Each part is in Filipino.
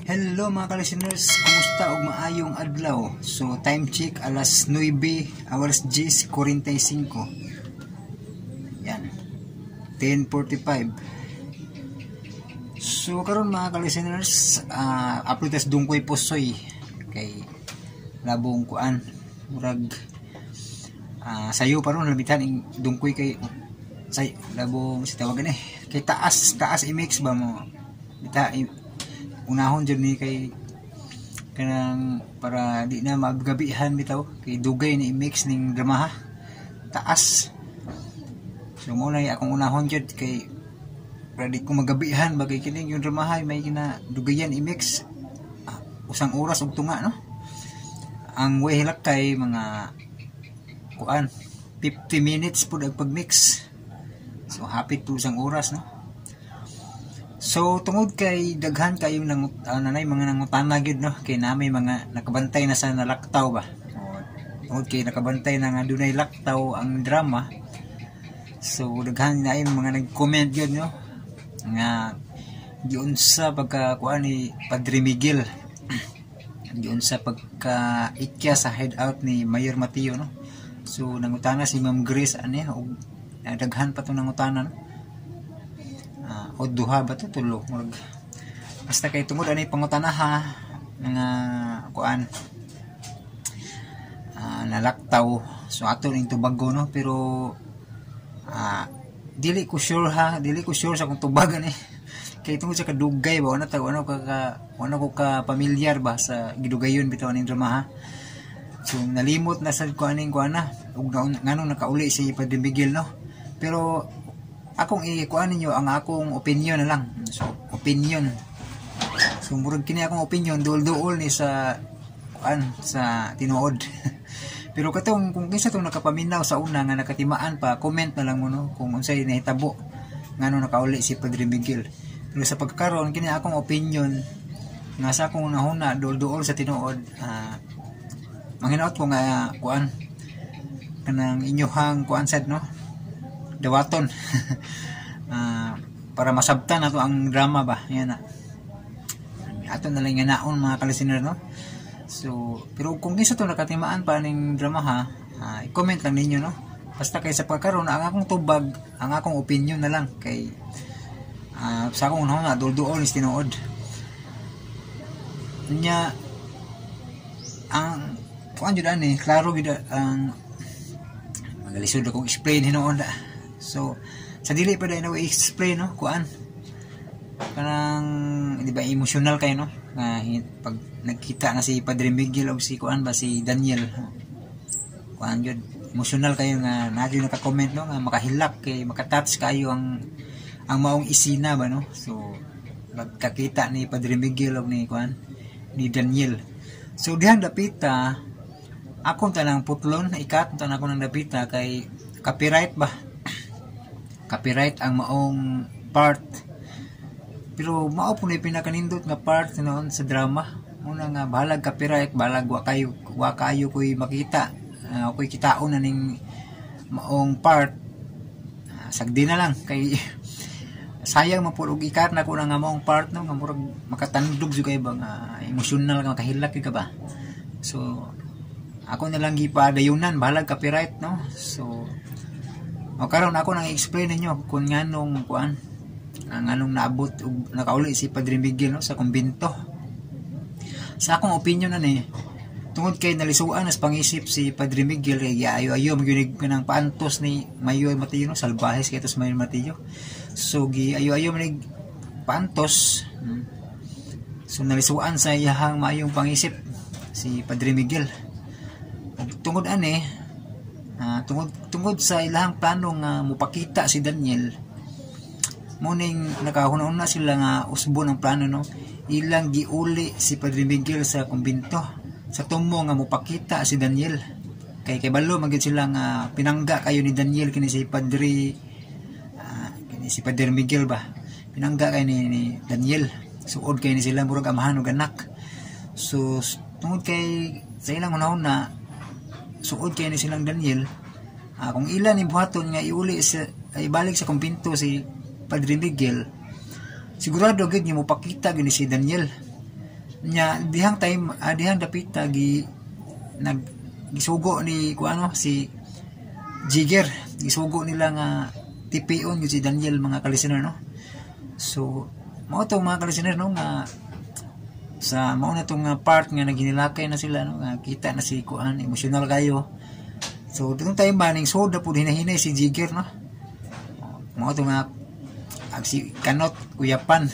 Hello mga ka-listeners, kumusta og maayong adlaw? So time check alas 9 hours 10:45. Yan. 10:45. So karon mga ka-listeners, upload dungkoy posoy kay labong kuan murag sayo paron labitan ing dungkoy kay say labong si tawagan kay taas i-mix ba mo bita unahon dyan ni kay kanang para di na maggabihan bitaw kay dugay ni i-mix ning drama taas. So mo na akong unahon dyan kay para di ko magabihan bagay kining yung drama may kina dugayan i-mix usang oras og tunga no. Ang way hilak kay mga kuan 50 minutes po ang pagmix. So hapit po isang oras no. So tungod kay daghan kayo ng nanay mga nangutana gyud no kay nami mga nakabantay na sa nalaktaw ba. Tungod kay nakabantay na nga dunay laktaw ang drama. So daghan na yung mga nag-comment gyud no nga giun sa pagka kuan ni Padre Miguel. Giun sa pagka ikya sa hideout ni Mayor Mateo no. So nangutana si Ma'am Grace ane og daghan pa to nangutana no. O duha ba to tulo basta kay tungod ani pangutana ha nga kuan nalaktaw so ato ning tubago no pero dili ko sure sa kung tubagan kay tungod sa kadugay ba ano ko ka pamilyar ba sa gidugayon bitaw ning drama ha. So nalimot na sa kuaning kuana ug nganong nakauli si Padre Miguel no pero akong ikuan ninyo ang akong opinion na lang. So opinion. So murag kini akong opinion duol-duol ni sa kuan sa tinuod. Pero katong kung kinsa tong nakapaminaw sa una nga nakatimaan pa, comment na lang mo no kung unsay nahitabo ngano nakauli si Padre Miguel. Pero sa pagkaron kini akong opinion nga sa akong nahuna duol-duol sa tinuod manghinaot ko nga kuan kanang inyohang kuan sad no dawaton para masabtan nato ang drama ba yan na ato na lang nga naon mga ka-listener no. So pero kung kinsa to nakatimaan pa ning drama ha i-comment lang ninyo no basta kay sa pagkaron ang akong tubag ang akong opinion na lang kay sa akong na dul-duol is tinuod nya ang kuan jud ani klaro gid ang magalisod akong explain hinuon da. So sa dili pa dai na i-explain no kuan kanang di ba emotional kayo no nga pag nagkita na si Padre Miguel o si kuan ba si Daniel kuan jud emotional kayo nga nadyo naka-comment no nga makahilak kay makatouch kayo ang maong isina ba no. So pagkakita ni Padre Miguel o ni kuan ni Daniel so dihang dapita akong tanang putlon ikat tanang ako nang dapita kay copyright ba copyright ang maong part pero mao po na pinakanindot nga part noon sa drama muna nga bahalag copyright bahalag wa kayo ko'y makita ako'y kitaon na ning maong part sagdi na lang kay sayang mapulog ikat na ko na nga maong part no nga murag makatandog jud kay ba nga emotional nga makahilak ka ba. So ako na lang gipadayunan bahalag copyright no. So karon ako nang explain ninyo kung nganong kuan nganong naabot ug nakauli si Padre Miguel no sa kumbento. Sa akong opinion ani tungod kay nalisuan as pangisip si Padre Miguel kay ayo magyunig kanang paantos ni Mayor Mateo no salbahes kay tos Mayor Mateo. So gi ayo manig paantos. So nalisuan sa iyahang maayong pangisip si Padre Miguel. Tungod ani tungod sa ilang plano nga mupakita si Daniel muning nakahuna-una sila nga usbo ng plano no ilang giuli si Padre Miguel sa kumbento sa tumo nga mupakita si Daniel kay balo magid sila nga pinangga kayo ni Daniel kini si Padre Miguel ba pinangga kay ni Daniel suod kay ni sila murag amahan ug anak. So tungod kay sa ilang una suod kay ni silang Daniel kung ilan ni buhaton nga iuli sa ibalik sa kumbento si Padre Miguel sigurado gid nga mopakita gini si Daniel nya dihang time dihang dapita gisugo ni kuano si Jigger, gisugo nila nga tipion gyud si Daniel mga kalistener no. So mao to mga kalistener no nga sa mao na tong part nga naginilakay na sila no nga kita na si kuan emotional kayo. So ditong time maning soda pud hinahinay si Jigger no. Mao to nga si kanot kuyapan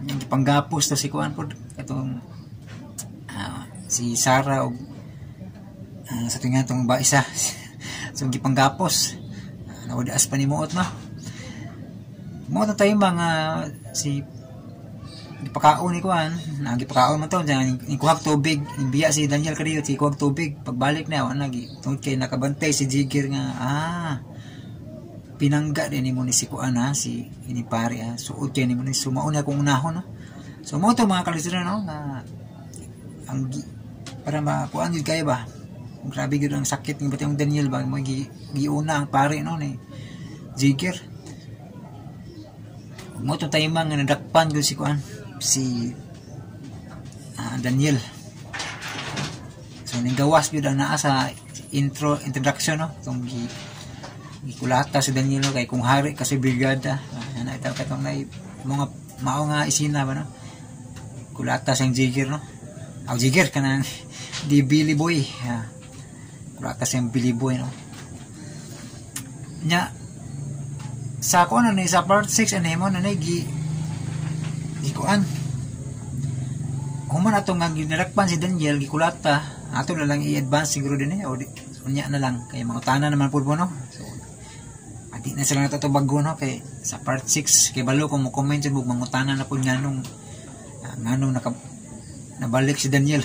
yung gipanggapos to si kuan pud katong si Sarah og sa tinga tong ba isa so gipanggapos nawadaas pa ni muot no. Mao ta tayo mga si gipakaon ni kuan gipakaon man to ni kuhag tubig biya si Daniel kadiyo si kuhag tubig pagbalik na wala tungod kay nakabantay si Jigger nga pinangga din mo ni si kuan si ini pare suod kay ni mo ni sumauna kung unahon no. So mo to mga kalistener no nga ang para makuan gyud kay ba grabe gyud ang sakit ng batang Daniel ba mo giuna ang pare no ni Jigger. Mo to tayo nga nadakpan gyud si kuan si Daniel. So ning gawas gyud ang naa sa introduction no tong gikulata si Daniel no kay kung hari kasi brigada ana itaw katong nay mga mao nga isina ba no kulata sang Jigger no ang Jigger kanang di Billy Boy kulata sang Billy Boy no nya sa kuan na sa part 6 ani mo na gi kuan human ato nga ginalakpan si Daniel gikulata ato na lang i-advance siguro din o unya na lang kay mga tanan naman pud mo no. So di na sila natatubago no kay sa part 6 kay balo kung mo comment mo mangutana na pud nganong nabalik si Daniel.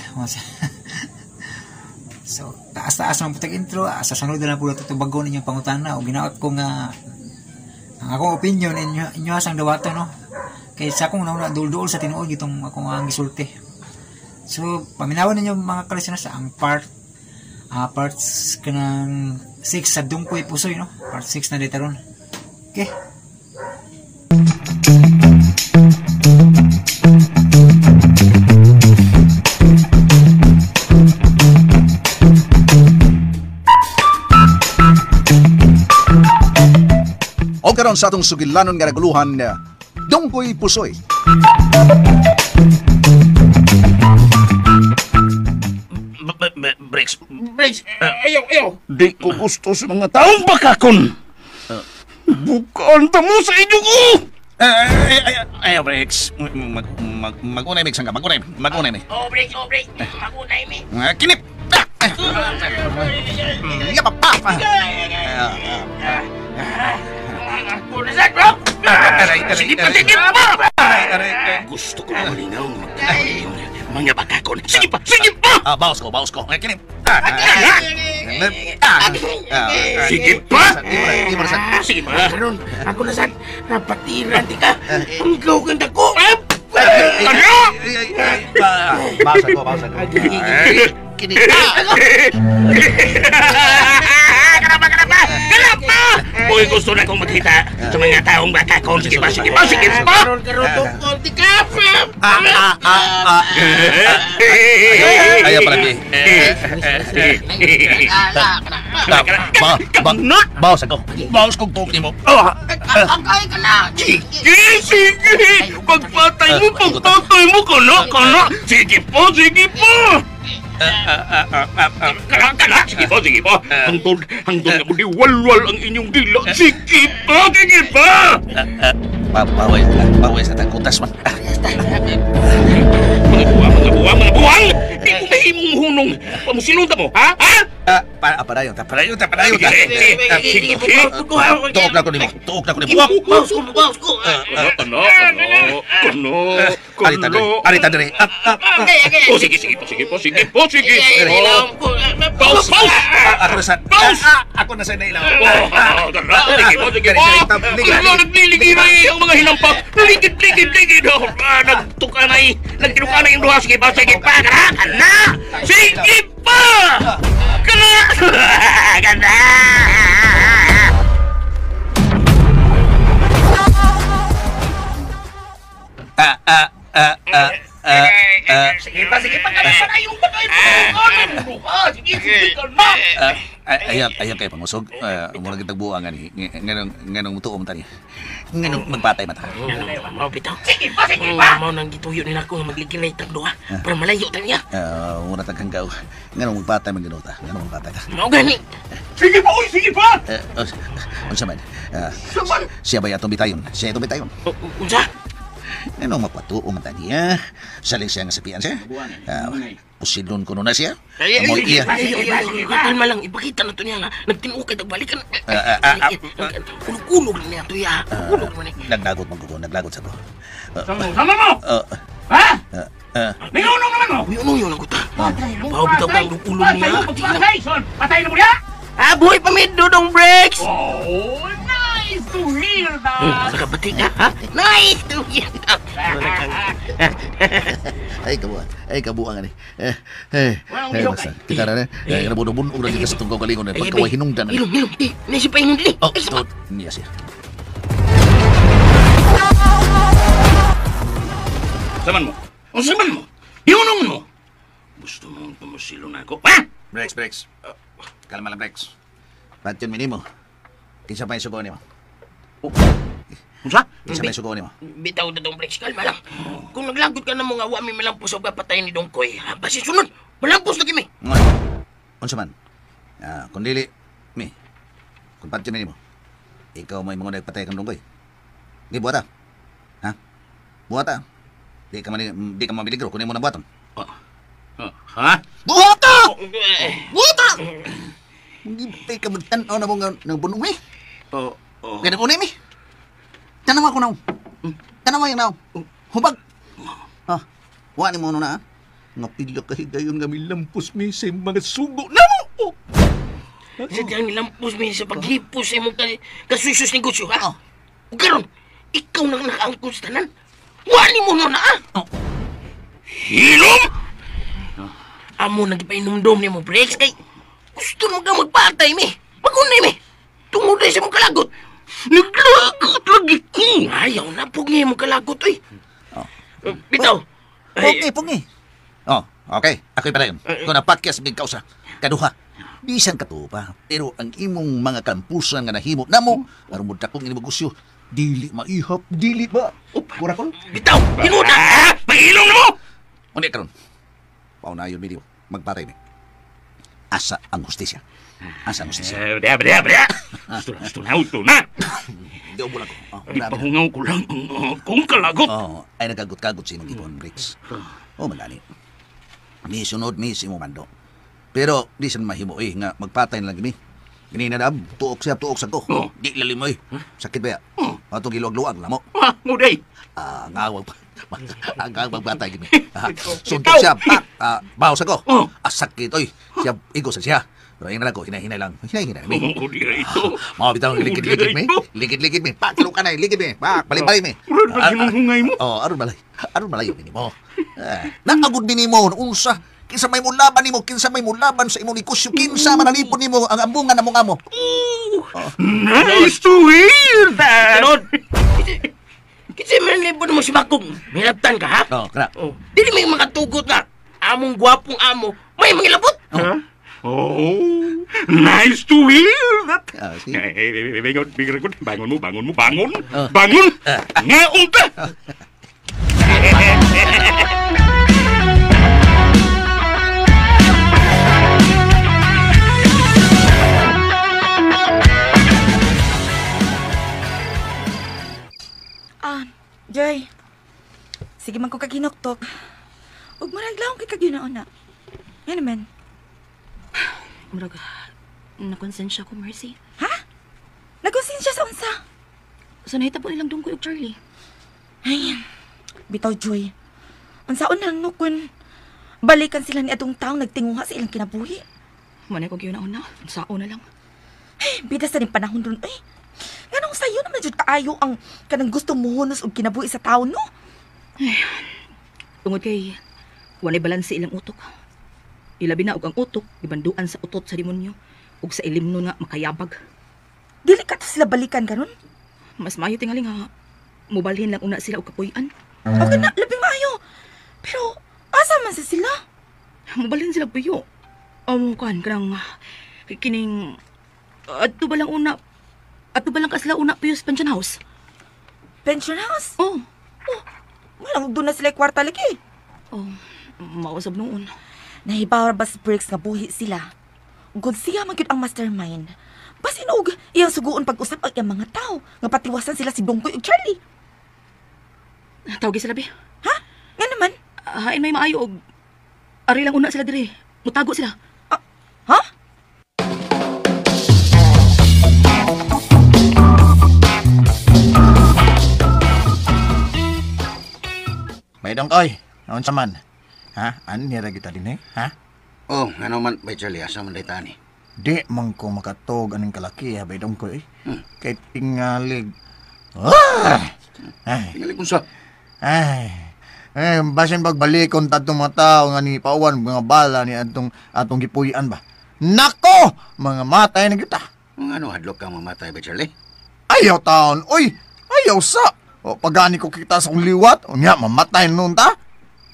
So taas-taas man putag intro sa sunod na pud tatubago ninyong pangutana o ginaot ko nga ang akong opinion inyo asang dawato no kay sa akong nauna dul-dul sa tinuod gitong akong ang gisulti. So paminawan ninyo mga kalistener sa ang parts kanang 6 sa Dungkoy Pusoy no part 6 na dito ron. Okay. O karon sa atong sugilanon nga naguluhan Dungkoy Pusoy. Breaks. Ayaw. Di ko gusto sa mga taong bakakon. Bukaan tamo sa inyo ko! Ayaw, Breaks. Mag-unay, Breaks. Mag-unay, mi. Oh, Breaks. Mag-unay, mi. Kinip! Yapap! Punasan, bro! Sige pa! Gusto ko malinaw na magkakaroon mga bakakon. Sige pa! Bawas ko. Kinip! Sige pa! Sige pa! Karon, ako na san, napatiran di ka. Ang ikaw ganda ko! Bawas ko. Kinip! Kenapa? Uy, gusto na kong magkita sa mga taong bakakon. Sige pa! Karon, tungkol di ka pa! Ayaw pala, Bi. Bawas kong tungkol mo. Agay ka na! Sige! Pagpatay mo, kana! Sige po! Sige po! Hangtod na mo di walwal ang inyong dila! Sige pa! Baway sa takutas man. Mga buwang! Di mo mahimong hunong pamusilunta mo, ha? Padayon. Sige. Tuok na ko ni mo. Bawas ko! Arita dere. Sige po. Baus! Ako na sa nailaw. Sige po. Nagliligi ang mga hinampak. Ligid. Nagtukanay yung duha. Sige pa. Ganda! Sige pa, kalma na yung bagay mo. Sige, kalma. Ayaw kayo pangusog. Murag itagbuang nga ni. Nganong mutuom tani. Nganong magpatay mata. Mau bitaw. Sige pa. Mau nang gituyo nila ko magligilay tagduha. Para malayo tayo niya. Mura tagkang kao. Nganong magpatay magginota. Nganong magpatay ka. Mau gani. Sige pa! Unsa man? Siya ba itong bitayon? Siya itong bitayon? Unsa? Nganong magpatuo man tani, ha? Saling siya nga sapian siya? Pusilon ko na siya? Amoy iya. Kalma lang, ipakita na ito niya nga. Nagtinukay, nagbalikan. Kulog-kulog lang niya ito ya. Kulog mo niya. Naglagot sa ko. Sama mo! Ha? May unong naman mo! May unong yun ang kuta. Bawa bitaw ka ang ulong niya. Patay na mo niya? Buhay pa may dudong breaks! Oh, nice to hear that! Nakabati ka, ha? Nice to hear that! Ay kabuang ani. Basta. Kita na nabuno-buno ura dito sa tunggaw kalingon. Pagkaway hinungdan. Ilong. Nasi pa hinungdan. Oh, niya siya. Saman mo? Ang saman mo? Hinunong mo? Gusto mong pumusilo na ako? Ha? Breaks. Kalma lang, Breaks. Patyon minimo. Kinsa pa yung sugo ni mo? Unsa? Kinsa pa yung sugo ni mo? Bitaw na dong breaks, kalma lang. Kung naglagot ka na mga wami malampos o kapatay ni Dongkoy, basi sunod, malampos lagi mi. Unsa man? Kung dili, mi. Kung patyon minimo. Ikaw mo yung mga nagpatay kang Dongkoy. Di buwata. Ha? Buwata. Di ka mamiligro kung mo na buwatan. Ha? Buwata! Buwata! Hindi ka magtanaw na mo ng bunong mi. Ganun unay mi. Tanawa ko na. Tanawa yung na. Hubag. Huwag ni mo na. Nga pila kahigayon nga milampos mi sa mga sugo na mo. Sadyang nilampos mi sa paghipos sa imong kasusus negosyo, ha? O karon, ikaw nang nakaangkos tanan. Huwag ni mo na, ha? Hilom! Amo nagipainom-dom ni mo, breaks, kay gusto mo ka magpatay, mi. Magunay, mi. Tungod ay sa mong kalagot. Naglagot lagi ko. Ayaw na, pungi mong kalagot, oy. Bitaw. Pungi. Okay. Ako'y pala yun. Kung napakyas big kausa. Kaduha. Bisan ka to pa. Pero ang imong mga kampusan nga nahimo na mo, aron mo dakong inimagusyo, dili maihap, dili ba? Mura ko? Bitaw, hinuda, ha? Pahilom na mo! Undi karon. Paunayon video. Magpatay mi. Asa ang hustisya. Bria. Gusto na. Hindi ako bulag ko. Ipahungaw ko lang kung kalagot. Ay nagagot-kagot sa imong ibon, Bricks. Malani. Ni sunod mi si mo mando. Pero di san mahimo nga magpatay na lang mi. Ganina na, tuok sa ko. Di lalim mo Sakit ba ya? Atong giluag-luag lang mo. Nguday. Ngawag pa. Ang magpatay gini. Suntok siya. Bawas ako. Sakit oy. Siya igos siya. Pero ayun na lang ko, hinay lang. Hinay mi. Mga bitang likid-likid mi. Likid-likid mi. Tulong ka na, likid mi. Balik-balik mi. Hungay mo. Aron balay yung mo. Naagod mi mo. Unsa. Kinsa may mulaban nimo, kinsa may mulaban sa imong negosyo, kinsa manalipon nimo ang ambungan namong amo. Nice to hear that. Sunod. Kinsa man libon mo si Bakong. Milabtan ka, ha? Kana. Dili may makatugot na. Among gwapong amo, may mangilabot. Nice to hear that. Bangon mo. Bangon. Ngaong ka. Joy, sige man ko kaginoktok. Huwag maraglaong kay kaginaon na. Yan naman. Murag, nakonsensya ko, Mercy. Ha? Nagkonsensya sa unsa? Sa nahita po nilang Dongkoy o Charlie. Ay, bitaw Joy. Unsaon na no kung balikan sila ni atong taong nagtinguha sa ilang kinabuhi. Manay ko yun na. Sao na lang. Ay, bidas na rin panahon dun. Ay, ganong sa'yo naman dyan kaayo ang kanang gusto muhunos o kinabuhi sa tao, no? Ay, tungod kay wanay balanse ilang utok. Ilabi na og ang utok, ibanduan sa utot sa demonyo, ug sa ilimno nga makayabag. Dili ka to sila balikan karon. Mas maayo tingali nga mubalhin lang una sila og kapuy-an. Okay na, labing maayo. Pero man sa sila? Mabalhin sila puyo. Kan, kanang kining ato ba lang kasla una puyo sa pension house? Pension house? Oh, Walang doon na sila kwarta lagi. mausab noon. Nahibaw ba sa Briggs nga buhi sila? Kung siya magyud ang mastermind, basin og iyang suguon pag-usap ang iyang mga tao nga patiwasan sila si Dongkoy ug Charlie. Tawagi sila, be. Ha? Nga naman? Hain may maayo og ari lang una sila dire. Mutago sila. Ha? May Dongkoy, naon sa man? Ha? Ano nira kita din ha? Oh, ano man, bay Charlie, asa man dayta ni? Di man ko makatog anong kalaki, Bay Dongkoy. Kay tingalig. Ay, Tingali kung sa. basin pagbalik kung tatong mga tao nga ni Pauwan, mga bala ni atong gipuyan ba? Nako! Mga matay na kita. Ano, hadlok kang mamatay, bay Charlie? Ayaw taon, uy! Ayaw sa! O pagani ko kita sa kong liwat, o nga, mamatay nun ta?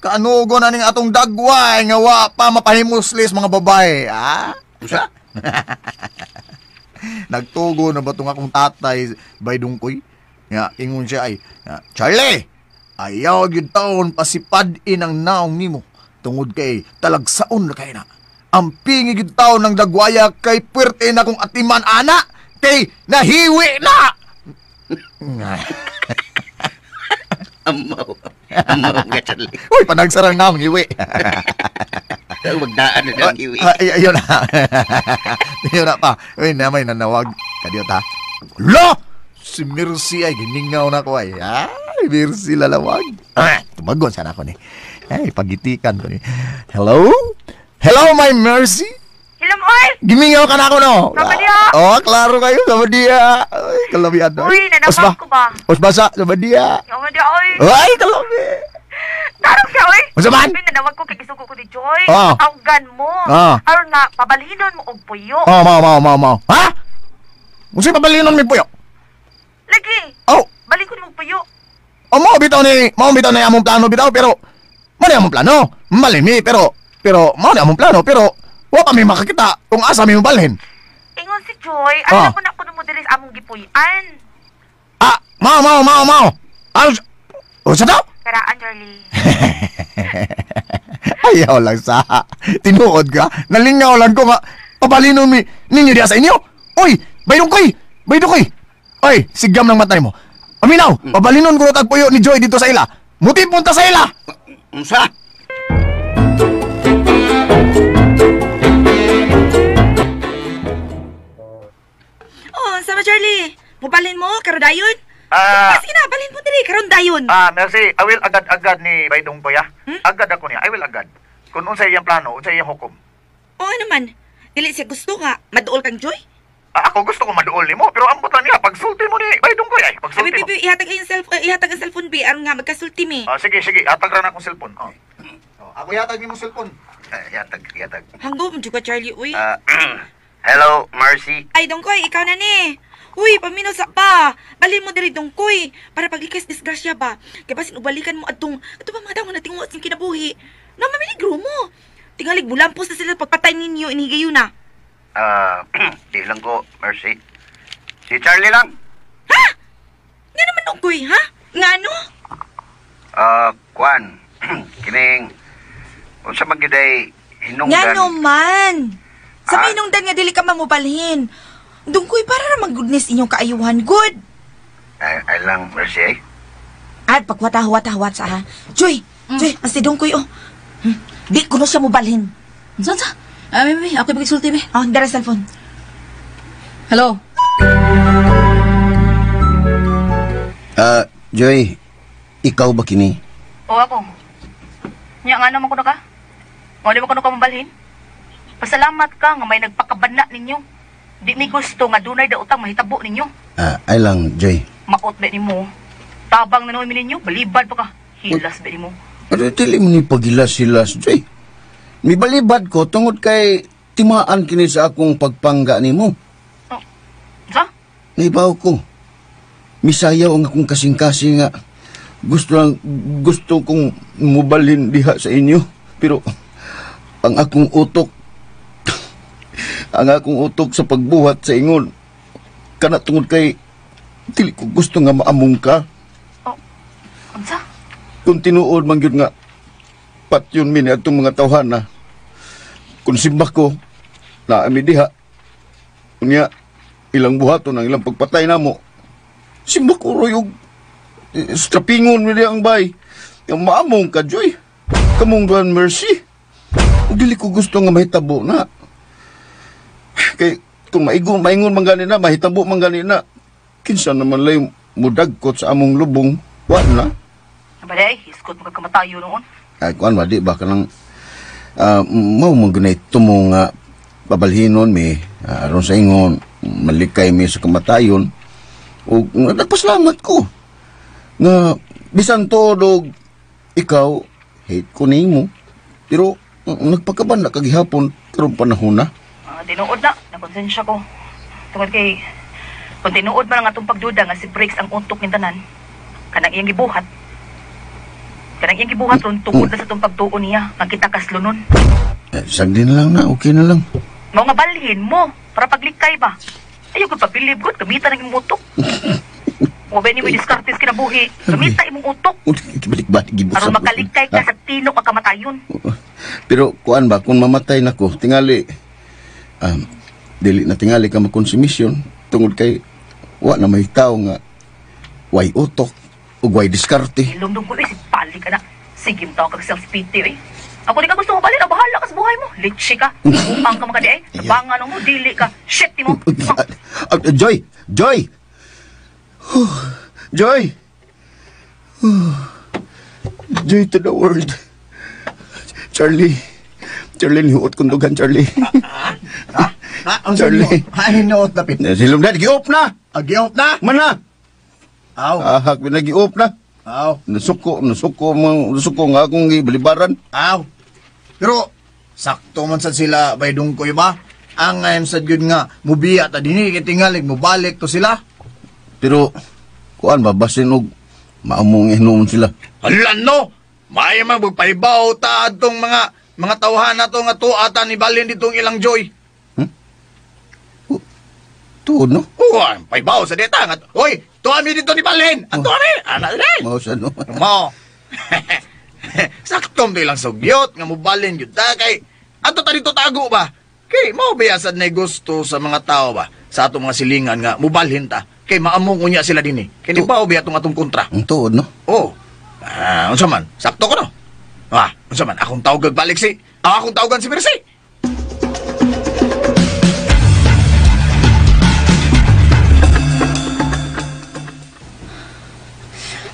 Kaanugo na ning atong dagway nga wa pa mapahimuslis mga babae, ha? Usa? Nagtugo na ba itong akong tatay, Bay Dongkoy? Nga, ingon siya ay, Charlie! Ayaw yun taon pasipadin ang naong nimo. Tungod kay talagsaon na kayo na. Ang pingi yun taon ng dagwaya kay puwerte na kong atiman ana. Kay nahiwi na! Amaw ka, Charlie. Uy, panagsarang na ang hiwi. Magdaan na ang iwi. Ayun na. Ayun na pa. Uy, namay nanawag. Kadiyot ha. Lo! Si Mercy ay giningaw na ko ay. Ay, Mercy lalawag. Tumagon sana ako ni. Ay, pagitikan ko ni. Hello? Hello, my Mercy? Hello, oy! Gimingaw ka na ako, no? Sama dia. Oh, klaro kayo. Sama dia. Ay, kalabihan. Uy, nanamang ko ba? Osbasa, sama dia. Sama dia, oy! Ay, kalabi. Tarong siya, oy! Masa man? Uy, nanawag ko kay isuko ko ni Joy. Ah. Tawgan mo. Ah. Aron nga, pabalinon mo og puyo. Oh, mau. Ha? Kung sa'yo pabalinon mo puyo? Lagi, Oh, balikon mo og puyo. mau bitaw na among plano bitaw, pero mali among plano. Malini, pero mali among plano, pero wa pa may makakita kung asa may mabalhin. Ingon si Joy, Ah. alam ko na kuno mo diri sa among gipuy-an. Mau. O sa daw? Karaan, Charlie. Ayaw lang sa. Tinuod ka. Nalingaw lang ko nga. Papalinon ninyo diya sa inyo. Oy, Bay Dongkoy. Oy, sigam ng matay mo. Aminaw, papalinon ko na tagpuyo ni Joy dito sa ila. Muti punta sa ila. Unsa? Oh, sama Charlie. Mubalhin mo, karon dayon. Sige na, balhin mo diri, karon dayon. Merci. I will agad ni Bay Dongkoy, ha? Agad ako niya. I will agad. Kung unsay iyang plano, unsay iyang hukom. Oo naman. Dili siya gusto nga, maduol kang Joy. Ako gusto ko maduol nimo, pero ambot lang niya. Pagsulti mo ni Bay Dongkoy, ay. Pagsulti mo. Bibi, ihatag ang cellphone, bi. Aron nga, magkasulti mi. Sige. Atag ra na akong cellphone. Ako yatag ni mo cellphone. Yatag. Hanggo mo juga, Charlie, uy. Hello, Mercy. Ay, Dongkoy, ikaw na ni. Uy, paminosa pa. Balhin mo diri, Dongkoy. Para paglikas disgrasya ba. Kaya basin ubalikan mo atong ba mga daw nga natinguwas yung kinabuhi. Na mamiligro mo. Tingalig bulampos na sila pagpatay ninyo, inihigayo na. Di lang ko, Mercy. Si Charlie lang. Ha? Nga naman, Dongkoy, ha? Nga ano? Kwan. Kining. Kung sa magiday, hinungdan. Nga naman. Sa Ah? minungdan nga dili ka mamubalhin. Dongkoy, para na mag-goodness inyong kaayuhan. Good. Ay lang, Mercy. At pagwata-wata sa ha. Joy, ang si Dongkoy, oh. Di ko na siya mubalhin. Saan sa? Mimi, ako pagsulti, be. Oh, dara cellphone. Hello? Joy, ikaw ba kini? O ako. Nya nga naman ko na ka? O di mo ko na mabalhin? Pasalamat ka nga may nagpakabana ninyo. Di mi gusto nga dunay da utang mahitabo ninyo. Ay lang, Joy. Maot ba nimo? Tabang na naman ninyo, balibad pa ka. Hilas ba nimo? Ano tili mo ni pagilas-hilas, Joy? Mibalibad ko tungod kay timaan kini sa akong pagpangga nimo. Sa? Naibaw ko. Misayaw ang akong kasing-kasing nga. Gusto kong mubalhin diha sa inyo. Pero ang akong utok sa pagbuhat sa ingon kana tungod kay dili ko gusto nga maamong ka. Unsa? Kung tinuod man gyud nga patyon mi ni atong mga tawhana. Kung simbah ko na ami diha unya ilang buhaton ang ilang pagpatay namo. Simbah ko royog strapingon mi diha ang bay. Yang maamong ka Joy. Kamong duan mercy. Ug dili ko gusto nga mahitabo na. Kay kung maingon man gani na mahitabo man gani na kinsa naman lay mudagkot sa among lubong wala. Abalay, iskot mo kamatayo noon. Ay kuan di ba kanang mao mo gunay tumong babalhinon mi aron sa ingon malikay mi sa kamatayon ug nagpasalamat ko nga bisan todo ikaw hate ko nimo pero nagpakabanda kagihapon karon panahon na. Tinuod na, nakonsensya ko. Tungod kay, kung tinuod man ang atong pagduda nga si Briggs ang untok ng tanan, kanang iyang gibuhat ron tungod na sa itong pagtuon niya, nga kita kaslunon. Sagdi na lang na, okay na lang. Mga balhin mo, para paglikay ba? Ayaw ko pabilib ko, gamita ng imong utok. O ba ni may diskartes kinabuhi, gamita imong utok. Balik-balik gibus. Aron makalikay ka sa tino makamatayon. Pero kuan ba, kung mamatay na ko, tingali, dili na tingali ka makonsumisyon tungod kay wa na may tao nga way utok o way diskarte. Ilumdum ko si pali ka na. Sige mo kag self-pity eh. Ako di ka gusto mo bali na bahala ka sa buhay mo. Litsi ka. Upang ka makadi eh. Nabangan mo, dili ka. Shit mo. Joy! Joy! Joy! Joy to the world. Charlie, hiuot kong dugan, Charlie. Ang Charlie. hinuot na pit. Silom na, giop na! Agiot na! Mana? Aw. Ahak, pinagiop na. Aw. Nasuko nga akong ibalibaran. Aw. Pero, sakto man sad sila, bay dungkoy ba? Ang ngayon sad yun nga, mubiya ta dini, kitingalig, mubalik to sila. Pero, kuan ba, basin og maamong inuman sila. Halan no! May magpaibaw ta atong mga tawhan na to nga tuata ni Balin ditong ilang Joy. Tuod, no? Uy, paibaw sa deta nga. Uy, tuami dito ni Balin. Ang tuami, anak rin. Mao sa no? Mo. Saktom to ilang sugyot nga mubalin yun ta kay ato ta dito tago ba? Kay mo bayasad na gusto sa mga tao ba? Sa atong mga silingan nga mubalhin ta. Kay maamong unya sila dinhi. Kay di ba ubi atong kontra? Ang tuod, no? Oh. Unsa man? Sakto ko no. Unsa man? Akong tawag balik si. Akong tawagan si Mercy.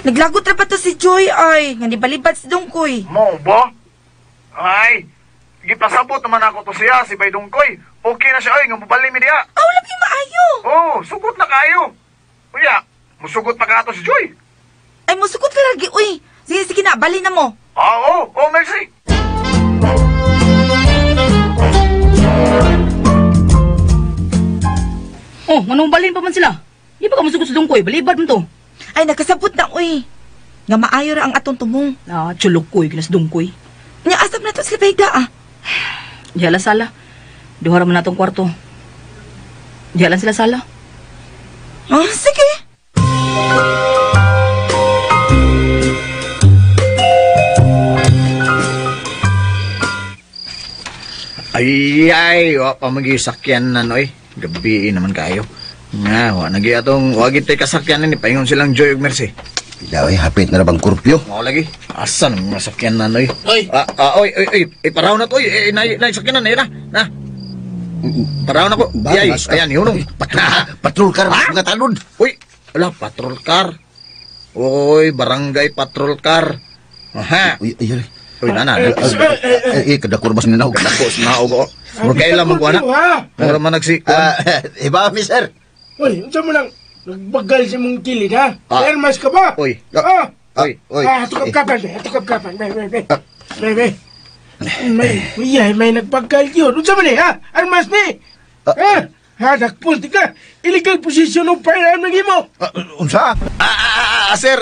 Naglagot na pa to si Joy ay. Nga nibalibad si Dungkoy. Mo ba? Ay, gipasabot naman ako to siya, si Baydungkoy. Okay na siya, ay, nga mabali mi diya. Aw, lagi maayo. Oh, sugot na kayo. Kuya, musugot pa ka to si Joy. Ay, musukot ka lagi, uy. Sige na, bali na mo. Oo, Mercy. Oh, manong balhin pa man sila. Di ba ka masugot sa Dungkoy? Balibad mo to. Ay, nagkasabot na, uy. Nga maayo ra ang atong tumong. Chulok koy, kinas Dungkoy. Nga asap na to sila paigda, Dihala sala. Duhara mo na tong kwarto. Dihalan sila sala. Sige. Ay, wa pa magisakyan na noy. Gabi naman kayo. Nga, wa nagi atong wagit tay kasakyan ni paingon silang Joy ug Mercy. Ilaw ay hapit na bang kurpyo? Mao lagi. Asan ang masakyan na noy? Oy. Oy, paraw na to. Nay sakyan na na. Paraw na ko. Ay, ayan yun. Patrol car, mga talod. Uy, wala patrol car. Oy, barangay patrol car. Aha. Uy, ay. Uy, nana. Kadakur bas ninaw. Kadakur ninaw. Mura kailan mo ko, anak? Mura man Iba, mister. Uy, unsa mo lang nagbagal sa mong kilid, ha? Ermas ka ba? Uy. Uy. Tukap-kapan, be. Tukap-kapan, be. May nagbagal yun. Unsa mo ni, ha? Armas ni. Nakpunti ka. Illegal possession of firearm lagi mo. Unsa? Sir,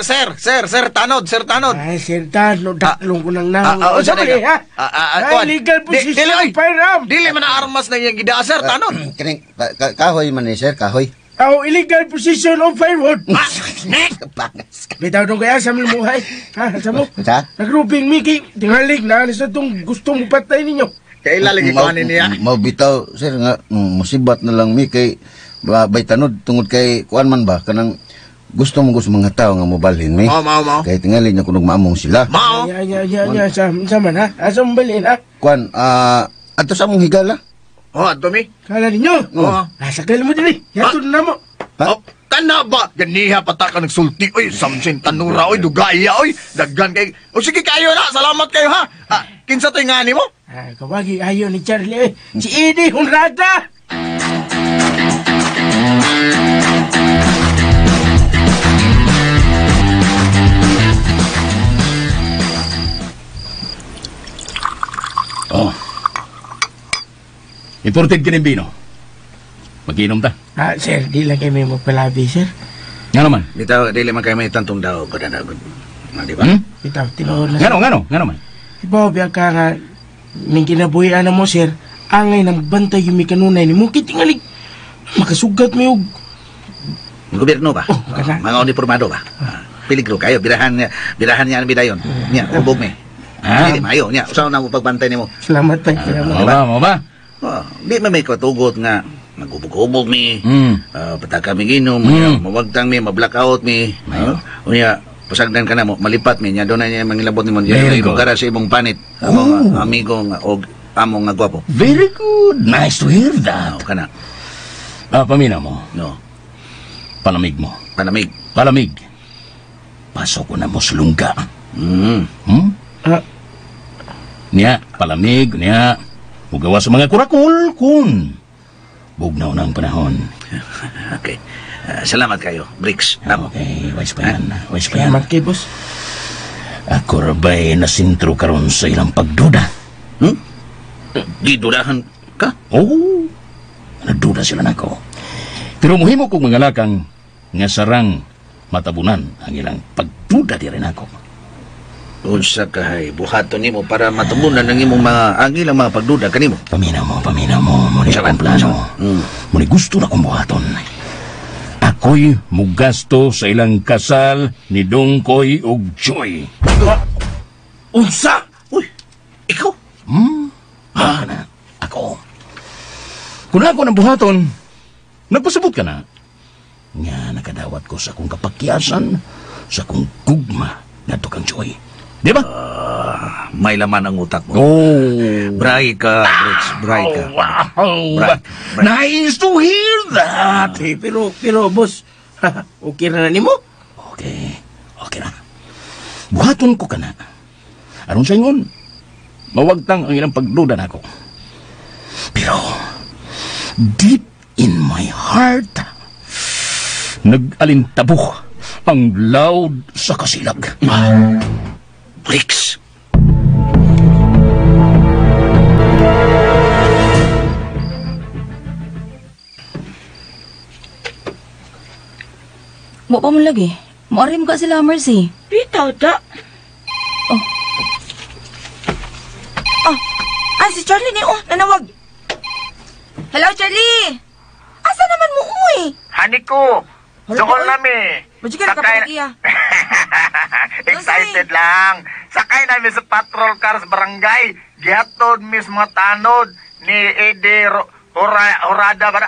tanod. Ay, Sir Tanod, daklong ko nang naman. Unsa Unsa ba ka? Ay, illegal possession of firearm. Dili man na armas na yung gida, sir, tanod. Kining kahoy man ni sir, kahoy. Illegal possession of firewood. Pangas. Bitaw dong kaya sa mimuhay. Sa mo? Sa? Nagruping Mickey, tingalig na sa itong gusto mong patay ninyo. Kaya ilalagay ko niya. Mabitaw sir nga musibat na lang mi kay bay tanod tungod kay kuan man ba kanang gusto mga tao nga mobalhin mi. Mao. Kay tingali na kunog maamong sila. Mao. Ya, sa man ha? Asa mong balin ha? Kuan adto sa among higala. Ato mi. Kala ninyo? Oo. Nasa kail mo din eh. Yato na mo. Ha? Kana ba? Ganiha pataka nagsulti. Oy, samsin tanura. Oy, dugaya. Oy, daggan kay... O sige kayo na. Salamat kayo ha. Kinsa to yung ngani mo? Kawagi ayaw ni Charlie. Si Eddie Hunrada. Oh. Imported ka ng bino. Mag-inom ta. Sir, di lang kayo may magpalabi, sir. Nga naman. Bitaw, dili man kayo may tantong daw. Kadadagod. Di ba? Bitaw, tinood na. Nga naman. Ibaw, biya ka nga, may kinabuhian na mo, sir. Angay nang bantay yung may kanunay ni mo. Kitingalig. Makasugat mo yung... Gobyerno ba? Mga uniformado ba? Peligro kayo. Birahan niya ang bidayon. Niya, ubog me. Hindi mayo. Niya, usaw na mo pagbantay ni mo. Salamat pa. Mo ba? Di may katugot nga. Magubog-ubog mi. Pataka mi ginom. Mawagtang mi, mablackout mi. Unya, pasagdan ka na mo. Malipat mi. Niya doon na niya mangilabot ni mo. Very good. Para sa ibong panit. Among amigo nga o among nga gwapo. Very good. Nice to hear that. Kana. Pamina mo. No. Palamig mo. Palamig. Pasok ko na mo sa lungga. Niya, palamig, niya. Mugawa sa mga kurakul, kun. Bugnaw na ang panahon. Okay. Salamat kayo, Bricks. Okay, wais pa yan. Salamat kayo, boss. Ako rabay nasintro karon sa ilang pagduda. Di dudahan ka? Oo. Nagduda sila na ko. Pero muhimo kong mga lakang nga sarang matabunan ang ilang pagduda di rin ako. Unsa kahay, buhato nimo para matabunan ang imong mga ang ilang mga pagduda kanimo. Paminaw mo. Muni sa plano. Muni gusto na kong buhaton. Ako'y mugasto sa ilang kasal ni Dongkoy ug Joy. Unsa? Uy, ikaw? Ako. Kung ako ng buhaton, nagpasabot ka na. Nga nakadawat ko sa akong kapakyasan, sa akong gugma na kang Joy. Di ba? May laman ang utak mo. Oh. Bray ka, Bricks. Bray ka. Wow. Bray. Nice to hear that. Pero, boss, okay na ni mo? Okay na. Buhaton ko ka na. Anong sa ingon? Mawagtang ang ilang pagduda na ako. Pero, deep in my heart, nag-alintabok ang loud sa kasilag. Bricks. Mo pa mo lagi. Maarim ka sila, Mercy. Bitaw da. Si Charlie ni nanawag. Hello, Charlie. Asa naman mo, uy? Hani ko. Doon nami. Majikan ka pa iya. Excited lang. Sakay namin sa patrol car sa barangay. Gihatod mismo tanod ni Eddie Horada ba?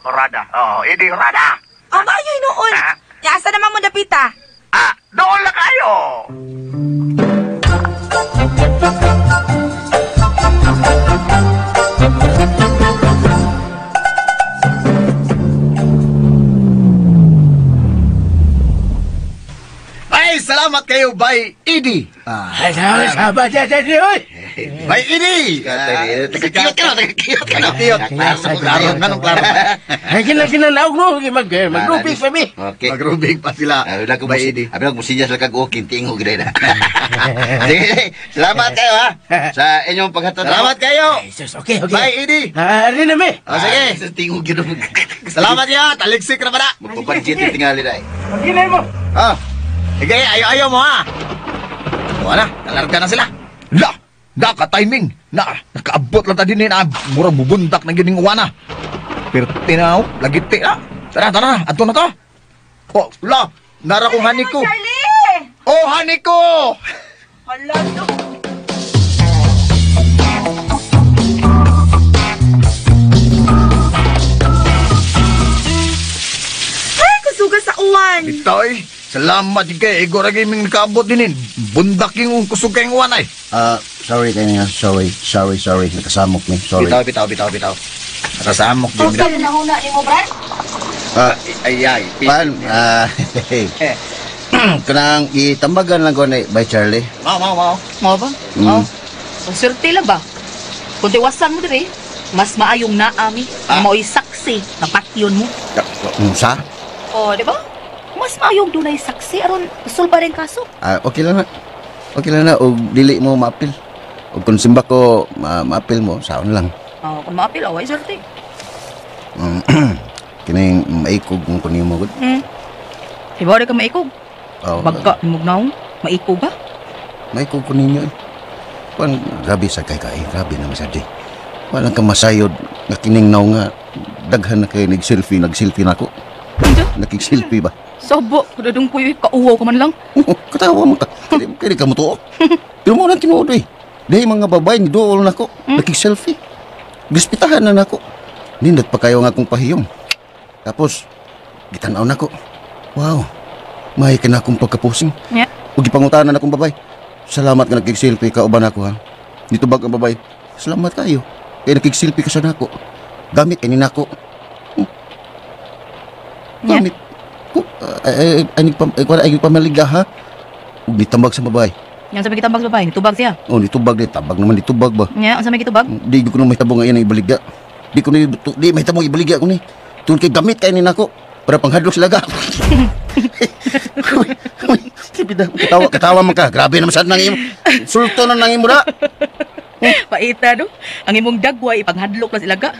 Horada. Eddie Horada. Mayo noon. Asa naman mo dapita? Doon lang kayo. Ay, salamat kayo, Bay Edie. Sabat, oy. Bay, ini! Tagakiyot ka na, tagakiyot ka na. Tagakiyot. Klaro nga nung klaro. Ay, kinalaog no. Mag-rubik pa, mi. Okay. Mag-rubik pa sila. Bay, ini. Abi ko musinya sa kag-ukin tingog gid na. Sige, salamat kayo ha sa inyong paghatod. Salamat kayo. Okay. Bay, ini. Ari na, mi. Sige. Sa tingog gid. Salamat ya, taliksik na pala. Magpapanjit yung tingali dai. Magilay mo. Sige, ayaw mo ha. Wala, nalarga na sila. Naka-timing. Nakaabot lang tadi na. Murang bubundak na gining uwana. Pero tinaw, lagiti na. Tara, ato na to. Oh, nara kong hani ko. Charlie! Oh, hani ko! Hala, no. Ay, kusuga sa uwan. Itoy, salamat kay Igor Gaming nakaabot dinin. Bundak yung kusog kayong uwan ay. Sorry kayo nga. Sorry. Nakasamok mi. Sorry. Bitaw. Nakasamok din. Okay, nahuna ni mo, Brad? Ay. Pan, kanang itambagan lang ko ni by Charlie. Mau. Mo ba? Oh. Konsulti lang ba? Kung tiwasan mo diri, mas maayong naami. Mo'y saksi na patyon mo. Sa? Oh, di ba? Mas maayong dunay saksi aron sulba rin kaso. Okay lang na. Og dili mo maapil. Og kung simba ko maapil mo, saon lang. Oh, kung maapil, away sorte. Kining maikog kung kunin mo gud. Diba rin ka maikog? Bagka, mugnaw, maikog ba? Maikog kunin niyo. Pan grabe sa kay. Grabe na masadi. Walang ka masayod nga kining naw nga daghan na kay nagselfie nako. Nakig-selfie ba? Sabo, kadadong ko yung kauwaw ka man lang. Katawa mo ka. Kaya ka mo to. Pero mo lang tinuod eh. Dahil mga babae, dool na ko. Nakig-selfie. Gispitahan na nako. Nindot pa kayo nga akong pahiyong. Tapos, gitanaw na ko. Wow. May ka na akong pagkapusing. Yeah. Huwag ipangutanan akong babae. Salamat ka nakig-selfie ka uban ako ha. Dito bag ang babae. Salamat kayo. Kaya nakig-selfie ka sa nako. Gamit kayo nako. Gamit. Ay pamaliga ha. Huwag nitambag sa babae. Yan sabi kitambag sa babae, nitubag siya. Oh, nitubag di. Tabag naman nitubag ba? Yan, sabi kitubag? Di ko na mahitabo nga yan ang ibaligya. Di mahitabo nga ibaligya ko ni. Tuon kay gamit kayo ni nako. Para panghadlok sila ga. Katawa man ka. Grabe naman saan nang imo. Sulto na nang imo da. Paita no? Ang imong dagwa ipanghadlok na sila ga.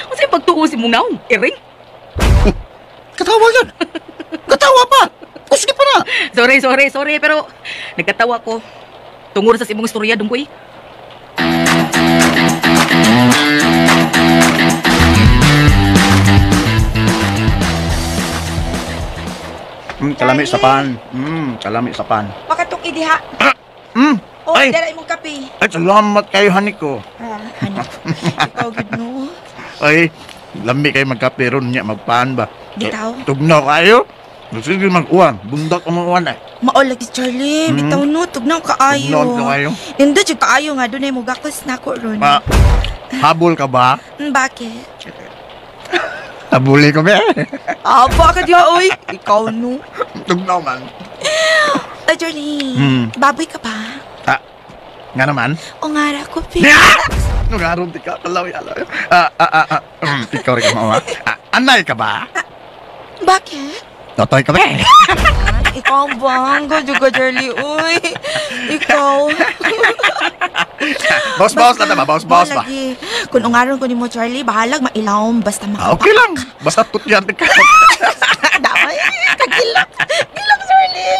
Kasi pagtuo si mong naong, iring. Katawa yan. Katawa pa. Kusgi pa na. Sorry, pero nagkatawa ko. Tungod sa imong istorya dong ko eh. Kalami sa pan. Kalami sa pan. Pakatong idiha. Oh, Ay. dala imong kape. Ay, salamat kayo, hani ko. Anak. Ikaw, good no. Ay, lambi kayo magkape ron niya, magpaan ba? Bitaw. Tugnaw kayo? Sige mag-uwan. Bundak ang mga uwan ay. Maolag si Charlie. Bitaw no, tugnaw kaayo. Tugnaw kayo? Hindi, jud kaayo nga. Doon ay mo gakos na ko ron. Habol ka ba? Bakit? Habuli ko ba? Bakit ya, oy? Ikaw no. Tugnaw man. Ay, Charlie. Baboy ka pa? Nga naman? O nga ra ko, Nugarong tika, alaw. Ikaw rin ka mama. Anay ka ba? Bakit? Totoy ka ba? Ikaw bangga juga, Charlie. Uy, ikaw. Boss na ba? Boss ba? Lagi. Kung ungaron ko ni mo, Charlie, bahalag mailawom basta makapak. Okay lang. Basta tutyan ka. Damay, kagilak. Gilak, Charlie.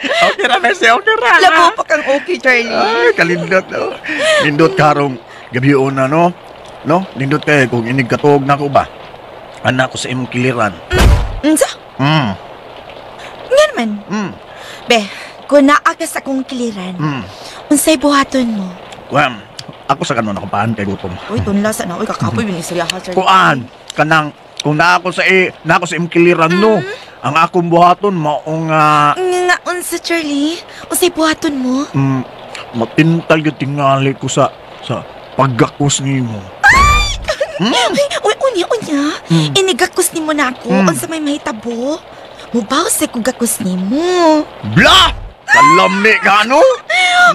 Okay na, Messi. Okay na. Labo pa kang okay, Charlie. Ay, kalindot, no? Lindot karong gabiyon na, no? No? Lindot kayo kung inig katog na ko ba? Anak ko sa imong kiliran. Unsa? Nga naman. Be, kung naa ka sa kong kiliran, unsay buhaton mo? Well, ako sa kanon ako paan kay gutom. Uy, tunlas na. Uy, kakapoy binisaya ka, Charlie. Kuan, kanang, kung na ako sa imong kiliran, no? Ang akong buhaton, maong, Nga, unsa, Charlie? Unsay buhaton mo? matintal yung tingali ko sa paggakos nimo. Uy, unya. Inigakos ni mo na ako. Unsa may mahitabo? Mubaw sa kong gakos ni mo. Blah! Kalami ka, no?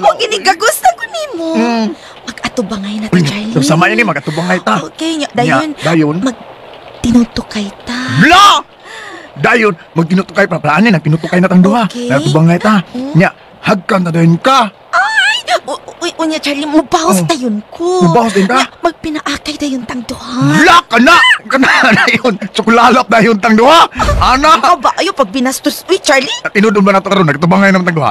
O ginigagusta ko nimo. Mag-atubangay na ta, Charlie. So, sama ini, mag-atubangay ta. Okay, dayon. Dayon? Tinutukay ta. Bla! Dayon, magtinutukay pa. Plaanin, nagtinutukay na tang duha. Okay. Natubangay ta. Nya, hagkan na dayon ka. Uy, unya, Charlie, mubahos dayon ko. Mubahos din ka? Magpinaakay dayon tang duha. Bla! Kana! Kana na yun. Tsukulalap na yun tang duha. Ana! Ikaw ba? Ayaw pag binastos. Uy, Charlie. Tinudon ba na ito karoon? Nagtubangay naman tang duha.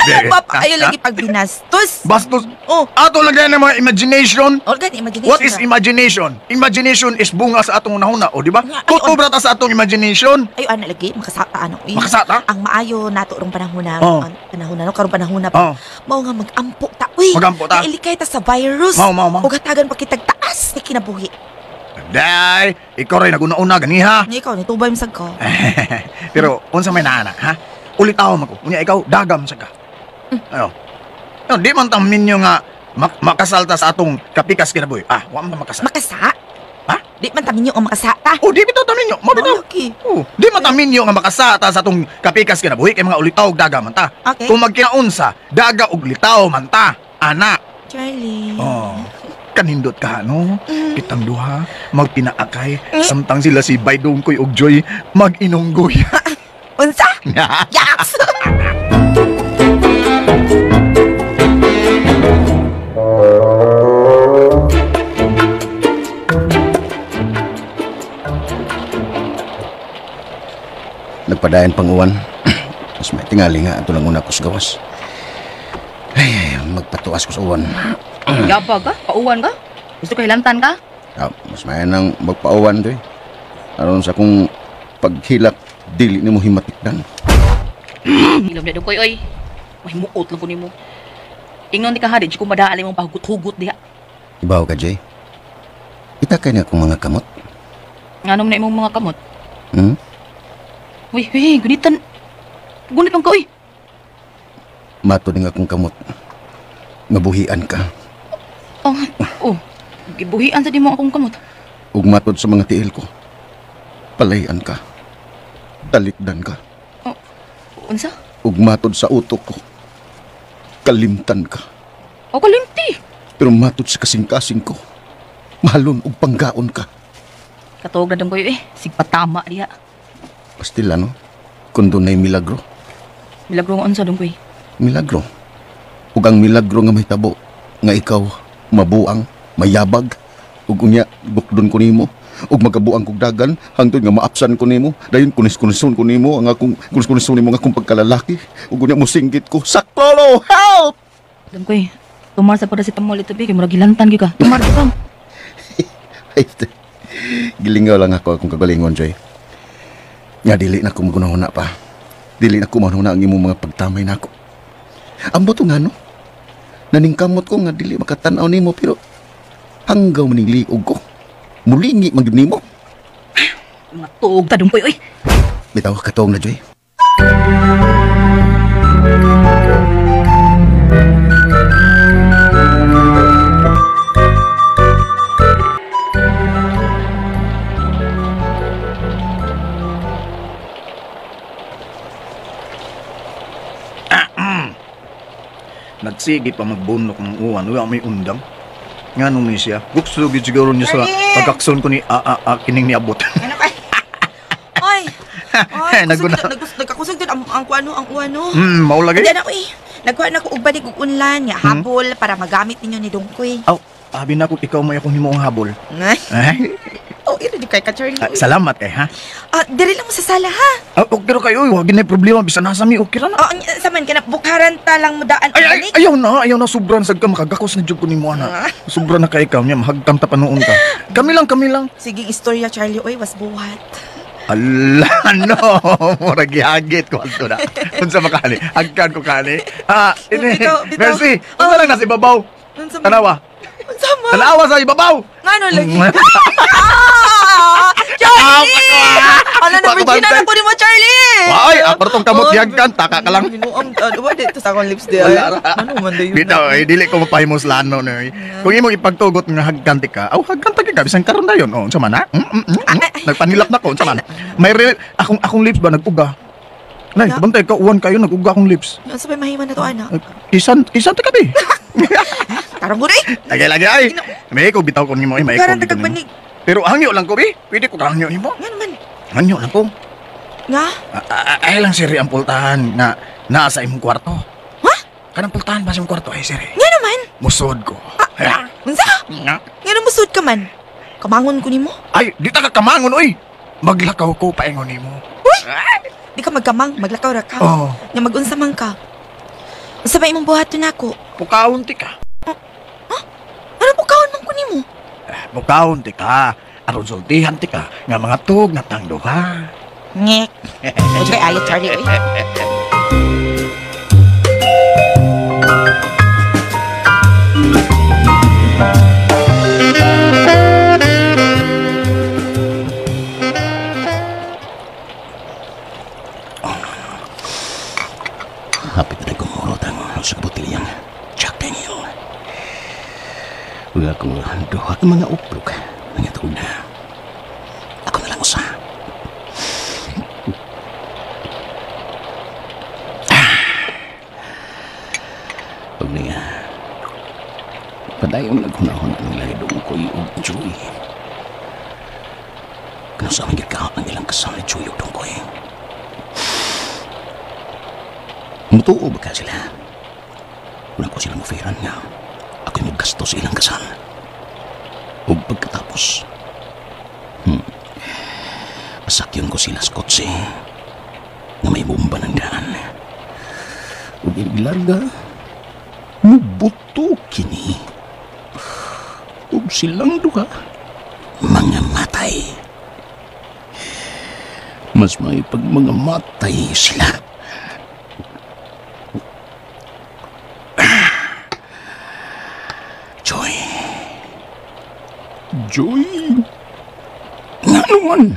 Ayaw lagi pag binastos. Bastos. Oh. Ato lang ganyan ng mga imagination. Organ, imagination. What is imagination? Imagination is bunga sa atong unahuna, o di ba? Tutubra ta sa atong imagination. Ayo ana lagi makasata ano. Makasata? Ang maayo nato rong panahona, Oh. panahona no karong panahona pa. Mao nga magampo ta. Uy. Magampo ta? Ilikay ta sa virus. Mao. Ug hatagan pa kitag taas ni kinabuhi. Day, ikaw rin naguna-una ganiha. Ni ikaw ni tubay misag ko. Pero unsa may naanak, ha? Ulitaw man ko. Unya ikaw dagam sa ka. Ayo. Di man tam ninyo nga makasalta sa atong kapikas kinabuhi. Wa man makasa. Makasa? Ha? Di man taminyo ang makasata. Di bitaw taminyo. Mabitaw. Okay. Di man taminyo nga makasata sa atong kapikas kinabuhi kay mga ulitaw ug daga man ta. Okay. Kung magkinaunsa, daga ug litaw man ta. Ana. Charlie. Kanindot ka, no? Kitang duha, magpinaakay, samtang sila si Baydong Koy ug Joy mag-inunggoy. Unsa? Yaks! Nagpadayan pang uwan. Mas may tingali nga ato lang una ko sa gawas. Ay, magpatuas ko sa uwan. Yaba ka? Pauwan ka? Gusto ko hilantan ka? Mas may nang magpauwan to eh. Aron sa kong paghilak, dili ni mo himatikdan. Hilam na doon ko, oy. May muot lang ko ni mo. Ingon di ka ha, di ko madaali mong pahugot-hugot diha. Ibaw ka, Jay. Itakay na akong mga kamot. Nga naman na imong mga kamot. Uy, gunitan. Gunit lang ka, oy. Mato din akong kamot. Mabuhian ka. Gibuhian sa di mo akong kamot. Ug matod sa mga tiil ko. Palayan ka. Talikdan ka. Unsa? Ug matod sa utok ko. Kalimtan ka. Kalimti? Pero matod sa kasing-kasing ko. Mahalon ug panggaon ka. Katuog na doon ko sigpatama diha. Pastila, no? Kung doon ay milagro. Milagro nga unsa doon ko Milagro. Ug ang milagro nga may tabo. Nga ikaw, mabuang, mayabag. Ug unya, bukdon ko nimo. Ug magabuang kog dagan, hangtod nga maapsan ko nimo. Dayon kunis-kunison ko nimo, ang akong kunis-kunison nimo nga akong pagkalalaki. Ug unya mosinggit ko, Saklolo, help! Doon ko tumar sa paracetamol ito, kay murag gilantan ka. Tumar ka. Gilingaw lang ako akong kagalingon, Joy. Nga dili na ko magunahuna pa. Dili na ko magunahuna ang imong mga pagtamay na ako. Ambo to nga, no? Naningkamot ko nga dili makatanaw nimo, pero hanggaw maning liog ko. Mulingi magyud nimo. Matuog ta doon ko, oy. Bitaw, katuog na, Joy. Nagsigi pa magbunok ng uwan. Uwa may undang. Nga nung siya. Gusto gid siguro niya sa pagkakson ko ni kining niabot. Oy. Nagkakusog din ang kuano, ang uwano. Maulagay. Diyan ako nagkuha na ko og banig og unlan nga habol para magamit ninyo ni Dongkoy. Abi na ko ikaw may akong himo ang habol. Iri di kay ka, Charlie. Salamat ha. Diri lang mo sa sala ha. Okay ra kayo, wag na problema bisan nasa mi okay ra na. Saman ka na bukharan ta lang mo daan. Ayaw na sobran sad ka makagakos na jud ko nimo ana. Sobra na kay ikaw niya mahagtam ta panoon ka. Kami lang. Sige, istorya Charlie, oy was buhat. Allah, no. Murag gihagit ko ato na. Unsa makani? Hagkan ko kani. Bitaw. Merci. Unsa lang nasa ibabaw? Tanawa. Tanawa sa ibabaw. Ngano lagi? Charlie! Ano na virgin na ko ni mo, Charlie? Ay, apartong kamot gihagkan, taka ka lang. What dito sa akong lips di? Ano man dayon? Bitaw, dili ko mapahimos lano na. Kung imong ipagtugot nga hagkan ka, hagkan ta ka bisan karon dayon. Unsa man ha? Nagpanilap na ko, unsa man. May akong lips ba naguga? Nay, bantay ka, uwan kayo, nag-uga akong lips. Yan sabay mahiman na to, anak. Kisan ta kabi. Tarong mo rin. Lagi-lagi ay. May ko bitaw ko nimo ay may ko. Garang tagagbanig. Pero hangyo lang ko bi. Pwede ko hangyo nimo. Nga naman. Hangyo lang ko. Nga? Ay lang siri ang pultahan na nasa imong kwarto. Ha? Kanang pultahan ba sa imong kwarto ay siri? Nga naman. Musod ko. Unsa? Nga nang musod ka man. Kamangon ko nimo. Ay, di ta ka kamangon oy. Maglakaw ko paingon nimo. Di ka magkamang, maglakaw ra ka. Oh. Nga mag-unsa man ka. Unsa ba imong buhaton nako? Pukawon ti ka. Ano pukawon man ko nimo? Pukawon ti ka. Aron sultihan ti ka nga mga tug na tangdo ka. Ngek. O kay ayot Charlie oy. Hapit na kumulot ang sa botilyang Jack Daniel. Wala kong duha ka mga uplog ng itong na. Ako na lang usa. Huwag niya. Padayon nagkunahon ang lahidong ko yung Joey. Kano sa aming gagawin ang ilang kasal ni Joey yung ko eh. Mutuo ba ka sila? Wala ko silang oferan nga. Ako'y maggasto sa ilang kasal. O pagkatapos, asakyon ko sila sa kotse na may bomba ng daan. O ilaga, mubuto kini. O silang duha, mga matay. Mas may pag mga matay sila. Joy, nga naman.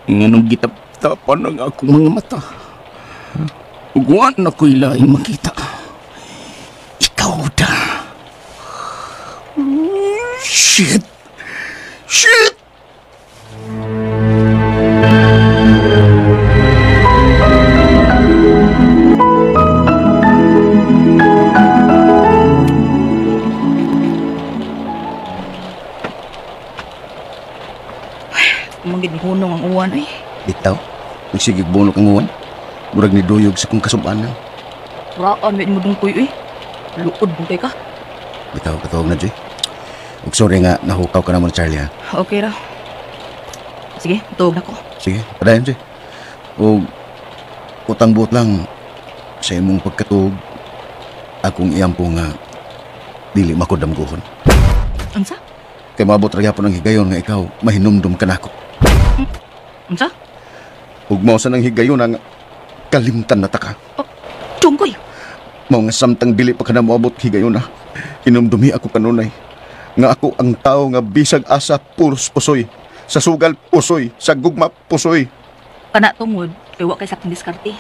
Nga nung gitap-tapan ng akong mga mata. Uguan ako'y laing makita. Ikaw da. Shit! Shit! Hunong ang uwan ay. Bitaw, nagsigig bunok ang uwan. Murag ni duyog sa kong kasubanan. Raan, may mo dungkoy eh. Luod bungkay ka. Bitaw, katawag na, Joy. Ug sorry nga, nahukaw ka naman, Charlie, ha? Okay ra. Sige, tuog na ko. Sige, padayon, Joy. Ug utang buot lang sa imong pagkatuog, akong iyampo nga dili makudamguhon. Unsa? Kay maabot ra gyapon ang higayon nga ikaw mahinumdum ka nako. Unsa? Ug mao sa nang higayon nga kalimtan na ta ka. Tungkoy. Mao nga samtang dili pa ka na moabot higayon na. Hinumdumi ako kanunay nga ako ang tao nga bisag asa puros pusoy, sa sugal pusoy, sa gugma pusoy. Kana tungod kay wa kay sakong diskarte.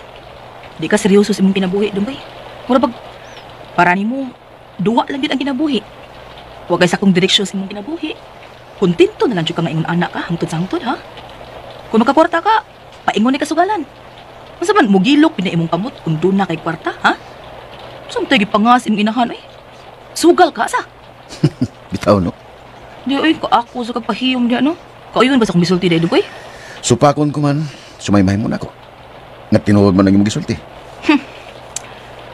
Di ka seryoso sa imong kinabuhi, Dumbay. Mura bag para nimo duwa lang gid ang kinabuhi. Wa kay sakong direksyon sa imong kinabuhi. Kontento na lang jud ka nga ingon anak ka hangtod sa hangtod, ha? Kung makakwarta ka, paingon ni kasugalan. Unsa man mugilok pina imong kamot kung doon na kay kwarta, ha? Samtay gipangas imong inahan ay. Sugal ka sa. Bitaw no. Di ay ko ako sa kagpahiyom diya no. Kauyon ba sa kong misulti dai Dumbay? Supakon ko man, sumaymay mo nako. Nga tinuod man ang imong gisulti.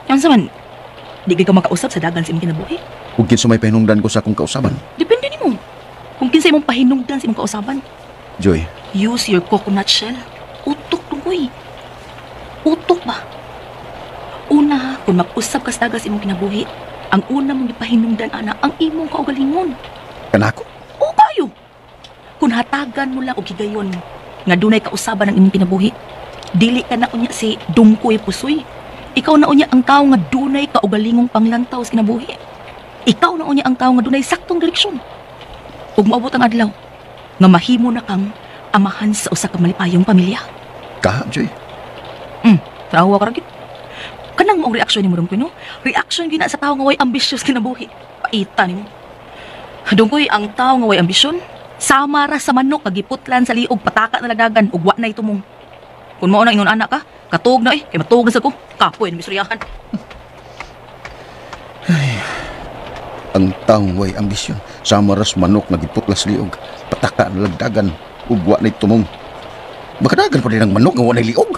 Yan sa man, di ka makausap sa dagan sa imong kinabuhi. Ug kinsa may pahinungdan ko sa akong kausaban. Depende nimo. Kung kinsa imong pahinungdan sa imong kausaban. Joy, use your coconut shell. Utok Dumbay. Utok ba? Una, kung mag-usap ka sa dagan sa imong kinabuhi, ang una mong ipahinungdan ana ang imong kaugalingon. kanako. O kayo. Kung hatagan mo lang og higayon nga dunay kausaban ang imong kinabuhi, dili ka na unya si dungkoy pusoy. Ikaw na unya ang tao nga dunay kaugalingong panglantaw sa kinabuhi. Ikaw na unya ang tao nga dunay saktong direksyon. Ug moabot ang adlaw nga mahimo na kang amahan sa usa ka malipayong pamilya. Ka, Joy. Tawa ka ragit. Kanang maong reaksyon ni mo Dungkoy, no? Reaksyon gina sa tao nga way ambitious kinabuhi. Paita nimo. Dungkoy, ang tao nga way ambisyon, sama ra sa manok kagiputlan sa liog pataka na lagagan ug wa nay tumong. Kung mao nang ingon anak ka, katuog na kay matuog na sa ko. Kapoy ni misuryahan. Ang taong way ambisyon, samaras manok nga giputlas liog, pataka na lagdagan, ugwa na itumong. Makadagan pa rin ang manok nga wanay liog.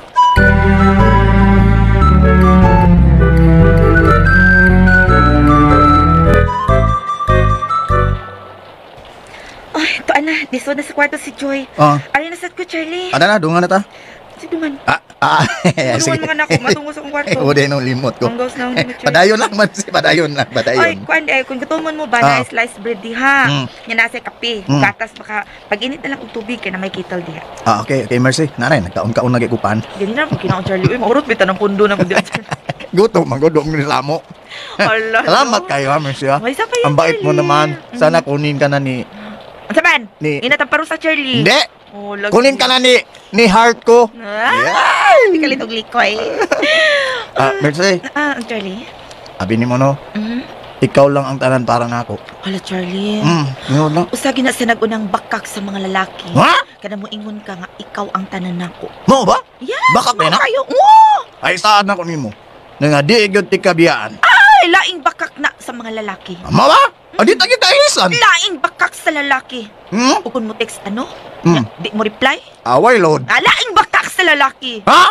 Ay, ito na. Disod na sa kwarto si Joy. Ari na sad ko, Charlie. Ada na, dungan na ta. Sige man. Sige. Dungan man ako. Matungo sa akong kwarto. Uday nung limot ko. Manggaws na ako, Joy. Padayon lang man si padayon na. Ay, kung gutomon mo ba na sliced bread diha. Nya nasa kape. Gatas baka pag-init na lang og tubig kay na may kettle diha. Okay, mercy. Nanay, nagkaon-kaon na gikupan. Gani na, kinaon Charlie. Uy, maurot bitan ng pundo na pagdiyan. Gutom, magudom ni Lamo. Ala. Salamat kayo, mercy. May isa pa yun, Ang bait mo Charlie. naman. Sana kunin ka na ni... Ano saman? Ni... Inat ang parusa, Charlie. Hindi! Oh, lagi. Kunin ka na ni heart ko. Ay! Hindi ka litog likoy. Mercy. Charlie? Abi ni mo no, ikaw lang ang tanan para na ako. Hala, Charlie. Ngayon lang. Usagi na sa nagunang bakak sa mga lalaki. Ha? Kada mo ingon ka nga, ikaw ang tanan nako. Mo ba? Yes! Bakak na? Kayo. Ay, saan ako ni mo? Nga di gyud ti kabiyaan. Ay! Laing bakak na sa mga lalaki. Ama ba? Adi tagi kaisan. Laing bakak sa lalaki. Ukon mo text ano? Di mo reply? Away, Lord. Laing bakak sa lalaki. Ha?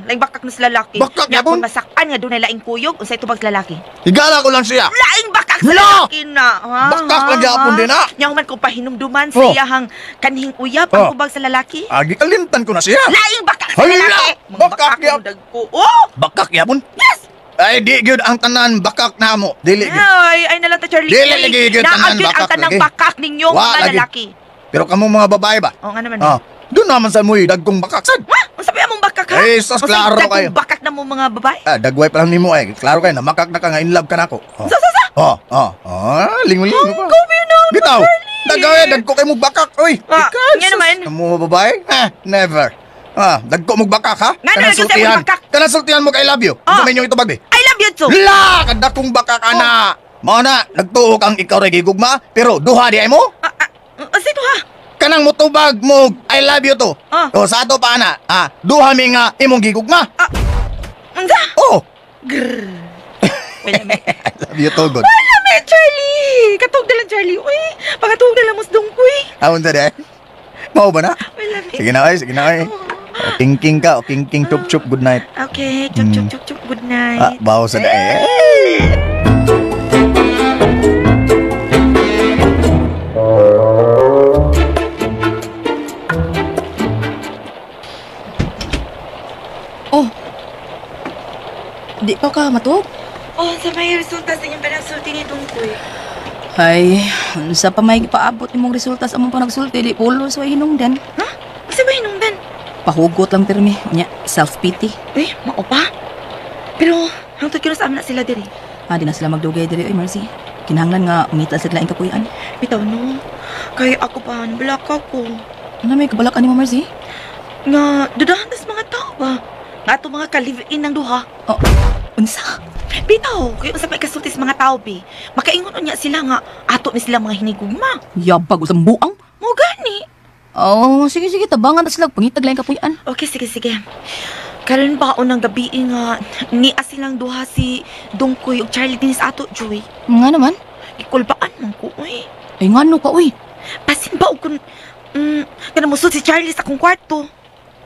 Laing bakak na sa lalaki. Bakak Nya yapon? kung masakan nga doon ay laing kuyog, unsay tubag sa lalaki. Higala ko lang siya. Laing bakak sa Hala! lalaki na. Ha? Bakak lang yapon din na. Nya man kung pahinumduman sa iyahang kanhing uyab ang tubag sa lalaki. Agi kalintan ko na siya. Laing bakak sa Hala! lalaki. Bakak yapon. Oh! Bakak yapon? Yes! Ay, di gyud ang tanan bakak na mo. Dili gyud. Ay nalang ta Charlie. Dili lagi gyud tanan Naagid ang bakak tanang lagi. bakak ninyong Wa, mga lagi. lalaki. Pero kamo mga babae ba? O nga naman. Doon naman sa muy dagkong bakak sad. Ang sabi among bakak ha? Eh, sus, klaro kayo. Bakak na mo mga babae. Dagway pa lang nimo eh. Klaro kayo na makak na ka nga in love ka nako. Lingon-lingon pa. Bitaw. Dagway dagko kay mo bakak oy. Nga naman. Kamo babae? Never. Dagko mo bakak ha? Nga na, gusto mo bakak. Kanang sultihan mo kay I love you. Sa menyo ito bagbi. I love you too. La, kadakong bakak ana. Mao na, nagtuok ang ikaw ray gigugma, pero duha di ay mo? Sino ha? Kanang mutubag mo, I love you to. O sa ato pa ana, duha mi nga imong gigugma. Unsa? Oh. Grrr. I love you to, good. Wala me, Charlie. Katog na lang, Charlie. Uy, pakatog na lang musdong ko eh. Awon sa de. Mao ba na? Wala me. Sige na, sige na. King-king ka, king-king chup-chup, good night. Okay, chup-chup, good night. Bawo sa de. Oh. Di pa ka matug? Oh, sa may resulta sa inyong panagsulti ni Dungkoy. Ay, unsa pa may paabot imong resulta sa among panagsulti di pulos way hinungdan. Ha? Unsa ba hinungdan? Pahugot lang pirmi, nya self-pity. Eh, mao pa? Pero, hangtod kino sa amin na sila diri. Di na sila magdugay diri, oy Mercy. Kinahanglan nga umita sa laing kapuy-an. Bitaw no. Kay ako pa, nabalak ako. Ano may kabalakan ni mo, Mercy? Nga, dudahan tas mga tao ba? Nga ato mga ka-live-in ng duha. Oh, unsa? Bitaw, kaya unsa may kasulti sa mga tao, be. Makaingon unya sila nga, ato ni sila mga hinigugma. Yabag usang buang. Mo gani. Oh, sige, tabangan na sila. Pangitag laing kapuy-an. Okay, sige. Karon ba unang gabi nga, niya silang duha si Dungkoy ug Charlie din sa ato, Joy. Nga naman? Ikulbaan man ko, uy. Ay, nga no ka, uy. Pasin ba og kun... musod si Charlie sa akong kwarto.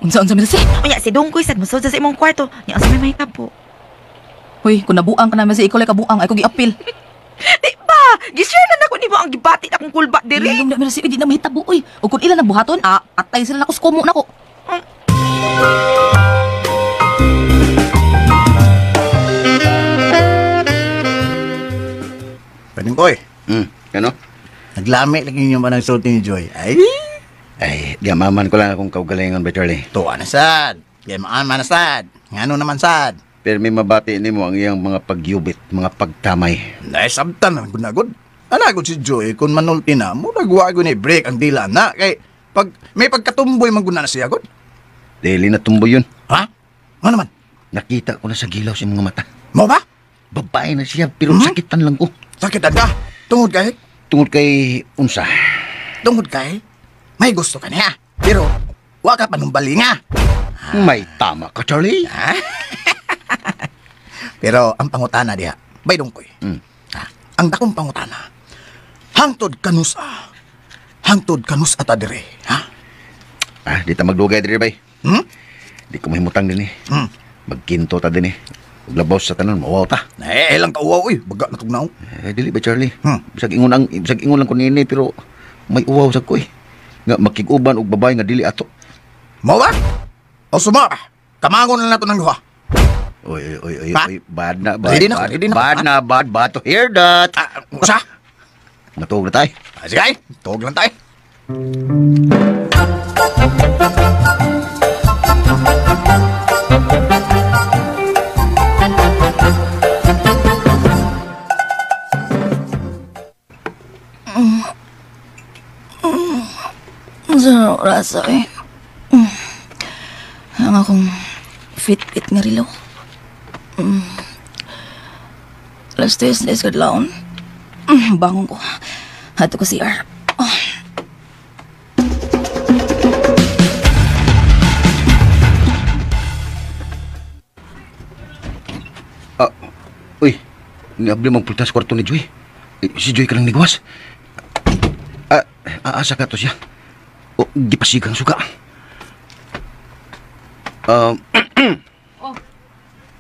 Unsa mi si? Unya, si Dungkoy sad musod sa imong kwarto. Nya sa may tabo. Uy, kung nabuang ka naman sa ikaw kabuang, ay ko gi-apil. Di ba? Gishare na nako nimo ang gibati akong kulba diri. Hindi na si di na mahitabo, uy. O kung ilan na buhaton, atay sila nako skumo nako. Paningkoy. Ano? Naglami lagi niyo man ang sulti ni Joy. Ay, gamaman ko lang akong kaugalingon ba, Charlie? Tuwa na sad. Gamaan man na sad. Ngano naman sad. Pero may mabati nimo ang iyang mga pagyubit, mga pagtamay. Dahil sabtan ang gunagod. Anagod si Joy, kung manulti na, muragwa ko ni break ang dila na. Kay, may pagkatumboy maguna na siya, god. Dili na tumbo yun. Ha? Ano naman? Nakita ko na sa gilaw sa mga mata. Mo ba? Babae na siya, pero sakitan lang ko. Sakitan ka? Tungod kay? Tungod kay unsa. Tungod kay? May gusto ka niya. Pero, wa ka panumbali nga. May tama ka, Charlie. Pero ang pangutana diha, bay Dongkoy. Ang dakong pangutana. Hangtod kanus ata dire, ha? Di ta magdugay diri bay. Di ko mahimutang din Magkinto ta din Labaw sa tanan, mawaw ta. Lang ka uwaw, baga na tugnaw. Dili ba, Charlie? Bisag ingon lang ko nini, pero may uwaw sa ko Nga makiguban og babae nga dili ato. Mawa? O sumara, kamangon na nato ng duha. Oy, bad na. Ready na. Bad to hear that. Usa? Matug na tayo. Sige, tuog lang tayo. Masarap rasa Ang akong fit-fit nga rilaw. Last days ka laon. Bangon ko. Hato ko CR. Uy, niabli mong pultas kwarto ni Joy. Si Joy ka lang nigwas. Asa ka to siya. Gipasigang suka.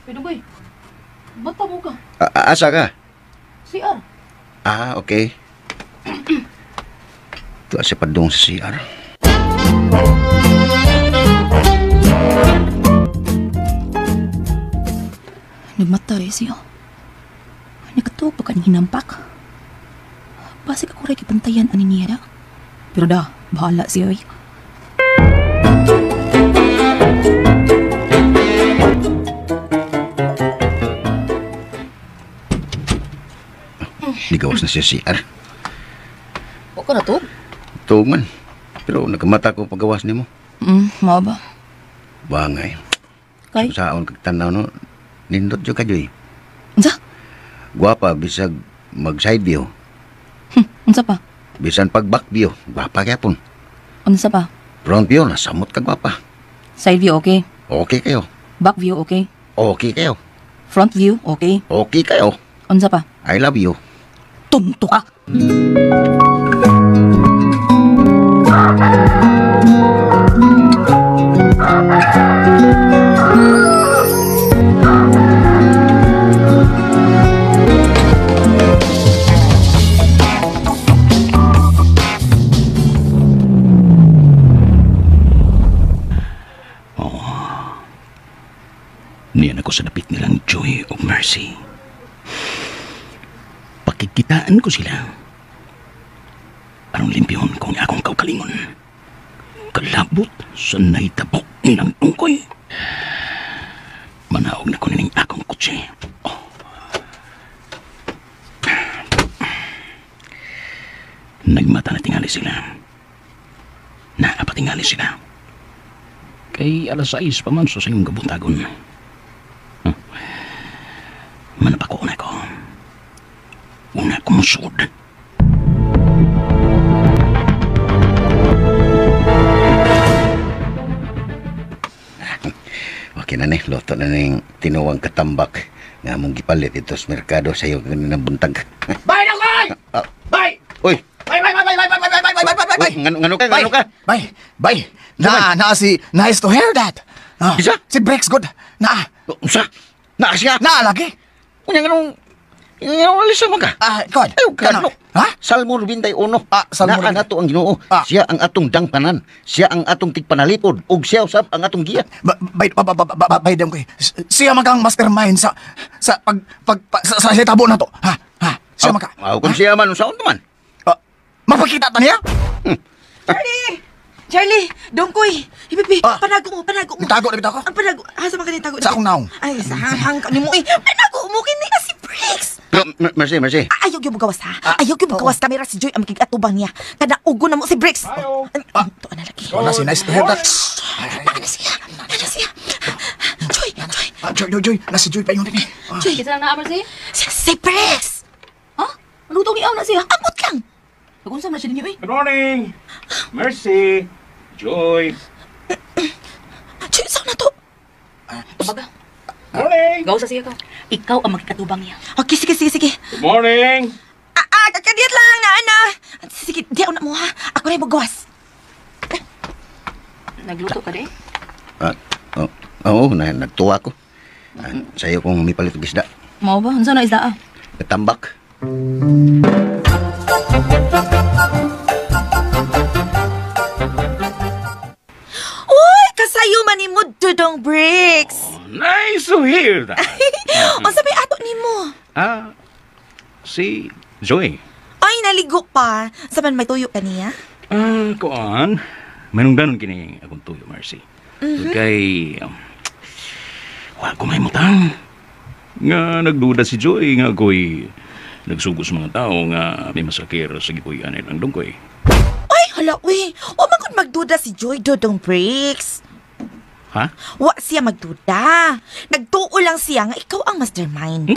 Pero boy, ba't pa mo ka? Asa ka? CR. Okay. Ito asa padong sa CR. Nagmatay siya. Nagkatuwa pa kanyang hinampak. Basi ka kuray kipantayan ani niya da. Pero da, bahala siya Ligawas na siya CR. O ka na to? Tuog man. Pero nagkamata ko paggawas ni mo. Mao ba? Bangay. Kay? Saon kagtanaw no. Nindot jo ka Joy. Unsa? Guwapa bisag mag side view. Unsa pa? Bisan pag back view, guwapa gyapon. Unsa pa? Front view na samot ka guwapa. Side view okay? Okay kayo. Back view okay? Okay kayo. Front view okay? Okay kayo. Unsa pa? I love you. Tunto ka. Niyan ako sa dapit nilang Joy o Mercy. Pakikitaan ko sila. Aron limpyon kung akong kaukalingon. Kalabot sa nahitabo nilang tungkoy. Manaog na ko nining akong kutsi. Nagmata na tingali sila. Naapatingali sila. Kay alas 6 pa man sa sayong gabuntagon. Manapako na ko. Una ko musod. Okay na loto na ning tinuwang katambak nga mong gipalit ito sa merkado sa iyo ng buntag. Bay na koy! Bay! Uy! Bay! Ngano ka? Bay! Na si nice to hear that. Isa? Si Brex good. Usa? Na siya? Na lagi. Unya nganong alisa mo ka? God. Kano? Salmo 21. Salmo na ang ato ang Ginoo. Siya ang atong dangpanan. Siya ang atong tigpanalipod ug siya usab ang atong giya. Bay dam koy. Siya magang mastermind sa hitabo na to. Siya maka. Kung siya man unsaon man. Mapakita ta niya? Charlie, Dongkoy, Hibibi, panago mo. Nitago na bitaw ko? Ang panago, asa man ka nitago? Sa akong naong. Ay, sa hang ka ni mo panago mo kini na si Briggs. Pero, Mercy. Ayaw yung magawas ha. Ayaw yung magawas kamera si Joy ang makigatubang niya. Kada ugo na mo si Briggs. Ito na lagi. Wala si nice to hear that. Ano siya? Joy, nasi Joy pa yun rin. Joy, kita lang naamar siya? Si Briggs! Ha? Ano itong iaw na siya? Amot lang! Nagunsam na siya ninyo Good morning! Mercy! Joy! Joy, saan na to? Morning! Gaw sa siya ka. Ikaw ang magkatubang niya. Okay, sige. Good morning! Kakadiyat lang na, ana. Sige, di ako na mo, ha? Ako na yung maggawas. Nagluto ka din? Oo, nagtuwa ko. Sa'yo kong mipalit og isda. Mao ba? Unsa na isda ah? Tambak. Uy, kasayo man ni mo, Dudong Bricks. Nice to hear that. Unsa may ato ni mo? Si Joy. Ay, naligo pa. Saman may tuyo ka niya? Kuan. Manong ganon kini akong tuyo, Marcy. Kay... wala ko may mutang. Nga nagduda si Joy nga ako'y nagsugos mga tao nga may masakir sa gipuyan ilang dungkoy. Ay, hala, uy. O magkun magduda si Joy, Dudong Bricks. Ha? Wa siya magduda. Nagtuo lang siya nga ikaw ang mastermind.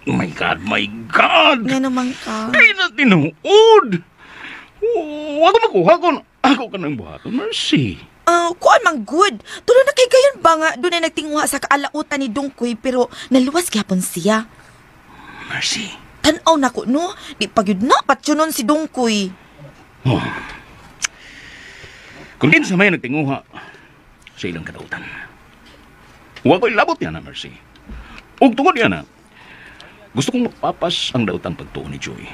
Oh my God! Nga naman ka. Di na tinuod! Wag makuha kung ako ka ng buhaton, Mercy. Kuan mang good. Tulo na kay gayon ba nga doon ay nagtinguha sa kaalautan ni Dungkoy pero naluwas gyapon siya. Mercy. Tanaw na ko no, di pagyud na patsunon si Dungkoy. Oh. Kung din sa may nagtinguha sa ilang kadautan. Huwag ko'y labot yan na, Mercy. Ug tungod yan na, gusto kong mapapas ang dautang pagtuo ni Joy.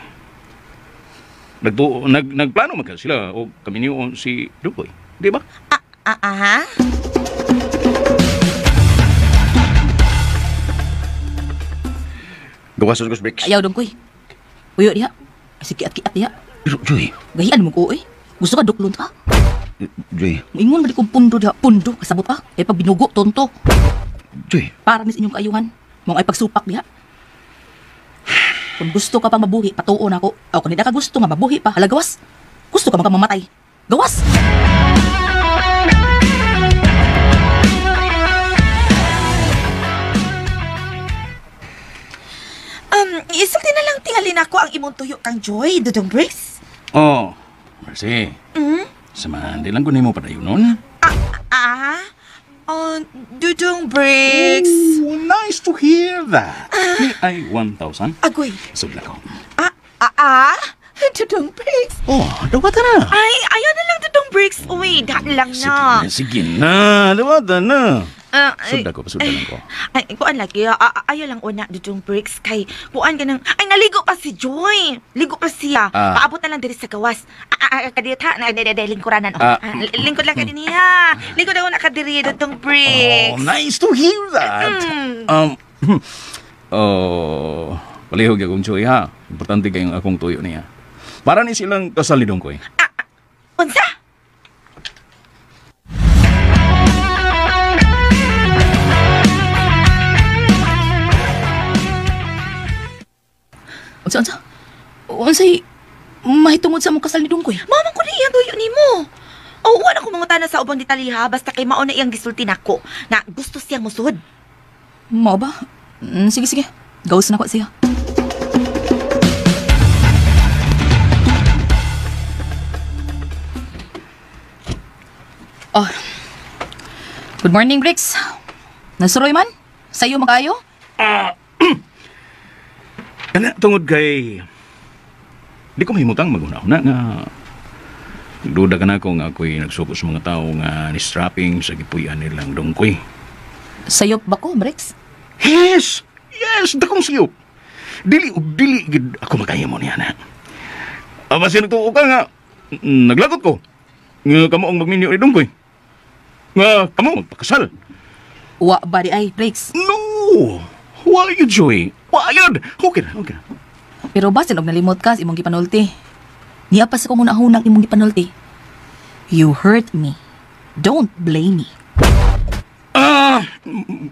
Nagplano magka sila o kami niyo si Dungkoy. Di ba? Aha? Gawas sa Bricks. Ayaw Dungkoy. Uyo diha. Sige at diha. Pero, Joy. Gahian mo ko eh. Gusto ka duklon ka? Joy. Ingon mo di kong pundo diha. Pundo. Kasabot ka. Kaya pag binugo, tonto. Joy. Para nis inyong kaayuhan. Mong ay pagsupak diha. Kung gusto ka pang mabuhi, patuon ako. O kung hindi ka gusto nga mabuhi pa, halagawas. Gusto ka magkamamatay. Gawas! Isulti na lang tingalin ako ang imong tuyo kang Joy, Dudong Bricks. Oh, Mercy. Samahan din lang ko nimo padayon nun. Dudong Bricks. Oh, nice to hear that. Ay, 1,000. Agoy. Subla ko. Dudong Bricks. Oh, dawata na. Ay, ayaw na lang Dudong Bricks. Uy, dahil lang na. Sige na. Dawata na. Subda ko, pasubda ko. Ay, kuan lagi. Ayaw lang una Dudong Bricks. Kay, kuan ka nang, ay, naligo pa si Joy. Ligo pa siya. Paabot na lang diri sa gawas. Kadiyot ha, lingkuranan. Lingkod lang ka din niya. Lingkod ako nakadiri, Dudong Bricks. Oh, nice to hear that. Palihog akong Joy ha. Importante kayong akong tuyo niya. Para ni silang kasal ni Dungkoy. Unsa? Unsay mahitungod sa mong kasal ni Dungkoy? Mamang ko na iyang tuyo ni mo. Wala ko mga tanan sa ubang detalye basta kay mao na iyang gisulti nako na gusto siyang musud. Mao ba? Sige. Gawas na ko siya. Oh. Good morning, Bricks. Nasuroy man? Sa'yo makayo? Kana tungod kay di ko mahimutang maguna-una nga duda ka na ko nga ako'y nagsukos mga tao nga ni-strapping sa gipuyan nilang Dungkoy. Sayop ba ko, Bricks? Yes, dakong sayop. Dili gid ako makaya mo niya na. Basin nagtuo ka nga, naglagot ko. Nga kamo ang magminyo ni Dungkoy. Nga kamo magpakasal. Wa ba di ay, Bricks? No! Wala yun, Joy. Wala yun. Okay na. Pero basin og nalimot ka sa imong gipanulti. Niya pa sa kong hunang imong gipanulti. You hurt me. Don't blame me.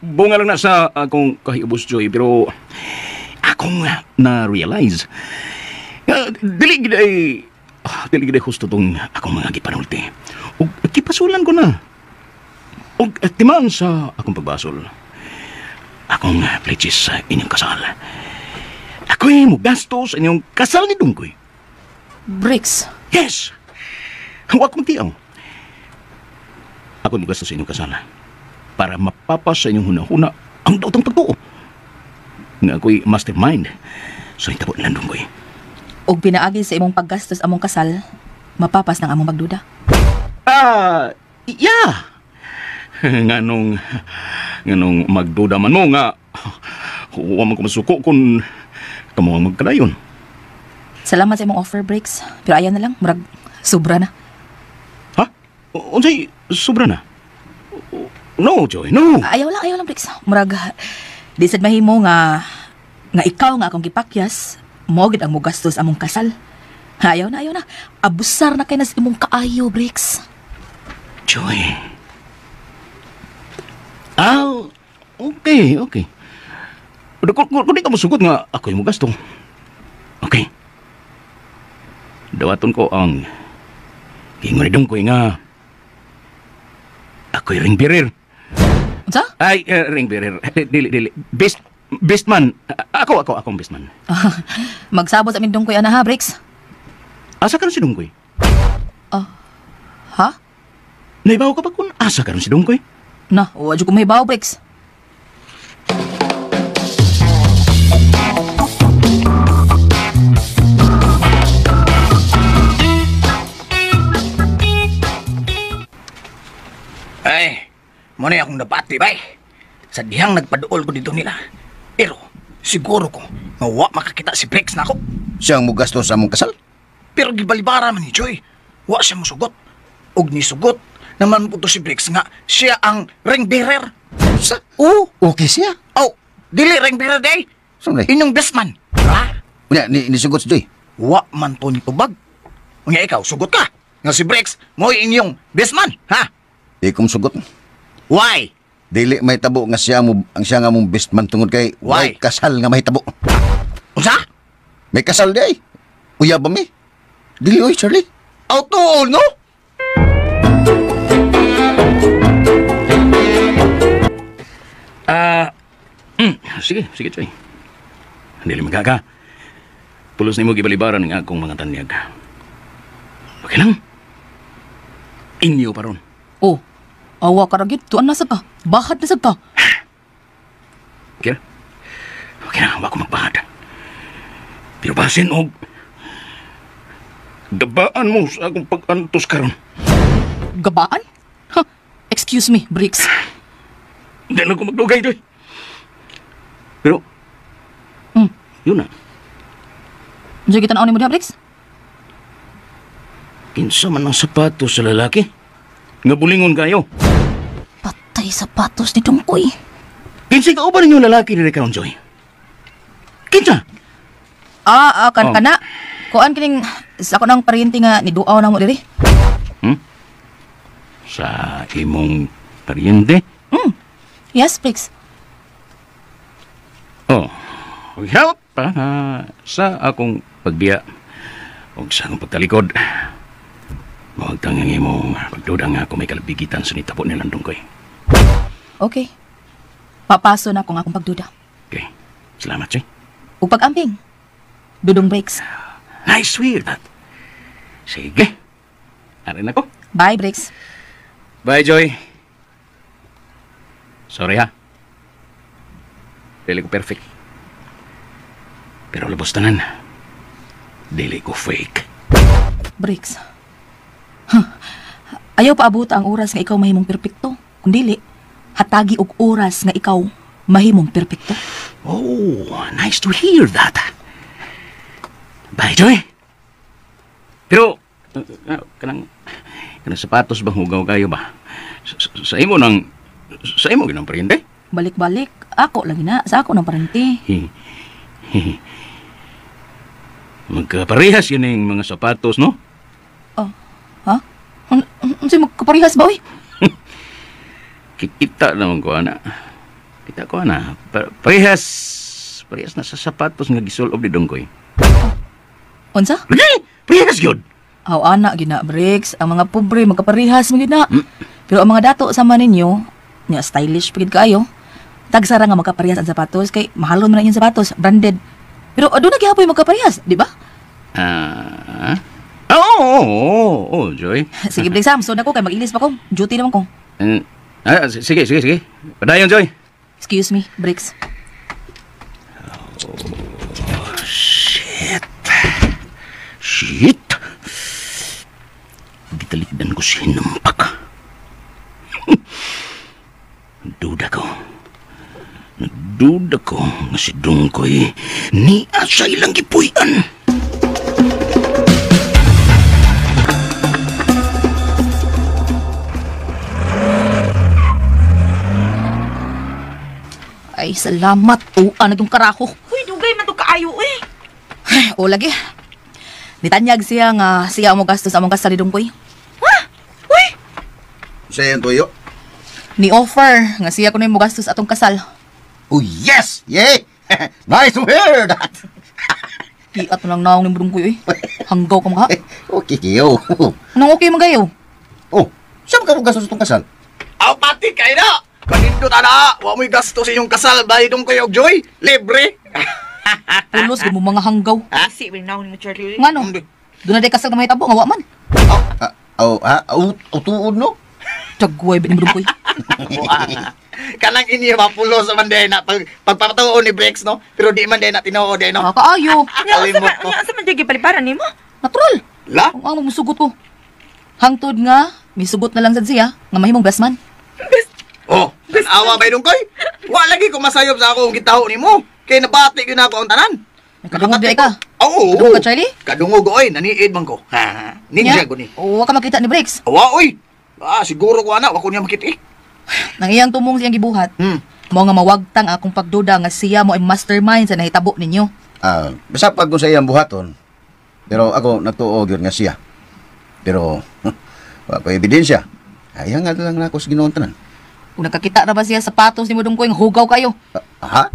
Bunga lang na sa akong kahiubos, Joy, pero akong na-realize. Dili gid ay husto tong akong mga gipanulti. Ug kipasulan ko na. Ug timaan sa akong pagbasol. Akong pledges sa inyong kasal. Ako'y mugastos sa inyong kasal ni Dungkoy. Bricks? Yes! Huwag kong tiyaw. Ako'y mugastos sa inyong kasal. para mapapas sa inyong hunahuna ang daotang pagtuo. Nga ako'y mastermind sa hitabo ni Landunggoy. Og pinaagi sa imong paggastos among kasal, mapapas ng among magduda. Yeah. Nganong magduda man mo nga huwag man ko masuko kung kamo ang magkalayon. Salamat sa imong offer, Briggs. Pero ayaw na lang, murag sobra na. Ha? Unsay sobra na? No, Joy, no. Ayaw lang, Briggs. Murag, di sad mahimo nga ikaw nga akong gipakyas, mo gid ang mugastos among kasal. Ayaw na. Abusar na kay nas imong kaayo, Briggs. Joy. Okay. Kung di ka masugot nga ako yung mugasto. Okay. Dawaton ko ang gingunidong ko nga ako'y ring bearer. Sa? Ay, ring bearer. Dili. Best man. Ako ang best man. Magsabot sa aming dungkoy, ana ha, Briggs? Asa ka rin si Dungkoy? Ha? Naibaw ka ba kung asa ka rin si Dungkoy? Na, wadyo ko mahibaw, Briggs. Ay, muna akong nabati, bay. Sa dihang nagpaduol ko dito nila. Pero, siguro ko, mawa makakita si Briggs na ako. Siyang mugastos sa among kasal? Pero gibalibara man ni Joy. Wa siya musugot. Og ni sugot, naman po to si Briggs nga siya ang ring bearer. Sa? Oo, okay siya. Oh, dili ring bearer day. Saan day? Inyong best man. Ha? Unya, nisugot si Joy. Wa man to ni tubag. Unya ikaw, sugot ka. Nga si Briggs, mo inyong best man. Ha? Di kong sugot. Why? Dili may tabo nga siya nga mong best man tungod kay Why? may kasal nga may tabo. Unsa? May kasal di ay. Uya ba mi? Dili oy, Charlie. Auto, no? Sige, Joy. Dili magaga. Pulos ni mo gibalibaran ng akong mga tanyag. Okay lang. Inyo pa ron. Oh, awa ka ragit. Tuan na sa ka. Bahad na sa ka. Okay na, wako magbahad. Pero basin og gabaan mo sa akong pag-antos karon. Gabaan? Ha? Excuse me, Briggs. Hindi lang ko magdugay, Joy. Pero, yun na. Diyan kita na ni mo diha, Briggs? Kinsa man ang sapatos sa lalaki? Nga bulingon kayo. Patay sapatos ni Dungkoy. Kinsa ka ba ninyo lalaki ni Rekaon, Joy? Kinsa? Kana. Kuan kining sa ako nang pariente nga ni duaw na mo diri. Sa imong pariente? Yes, Briggs. Help sa akong pagbiya o sa akong pagtalikod. Huwag tangang imong pagduda nga ako may kalabigitan sa nitabo ni Landungkoy. Okay. Papaso na akong akong pagduda. Okay. Salamat, Joy. O pag-amping. Dudong Briggs. Nice to hear that. Sige. Arin ako. Bye, Briggs. Bye, Joy. Sorry, ha. Dili ko perfect. Pero labos tanan. Dili ko fake. Briggs. Ayaw paabot ang oras nga ikaw mahimong perpekto. Kung dili, hatagi og oras nga ikaw mahimong perpekto. Oh, nice to hear that. Bye, Joy. Pero, kanang sapatos bang hugaw kayo ba? Sa imo ginang pariente? Balik-balik. Ako lagi na. Sa ako ng parente. Magkaparehas yun yung mga sapatos, no? Ha? Ano magkaparehas ba, oy? Kita naman ko, ana. Kita ko, ana. Parehas na sa sapatos nga gisulob ni Dungkoy. Unsa? Parehas yun! Aw, ana, gina, Briggs. Ang mga pobre, magkaparehas mo gina. Pero ang mga dato sama ninyo, nga stylish pagid kaayo. Tagsara nga magkaparehas ang sapatos kay mahalon man na yung sapatos, branded. Pero ado na gihapoy magkaparehas, di ba? Oo, Joy. Sige, Briggs, Sam, so na ko kay mag-ilis pa ko. Duty naman ko. Sige. Padayon, Joy. Excuse me, Bricks. Shit! Gitalikdan ko si Hinampak. Duda ko nga si Dungkoy niya sa ilang gipuyan. Ay, salamat. Tuan na yung karako. Uy, dugay man to kaayo eh. O lagi. Nitanyag siya nga siya mo gastos among kasal ni Dungkoy. Ha? Uy! Sa yan, Tuyo. Ni offer nga siya kuno mo gastos atong kasal. Oh, yes! Yay! Nice to hear that! Iat na lang naong ni Dungkoy eh. Hanggaw ka mga. Okay, Kiyo. Anong okay magayo? Oh, saan ka mo gastos itong kasal? Aw, pati kayo na! Kanindot ana! Wa mo'y gasto sa inyong kasal, bayad ko yung Joy! Libre! Pulos, mo mga hanggaw. Si, winaw ni mo, Charlie. Nga no? Doon na day kasal na may tabo, nga wa man. Tuod, no? Tagway, ba ni Dungkoy? Kanang inyo mapulo sa manday na pagpapatuon ni Brex, no? Pero di man day na tinuod, no? Kaayo. Kalimot ko. Asa man dyan paliparan ni mo? Natural. La? Kung ang musugot ko. Hangtod nga, may sugot na lang sad siya, nga mahimong best man. Oh, awa ba yung koy? Wa lagi ko masayob sa akong gitaho ni mo. Kay nabati yun ako ang tanan. Kadungog di ka. Oo. Kadungog ka, Charlie? Kadungog, oy. Naniid man ko. Ha, ninja ko ni. O, wa ka makita ni Brex. Awa, oy. Siguro ko anak, wako niya makita eh. Nang iyang tumong siyang gibuhat, mo nga mawagtang akong pagduda nga siya mo ay mastermind sa nahitabo ninyo. Basta pag kung sa iyang buhaton, pero ako natuog yun nga siya. Pero, wala pa ebidensya. Ayaw nga lang na ako sa ginoon tanan. Kung nakakita na ba siya sapatos ni mo Dungkoy nga hugaw kayo? Ha?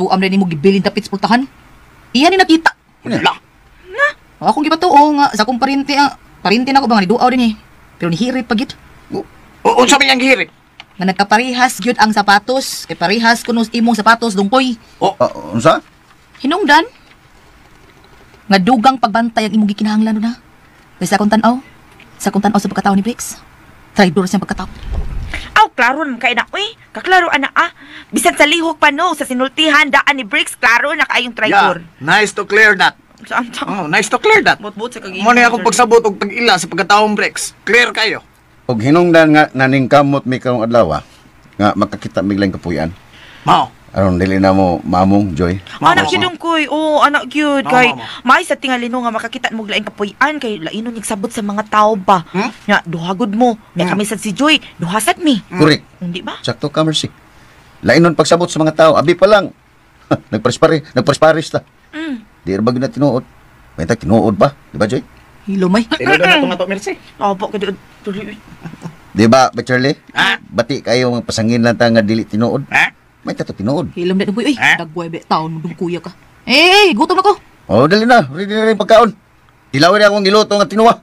Tuam na ni mo gibilin tapit sa pultahan. Iyan ni nakita. Wala. Akong gipatuo nga sa akong parinti na ko ba nga niduaw din eh. Pero nihirit pagit. Unsa man yang gihirit? Nga nagkaparihas gyud ang sapatos. Kay parihas kuno imong sapatos Dungkoy. Unsa? Hinungdan. Nga dugang pagbantay ang imong gikinahanglan na. Kay sa akong tanaw sa pagkatao ni Brix. Traidor siyang pagkatao. Aw, klaro naman kayo na. Uy, kaklaro ana Bisan sa lihok pa no, sa sinultihan, daan ni Brix, klaro na kayong traitor. Yeah, nice to clear that. Saan? Oh, nice to clear that. Bot sa kagino. Muna akong pagsabot og tag-ila sa pagkataong Brex. Clear kayo. Og hinungdan nga naningkamot mi karong adlaw nga makakita miglang kapuyan. Mao. Aron dili na mo mamong Joy. Anak yun yung koy. Oo, anak yun. Kay, may sa tingalino nga makakita mo laing kapuyan. Kay laino nagsabot sa mga tao ba. Nga, duhagod mo. May kamisad si Joy. Duhasat mi. Correct. Hindi ba? Sakto ka, Mercy. Lainon pagsabot sa mga tao. Abi pa lang. Nagparisparis ta. Di ba na tinuod? May ta tinuod pa. Di ba, Joy? Hilo may. Tinuod na itong ato, Mercy. Opo, kaya tuloy. Di ba, Charlie? Bati kayo mga pasangin lang ta nga dili tinuod. May tato tinuod. Hilom na Dungkoy. Uy, dagway be. Taon mo Dungkuya ka. Gutom na ko. Oh, dali na. Ready na rin pagkaon. Ilawin na akong giluto nga tinuwa.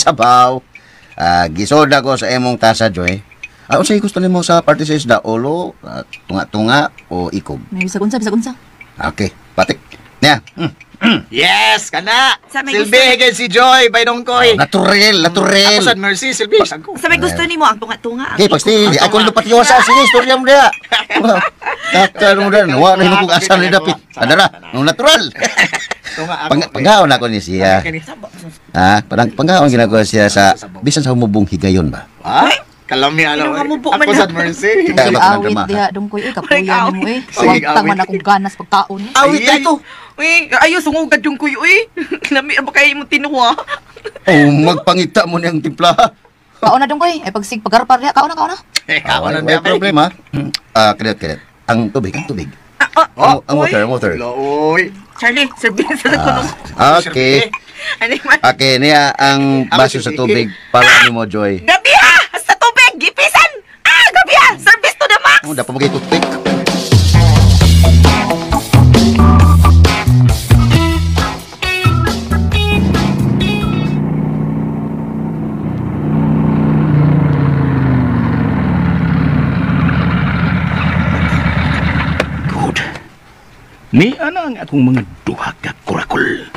Sabaw. Gisoda ko sa emong tasa, Joy. Unsay gusto nimo sa party sa isda? Ulo, tunga-tunga, o ikog? May bisag-unsa. Okay, patik. Nya. Yes, kana. Sa may Silbi, higay si Joy, by Dongkoy. Natural. Ako sa Mercy, Silbi, saan ko? Sa may gusto ni mo, ang tunga-tunga. Okay, pasti. Ako lupat yung asa. Sige, istorya mo dia. Kakar mo din. Wala na kong asal ni Dapit. Adara, nung natural. Panggaon ako ni siya. Panggaon ginagawa siya sa bisan sa humubong higayon ba? Kalami ano. Ako sa Mercy. Awit diha Dungkoy. Kapuyan mo Wagtang man akong ganas pagtaon. Awit ito. Uy, ayo sungugad yung kuy, uy. Lami ba kayo mo tinuwa? Magpangita mo niyang timpla. Kaon na Dungkoy. Ay pagsig pagarpar diha, kaon na. May problema. Kadet. Ang tubig. Ang water. Uy. Charlie, serving sa kunong. Okay. Okay, niya ang baso sa tubig para ni mo, Joy. Gabi ha! Sa tubig! Gipisan! Gabi ha! Service to the max! Dapat magiging tubig. Ni ana ang akong mga duha ka kurakol.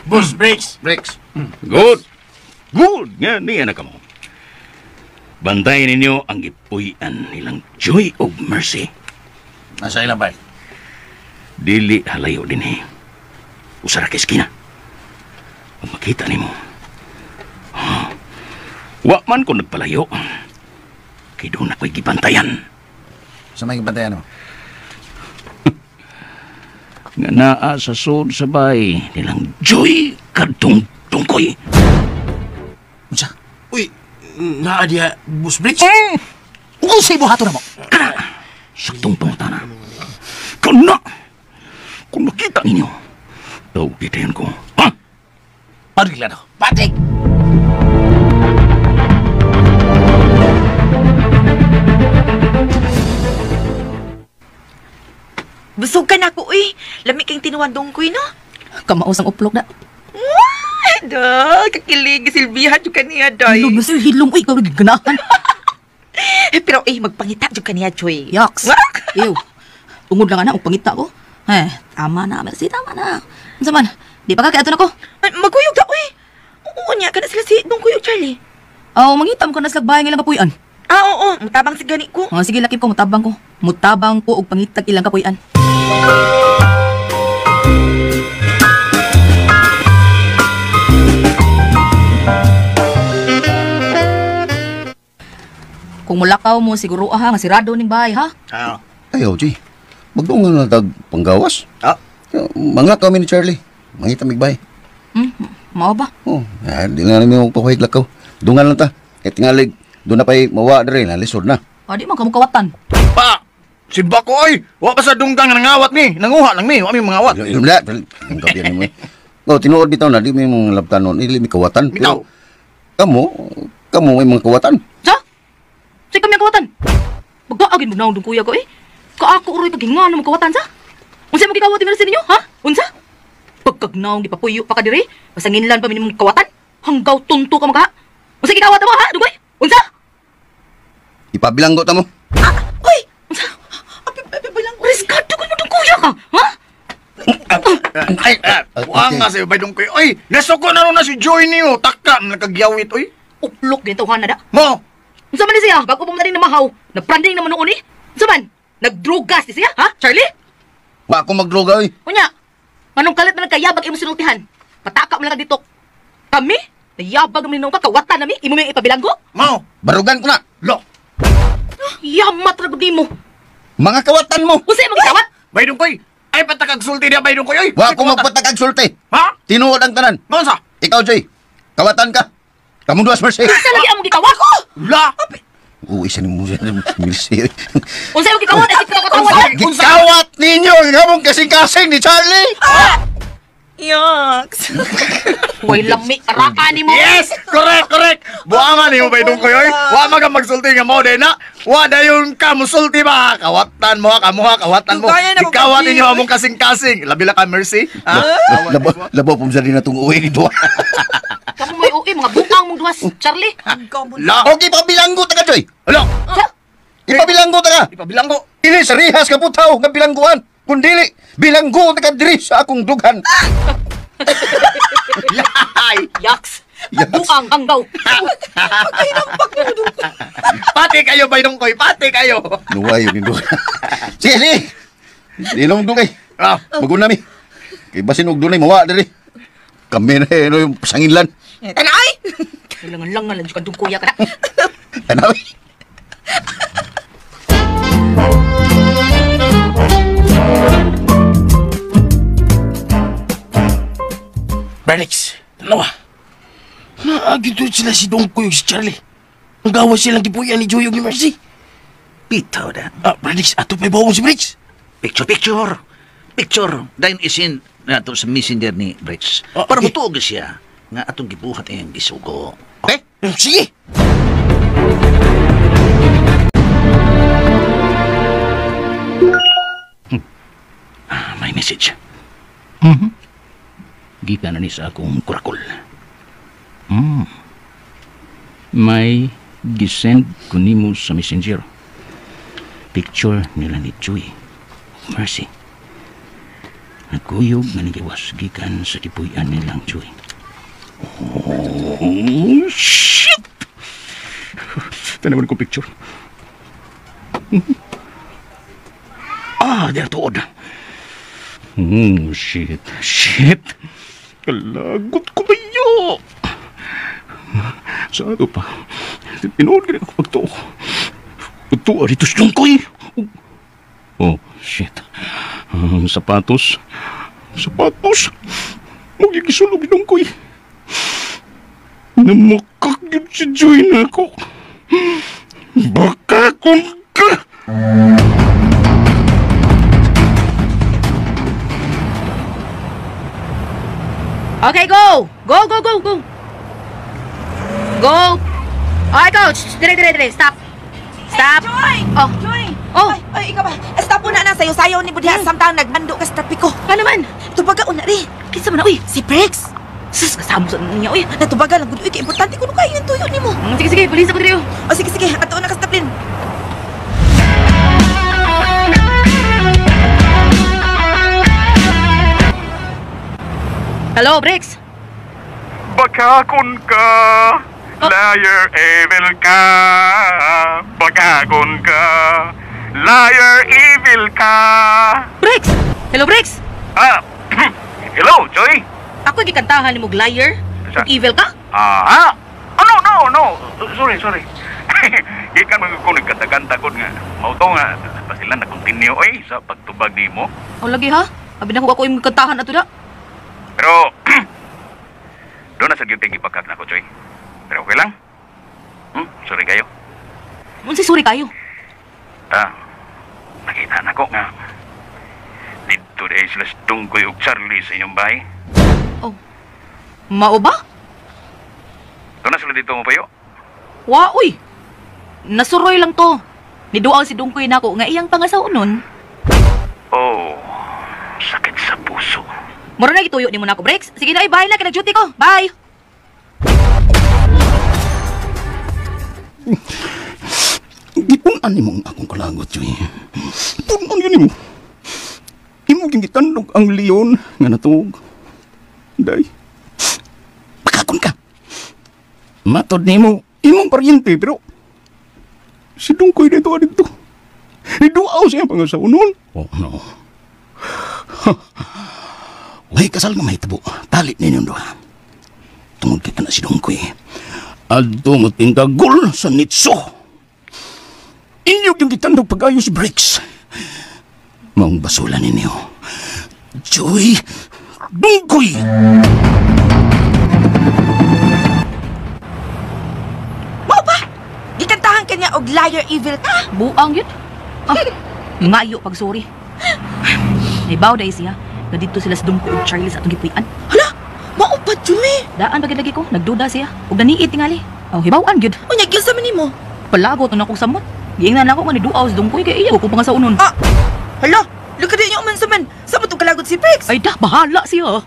Boss, breaks. Good. Good nga niya na kamo. Bantayan ninyo ang gipuy-an nilang Joy of Mercy. Nasa ilang ba? Dili halayo din eh. Usara ka eskina. Ang makita nimo. Wa man ko nagpalayo. Kay doon ako'y gibantayan. Sa may bantayan mo? Nga naa sa sod sabay nilang Joy kadtong tungkoy. Unsa? Uy, naa dia Boss Breaks? Kung sa ibuhato na mo. Kana! Saktong pangutana. Kana! Kung nakita ninyo, daw bitayan ko. Ha? Patik lang ako. Patik! Busog ka na ko, uy. Lami kayong tinuwandong ko, no? Kamaos ang uplok na. Da, kakilig, silbihan yung kaniya, day. Hilong na sir, hilong. Uy, ikaw nagiganahan. Pero, magpangita yung kaniya, Joy. Yaks. Ew. Tungod lang na, pangita ko. Tama na, Mercy, tama na. Ano man, di pa kakayato na ko? Magkuyog da, uy. Oo niya, ka na sila si Dong Kuyog, Charlie. Mangitam ko na sila bahay ng ilang kapuyan. Oo, mutabang si gani ko. Sige, lakip ko, mutabang ko. Mutabang ko og pangitag ilang kapuyan. Kung mulakaw mo, siguro nga sirado ning bahay, ha? Ayaw, Jay. Magdoon nga natag panggawas. Mga kami ni Charlie. Mangita migbay. Mao ba? Di nga namin yung pakuhig lakaw. Dungan lang ta. Kahit tingalig, doon na pa'y mawa na rin. Nalisod na. Di man kamukawatan. Pa! Simba ko, oy! Wa pa sa dunggang nangawat ni. Nanguha lang ni. Wa mi mangawat. Ilum na. Ang kapiyan mo. Tinuod bitaw na. Di may mga labtanon. Ili may kawatan. Bitaw. Kamu may mga kawatan. Sa kami ang kawatan. Magkaagin mo na ang kuya ko, Kaako uroy paghinga ng kawatan, sa? Unsa mo gikawat ni ninyo, ha? Unsa? Pagkagnaong gipapuyo pa ka diri, masanginlan pa minimong kawatan? Hanggaw tunto ka maka? Unsa gikawat mo, ha? Dugoy? Unsa? Ipabilanggo ta mo. Uy! Unsa? Apibilanggo. Riskado ko mo ng kuya ka, ha? Huwag nga sa'yo, baydong ko. Oy, nasuko na rin na si Joy niyo. Taka, nakagyawit, oy. Uplok din tawhan na da. Mo! Unsa man ni siya? Bago pa mo na rin namahaw. Napranding naman noon, Unsa man? Nagdrugas ni siya, ha? Charlie? Wa ako magdroga, oy. Unya, anong kalit na nagkayabag imo sinultihan? Pataka mo lang dito. Kami? Nayabag mo ninong kakawatan nami? Imo may ipabilanggo? Mo! Barugan ko na. Lo! Yamat na gudi mo. Mga kawatan mo. Unsa imong gikawat? Baydong ko, ay patakagsulti niya, baydong ko, oy. Wa ako magpatakagsulti. Ha? Tinuod ang tanan. Mo sa? Ikaw, Joy. Kawatan ka. Kamu duas Mercy. Unsa lagi among gikawat ko? La! Isa ni mo siya. Mercy. Unsa imong gikawat? Ay kita katawan. Gikawat ninyo. Gamong kasing-kasing ni Charlie. Yucks. Way lami karaka ni mo. Yes! Correct! Buangan niyo, baydong ko, oy. Wa maga magsulti nga mo, din na. Wa dayon ka musulti ba? Kawatan mo, kamuha, kawatan mo. Ikawat ninyo among kasing-kasing. Labi lang ka, Mercy. Ha? Labaw po sa rin na itong uwi nito. Kamu may uwi, mga butang mong duwas, Charlie. La! Okay, pabilanggo ta ka, Joy. Alo! Ipabilanggo ta ka. Ipabilanggo. Dili sa rihas ka putaw nga bilangguan. Kundili, bilanggo ta ka diri sa akong dughan. Yaks. Buang hanggaw. Pati kayo, baydong koy. Pati kayo. Nuway yun yung dughan. Sige. Dinong dugay. Maguna mi. Kay basin og dunay mawa diri. Kami na yung sanginlan. Tanay! Kailangan lang dyan kuya ka na. Tanay. Berlix, dalawa. Naagito sila si Dong Kuyog si Charlie. Ang gawa silang gipuyan ni Joy ug ni Mercy. Bitaw da. Berlix, ato pa'y bawang si Briggs. Picture. Dayon isin na ito sa messenger ni Briggs. Para mutuog siya nga atong gibuhat ang gisugo. Okay? Sige. May message. Gikan na ni sa akong kurakol. May gisend ko nimo sa messenger. picture nila ni Joy. Mercy. Nagkuyog nga nagiwas gikan sa kipuyan nilang Joy. Oh, shit! Tanaman ko picture. There tuod. Shit. Kalagot ko kayo. Sa ato pa. Pinood ka na ako pagtuo. Pagtuo dito sa Dungkoy. Oh, shit. Sapatos. Magigisulog ni Dungkoy. Namakak yun si Joy na ako. Baka kung ka. Okay, go! Go! Go! Okay, coach! Dire. Stop! Joy! Oh. Joy! Oh. Ay, ikaw ba? Stop muna na sayo-sayo ni Budya. Samtang nagmando ka sa trapiko. Ano naman? Tubaga una rin. Kinsa man na, uy! Si Prex. Sus, kasama sa niya, uy! Natubaga lang. Uy, importante ko kayo yung tuyo ni mo. Sige, pulis ako dito. O, sige. Ato na ka staplin. Hello, Brix! Bakakon ka, liar evil ka. Bakakon ka, liar evil ka. Brix! Hello, Brix! Hello, Joy. Ako gikantahan ni mo liar? Kung evil ka? No. Sorry. Ikan mo kung nagkanta-kanta ko nga. Mauto nga, pa sila na-continue sa pagtubag ni mo. O lagi ha? Abi na ako yung kantahan na to da. Pero, doon na sa duty ipagkak na ko, Joy. Pero okay lang. Sorry kayo. Sorry kayo? Nakita na ko nga. Dito dahil sila Dungkoy ug Charlie sa inyong bahay. Oh. Mao ba? Doon na sila dito mo payo. Wa, uy! Nasuroy lang to. Niduaw si Dungkoy na ako nga iyang pangasaunon. Oh, sakit sa puso. Mura na gituyo ni mo na ako, Brex. Sige na, bye na, kinag-duty ko. Bye! Gipunan ni mong akong kalagot, Joy. Punan yun ni mo. Imo gingitandog ang leon nga natuog. Day. Pakakon ka. Matod ni mo, imong paryente, pero si Dungkoy dito. Niduaw siya pangasaunon. Oh, no. Way kasal nga mahitabo, talit ninyong doha. Tungod kita na si Dungkoy. Adto mo tingkagol sa nitso. Inyog yung kitandog pag-ayos breaks. Maong basulan ninyo. Joy Dungkoy! Mao ba? Gikantahan ka niya og liar evil ka? Buang yun. Ngayo pag sorry. Naibaw dahil siya. Na dito sila sa Dungkoy ug Charlie sa atong gipuy-an. Hala! Mao pa, Joy! Daan bagay ko, nagduda siya. Ug naniit tingali. Hibawan gyud. Unya gyud sa nimo. Palagot na akong samot. Giingnan ako nga niduaw sa Dungkoy kay iya ko pangasaunon. Hala! Luka di niyo man saman. Sa mo kalagot si Prex? Ay da, bahala siya.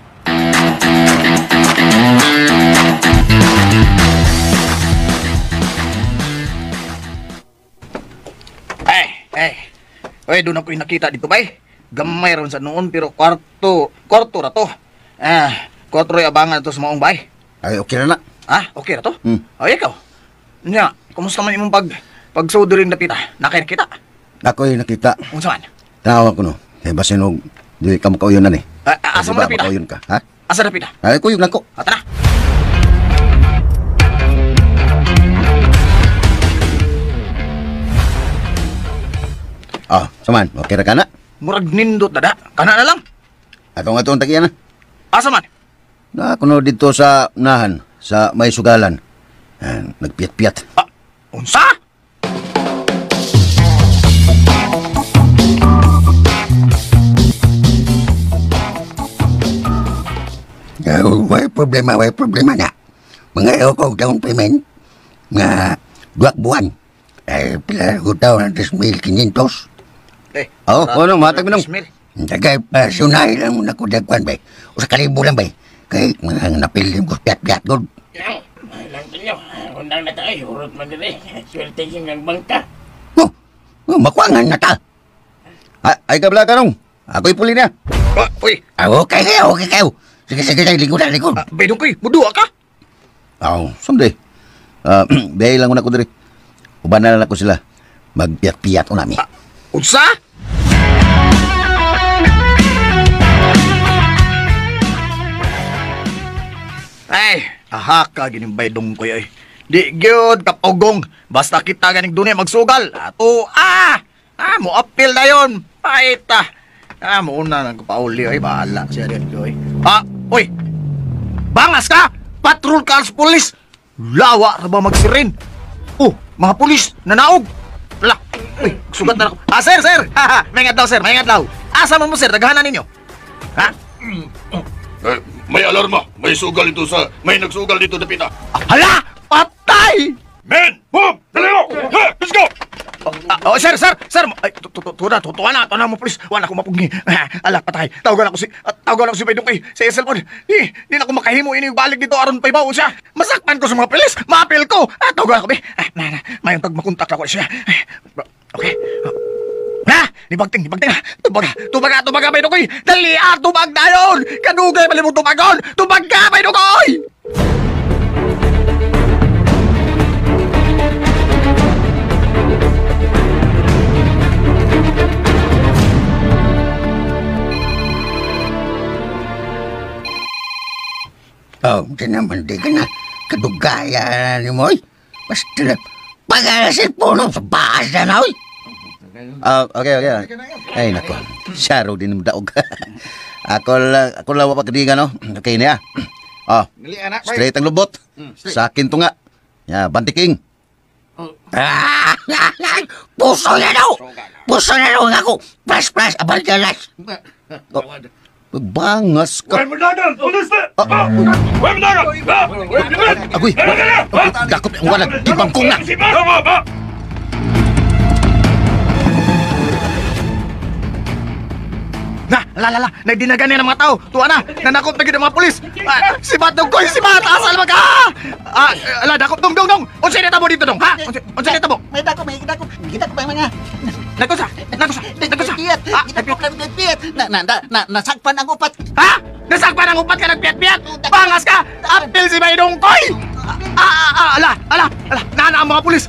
Oy, doon ako nakita dito, bay. Gamay ron sa noon, pero kwarto ra to. Kwarto rin abangan to sa maong bay. Ay, okay na na. Okay na to? Ay, ikaw. Nya, kumusta man imong pagsudo rin napita? Nakita? Ako'y nakita. Kung saan? Tawag ko no. Basin og di ka makauyon na ni. Asa mo napita? Makauyon ka, ha? Asa napita? Ay, kuyog na ko. Tara. Saman, okay ra ka na? Murag nindot dada. Kana na lang. Atong tagiyan na. Asa man? Kuno dito sa unahan, sa may sugalan. Nagpiat-piat. Unsa? May problema na. Mga ko down payment nga 2 buwan. Ay, pila hutaw ng 3,500. Ano, matag mo nung. Tagay, sunay lang muna ko dagwan, bay. O sa kalibo lang, bay. Kaya mga napilim ko piat-piat doon. Lang ninyo. Undang na tayo. Urot man din eh. Swerte yung nagbangka. Makuangan na ta. Ay kabla ka nung. Ako'y puli niya. Uy. Okay kayo. Sige, likod. Baydong ko'y, budua ka? Someday. Biyahe lang ko na ko diri. Ubanan na ko sila. Magpiyat-piyat ko namin. Unsa? Ay, ahaka ginimbay dong ko ay. Di gyud kapugong basta kita ganing dunay magsugal. Ato mo appeal na yon. Paita. Mo una nang kapauli ay bahala siya din koy. Oy. Bangas ka? Patrol cars police. Lawa ra ba magsirin? Mga pulis nanaog. Ala, uy, sugat na ako. Sir. Mayingat daw. Asa man mo sir, daghanan ninyo. Ha? May alarma. May nagsugal dito na pita. Hala! Patay! Men! Move! Dali mo! Let's go! Sir! Ay, tuwa na mo, please. Wala ko mapugi. Ala, patay. Tawagan ako si Baydong kay sa cellphone. Di na ako makahimo ini balik dito aron pay bawo siya. Masakpan ko sa mga pulis. Maapil ko. Tawagan ako, be. Mayang makontak ako siya. Okay. Nibagting. Tubaga, Baydong koy. Dali, tubag na yun. Kadugay, mali mo tubagon. Tubag ka, Baydong koy. Di naman, di ka na kadugaya ni mo, basta lang, pag-alasin po sa bahas na, oy. Okay. Ay, nako. Saro din ng daog. Ako lang wapagdigan, no? Okay niya. Straight ang lubot. Sa akin to nga. Bantiking. Puso na daw nga ako. Plus, abal ka las. Bangas ka. Huwag mo dagan! Pulis na! Huwag mo dagan! Agoy! Dakot ang walang ibangkong na! Tama ba? Nagdinagan niya ng mga tao. Tuwa na, nanakot na gid ang mga pulis. Si Batong Koy, asal mag dakot dong. Unsay nita mo dito dong, ha? Unsay nita mo? May dako pa mga. Nagkusa. Nagpiyat. Nasakpan ang upat. Ha? Nasakpan ang upat ka nagpiyat-piyat? Bangas ka! Apil si Baydong Koy! Ala, nana ang mga pulis.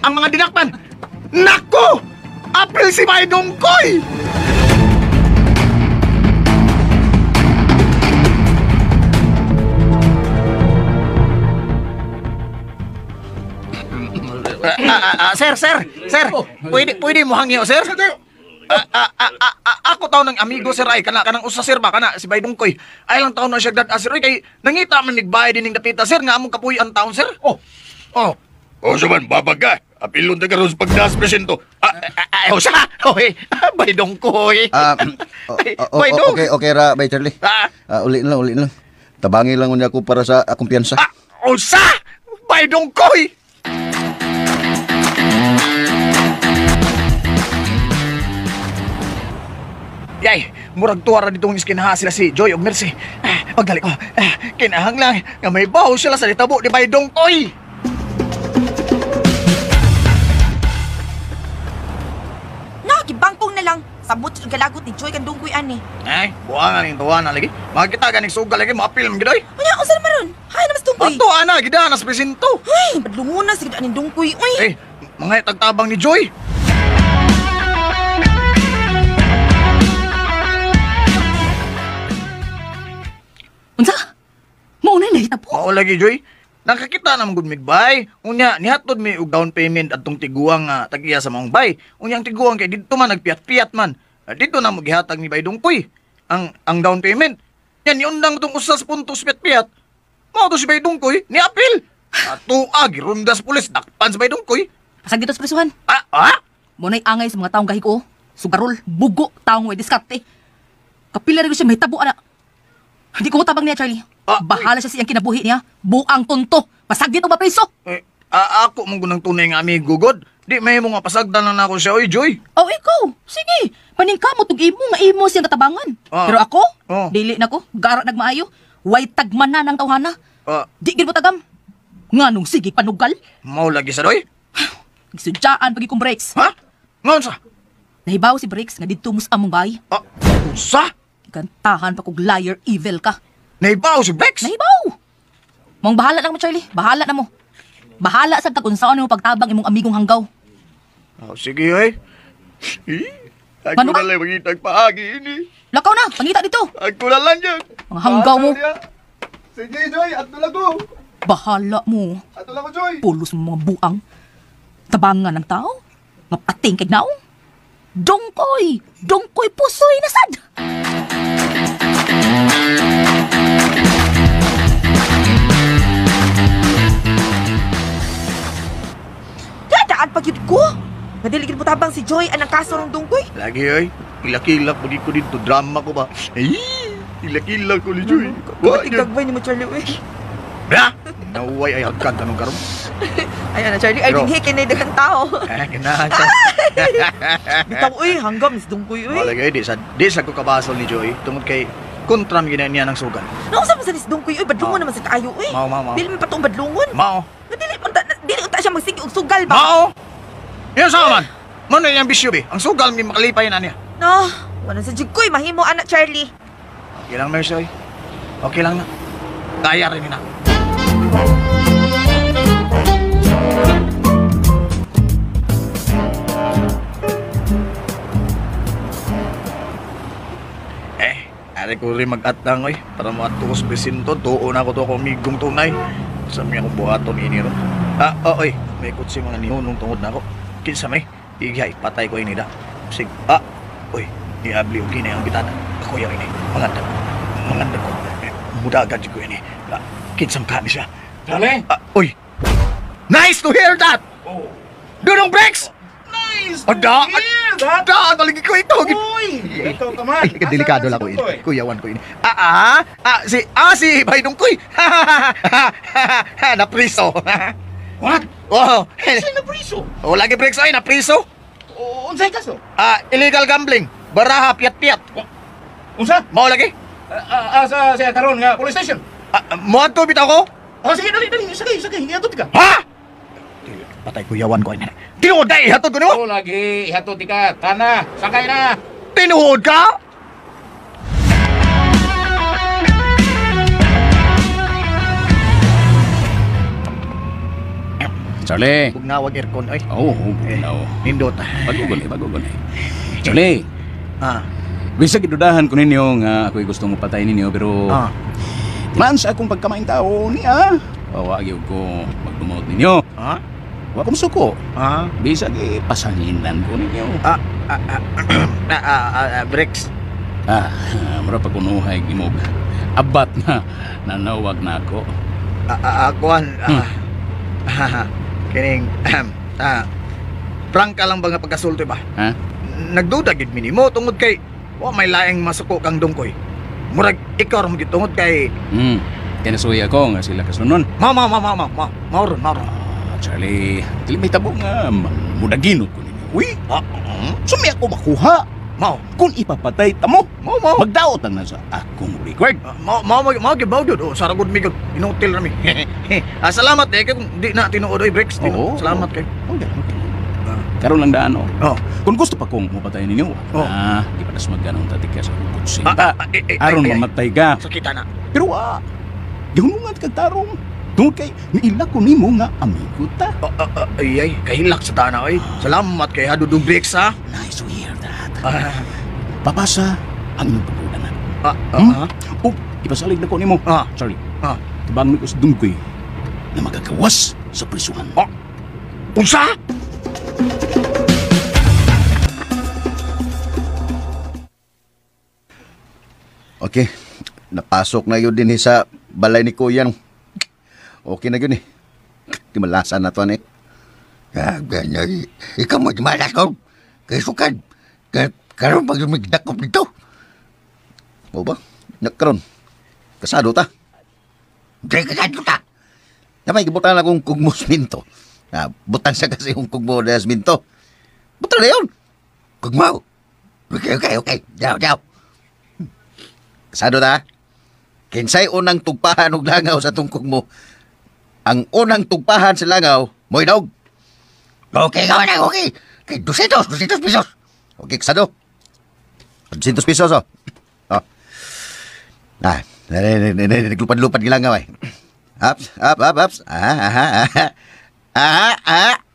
Ang mga dinakpan. Nako! Apil si Baydong Koy! Sir. Pwede mo hangyo, sir? Ako taon ng amigo, sir, ay kanang usa, sir, ba? Si Baydong Koy. Ay lang taon na siya sir, kay nangita man nigbayad din ng dapita, sir, nga among kapuy ang taon, sir. Saman, babag ka. Apilon na karoon sa pagdaas presento. Siya! Baydong Koy. Okay ra, Bay Charlie. Uli lang. Tabangi lang niya ako para sa akong piyansa. Sa! Baydong Koy! Yay, murag tuwara ditong iskinaha sila si Joy o Mercy. Pagdali ko, kinahang lang nga may baho sila sa litabo ni Baydong Koy. Nakakibangkong na lang. Sabot sa galagot ni Joy kang dunggoy ani. Ay, buwangan yung tuwanan lagi. Makita ka ng sugal lagi, maapil mo gidoy. Unya, usan maron? Hay na mas dunggoy. Tuwanan, gidanas presinto. Ay, badlungunan sa gidaan ng dunggoy. Uy. Mga tagtabang ni Joy. Unsa? Mauna na hita po. Mao lagi, Joy. Nakakita naman gud migbay. Unya nihatod mi og down payment adtong tiguang tagiya sa maong bay. Unya ang tiguang kay didto man nagpiat-piat man. Dito na mo gihatag ni Baydong Koy ang down payment. Yan iundang tong usas puntos piat-piat. Mao to si Baydong Koy ni apil. Girundas pulis dakpan sa Baydong Koy. Pasag dito sa prisuhan. Muna'y angay sa mga taong gahiko. Sugarol, bugo, taong way diskarte. Kapila rin ko siya may tabo, anak. Hindi ko tabang niya, Charlie. Bahala siya siyang kinabuhi niya. Buang tunto. Pasagdit o mapriso. Ako mong gunang tunay nga amigo, God. Di may mga pasagdan na ako siya, oy, Joy. Ikaw. Sige. Paning ka mo, tug imo nga imo siyang katabangan. Pero ako, dili na ko. Gara nagmaayo. Way tagman na ng tawhana. Di gid mo tagam. Nga nung sige panugal. Mau lagi sa doy? Gisudyaan pagi kong breaks. Ngon sa? Nahibaw si Bricks nga dito mus among bay. Unsa? Kantahan pa kog liar evil ka. Nahibaw si Brex? Nahibaw! Mong bahala na mo, Charlie. Bahala na mo. Bahala sa tagunsaon mo pagtabang imong amigong hanggaw. Sige, oy. Ako Ano na ba? lang magitag paagi ini. Lakaw na, pangita dito. Ako na lang yan. Mga hanggaw mo. Sige, Joy. Ato lang ko. Bahala mo. Ato lang ko, Joy. Pulos mo mga buang. Tabangan ng tao. Mapating kay naong. Dongkoy pusoy na sad. Dadaan pag yun ko. Nadiligid mo tabang si Joy anang kaso ng dungkoy. Lagi, oy. Kilak-kilak mo ko dito. Drama ko ba? Ay, kilak-kilak ko ni Joy. Katigagway ni mo, Charlie, uy. Ha? Naway ay agkan tanong karon. Ayan na, Charlie. Ay, Bro. dinhi kinay dagang tao. Ganahan sa. Bitaw, uy. Hanggam is dungkoy, uy. Wala kayo, di sa ko kabasol ni Joy. Tungod kay kontram gina niya ng sugal. Nausa mo sa nisdungkoy, uy. Badlungon naman sa kaayo, uy. Mao. Dili mo pa itong badlungon. Mao. Dili unta siya magsigi og sugal ba? Mao. Yan sa man. Mano yung bisyo be? Ang sugal mi makalipay na niya. No. Wala sa jigkoy. Mahimo, anak, Charlie. Okay lang, Mercy, oy. Okay lang na. Kaya rin na. Ari ko rin mag-atang, oy. Para mo atukos presinto, tuo na ko to akong migong tunay. Sa mga kong buhaton ini ron. Oy. May kutsi mga nihunong tungod na ako. Kinsa may, igay, patay ko ini da. Sig, oy. Iabli og kini ang bitana. Ako yung ini. Manganda ko. Muda agad ko ini. Kinsam kani siya. Charlie? Oy. Nice to hear that! Oh. Dunong Brex! Nice! Taligi ko ito! Uy! Ikaw ka man! Ay, delikado lang ko ini. Kuyawan ko ini. Si Baydong Koy! Napriso! What? Oh! Saan na priso? Oh, lagi Brex ay, napriso! Unsay kaso? Illegal gambling. Baraha, piat-piat. Unsa? Mao lagi? Sa karon nga police station. Muad ko bitaw ko? Sige, dali. Sakay. Ihatod ka. Ha? Patay kuyawan ko ini. Tinuod na ihatod ko nimo? Lagi. Ihatod ka. Tana. Sakay na. Tinuod ka? Charlie. Huwag nawag aircon, ay. Oo, no. Nindot. Bagugon. Charlie. Bisag idudahan ko ninyo nga ako'y gusto mo patay ninyo pero timaan sa akong pagkamaing tao niya. Pawagi ko magdumot ninyo. Wa ko musuko. Bisag ipasanginan ko ninyo. Brex. Mura pa kunuhay gimog. Abat na nanawag na ako. Akuan. Kining prank ka lang ba nga pagkasulti ba? Ha? Nagduda gid minimo tungod kay wa may laing masuko kang dungkoy. Murag ikaw ron gid tungod kay Kinasuya ko nga sila kasunon. Mauron. Charlie, dili may tabo nga mudaginot ko ninyo. Uy, sumi ako makuha. Kung ipapatay tamo, magdaot ang nasa akong record. Mau gibaw jud. Saragod mi gud inutil rami. Salamat kay kung di na tinuod oy Brex. Salamat kay. Karon lang daan kung gusto pa kong mapatay ninyo, di pa nas magganong tatik ka sa kutsinta. Aron mamatay ka. Sakita na. Pero gihunungan kag tarong. Tungod kay niila ko nimo nga amigo ta. Ay, kahilak sa tana oy. Salamat kay Hadudong Brex ha. Nice to hear that. Papasa ang inyong pagdudanan. Ipasalig na ko nimo. Sorry. Tabang mi ko sa dungkoy na magagawas sa prisuhan. Unsa? Okay. Napasok na yun din sa balay ni Kuyang. Okay na yun eh. Timalasan na to eh. Ganyan. Ikaw mo timalas ko. Kaya sukan. Karoon pag magdakop dito. O ba? Nakaroon. Kasado ta. Hindi kasado ta. Namay gibutan akong kugmo minto. Butan siya kasi yung kugmo na minto. Butan na yun. Kugmo. Okay. Daw. Kasado ta. Kinsay unang tugpahan og langaw sa tungkog mo. Ang unang tugpahan sa langaw, mo'y dog. Okay ka na, okay. Okay, 200 pesos. Okay, kasado. 200 pesos, oh. Oh. Naglupad-lupad nila nga, way. Ups.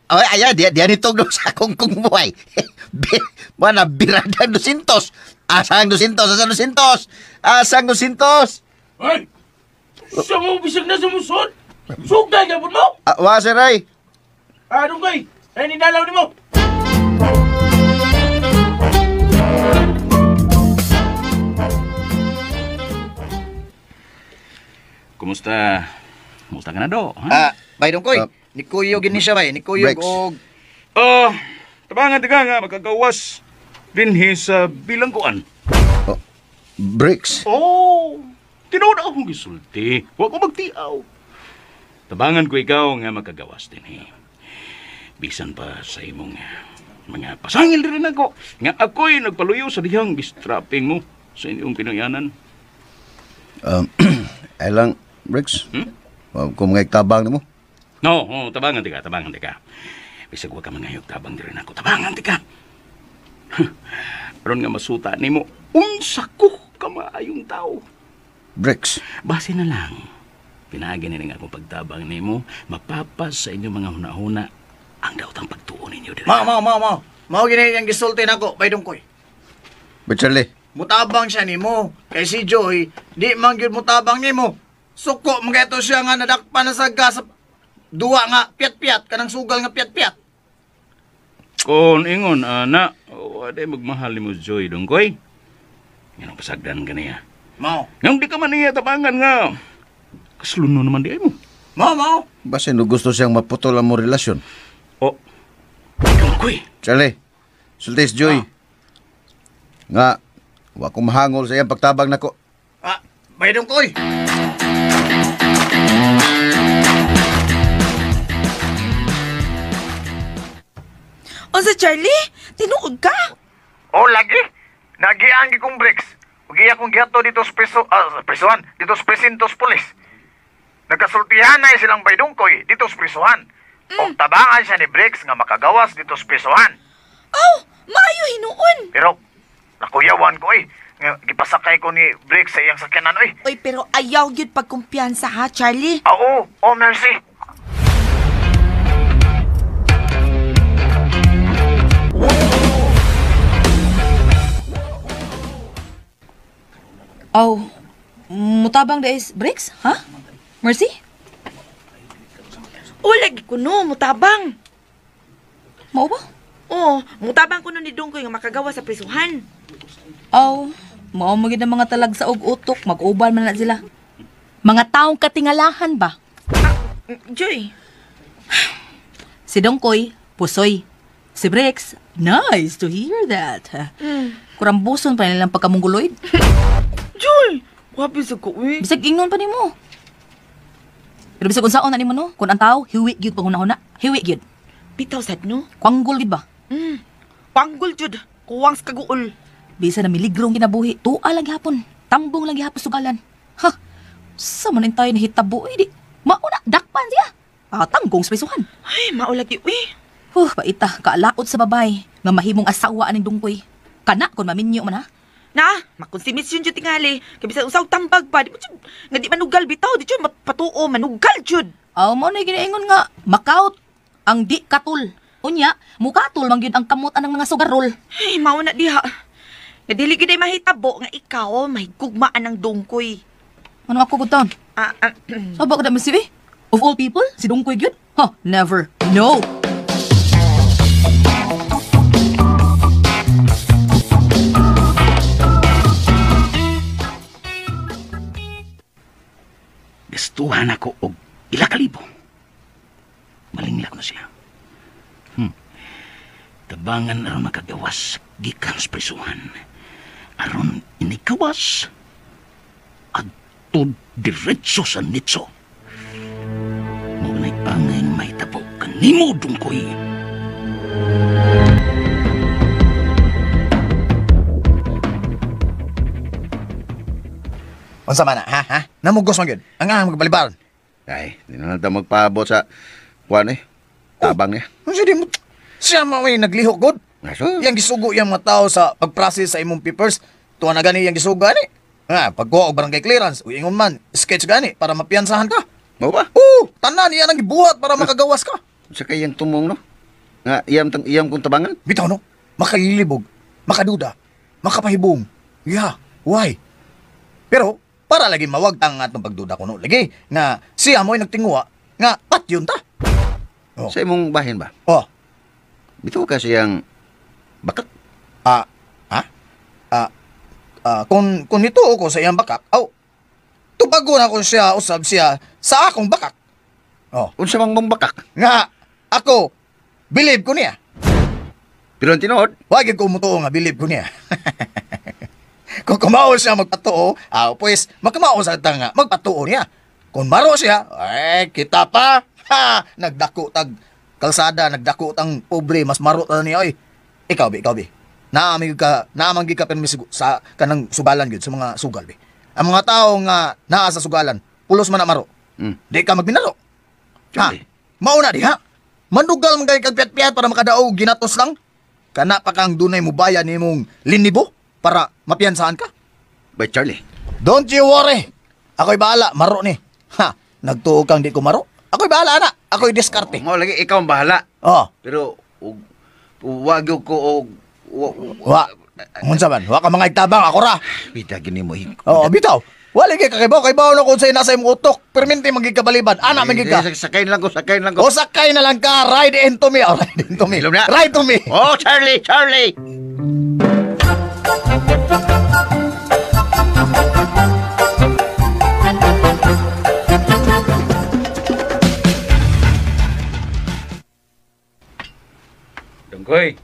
Oh, ayan, diyan itong sa kungkung buhay. Mana, biradang 200. Asang 200? Ay! Sa mo, bisag na sumusod! Sugday ka po mo! Wa, sir, ay. Anong kay? Ay, ninalaw ni mo! Kumusta? Kumusta ka na do? Ha? Bay Dungkoy, ni Kuyo gini siya bay, ni Kuyo Rex. og Tabangan tiga nga magkagawas dinhi sa bilangguan. Bricks. Oh, tinuod akong gisulti. Wa ko magtiaw. Tabangan ko ikaw nga magkagawas dinhi. Bisan pa sa imong mga pasangil rin ako. Nga ako'y nagpaluyo sa dihang bistrapping mo sa inyong pinayanan. Ay lang, Bricks. Kung mga tabang mo. No, tabangan tika. Bisag wa ka mangayog tabang rin ako. Tabangan tika. Aron nga masuta nimo unsa ko ka maayong tao. Bricks. Base na lang. Pinagi na nga akong pagtabang nimo, mapapas sa inyong mga hunahuna ang daotang pagtuon ninyo diri. Mao gini yang gisulti nako, Bay Dungkoy. But Charlie, Mutabang siya nimo. Kay si Joy, di man gyud mutabang nimo. Suko mga ito siya nga nadakpan na sa gas. Duwa nga piat-piat, kanang sugal nga piat-piat. Kung ingon, ana, wala magmahal ni mo Joy, Dungkoy. Yan ang pasagdan ka niya. Mao. Ngayon di ka man niya tabangan nga. Kasluno naman di ay mo. Mao. basta no gusto siyang maputol ang mo relasyon. Oh, Dungkoy. Charlie, sultis Joy. Nga, wa ko mahangol sa iyang pagtabang nako. Bay Dungkoy. O sa Charlie, tinuod ka? Oh, lagi. Nagianggi kong bricks. Ugi akong gihato dito sa prisuhan, dito sa presintos pulis. Nagkasultihan na silang Bay Dungkoy dito sa prisuhan. O tabangan siya ni Bricks nga makagawas dito sa prisuhan. Oh, maayo hinuon. Pero, nakuyawan ko nga gipasakay ko ni Bricks sa iyang sakyanan Oy, pero ayaw yun pagkumpiyansa ha, Charlie. Oo, Mercy. Oh, mutabang da is Bricks, ha? Mercy? O, lagi ko no, mutabang. Mao ba? Oo, mutabang ko no ni Dungkoy nga makagawa sa prisuhan. Oh, mao magid ang mga talag sa og utok, mag-ubal man na sila. Mga taong katingalahan ba? Joy. Si Dungkoy, pusoy. Si Bricks, nice to hear that. Kurambuson pa nilang pagkamungguloid. Joy, wabi sa ko eh. Bisag ingnon pa nimo. Pero bisag unsaon na nimo no? Kung ang tao, hiwi gyud panghuna-huna. Hiwi gyud. Bitaw sad no? Kwanggol gid ba? Panggol jud, kuwang sa kaguol. Bisa na miligrong kinabuhi, tuwa lagi hapon. Tambong lagi hapon sugalan. Ha? Sa manin tayo nahitabo di. Mauna, dakpan siya. Tanggong sa prisuhan. Ay, maulagi eh. Paita, kaalaot sa babay. Nga mahimong asawa aning Dungkoy. Kana, kung maminyo man ha. Na, makonsimis yun jud tingali. Kaya bisag usaw tambag pa. Di mo jud, nga di manugal bitaw. Di jud patuo, manugal jud. Mo na ginaingon nga, makaut ang di katul. Unya, mukatul mang yun ang kamutan ng mga sugarol. Ay, mauna diha. Nga dili gid ay mahitabo nga ikaw mahigugmaan ng Dungkoy. Ano ako guton? Saba ka na masibi? Of all people, si Dungkoy yun? Never. No! Gastuhan ako og 2,000. Malingla ko na siya. Tabangan aron makagawas gikan sa prisuhan. Aron inikawas adto diretso sa nitso. Maunay angay may tabo kanimo Dungkoy. Unsa man na, ha? Namugos man gyud. Ang magbalibal. Ay, di na natin magpaabot sa kuwan tabang niya. Unsa di mo Siya mao'y naglihok god. Yang gisugo yung mga tao sa pag-process sa imong papers, tuwa na gani yung gisugo gani. Pagkuha og barangay clearance, o ingon man, sketch gani para mapiyansahan ka. Mo ba? Oo, tanan iyan ang gibuhat para makagawas ka. Sa kayang tumong no? Nga iyam kong tabangan? Bitaw no, makalilibog, makaduda, makapahibong. Yeah, why? Pero, para lagi mawag ang atong pagduda ko no, lagi, nga siya mo'y nagtingwa, nga pat yun ta. Oh. Sa imong bahin ba? Oh. Bitaw ka siyang bakak? Kung nito ko sa iyang bakak, tubago na ko siya, usab siya sa akong bakak. Oh. Unsa mang mong bakak? Nga, ako, believe ko niya. Pero ang tinuod? Wag ko mutuo nga, believe ko niya. Kung kumao siya magpatuo, pues, magkumao sa nga, magpatuo niya. Kung maro siya, kita pa. Nagdako tag kalsada, nagdako tang pobre, mas maro ta niya, oy. Ikaw, bi. Naamig ka permiso sa kanang sugalan gyud sa mga sugal be. Ang mga tao nga naa sa sugalan, pulos man na maro. Di ka magbinalo. Mao na di ha. Mandugal man kay kagpiat-piat para makadaog ginatos lang. Kana pa kang dunay mo bayan nimong linibo para mapiyansahan ka. But Charlie, don't you worry. Ako'y bahala, maro ni. Nagtuog kang di ko maro. Ako'y bahala na. Ako'y diskarte. Mao lagi ikaw ang bahala. Pero wag ko Unsa man? Wa ka mga igtabang ako ra. Bitaw gini mo. Bitaw. Wala kay kaibaw na kung sa'yo nasa imong utok. Perminti magigkabaliban. Ana magigka. Sakay na lang ko. Sakay na lang ka. Ride into me. Ride to me. Oh, Charlie. Dongkoy.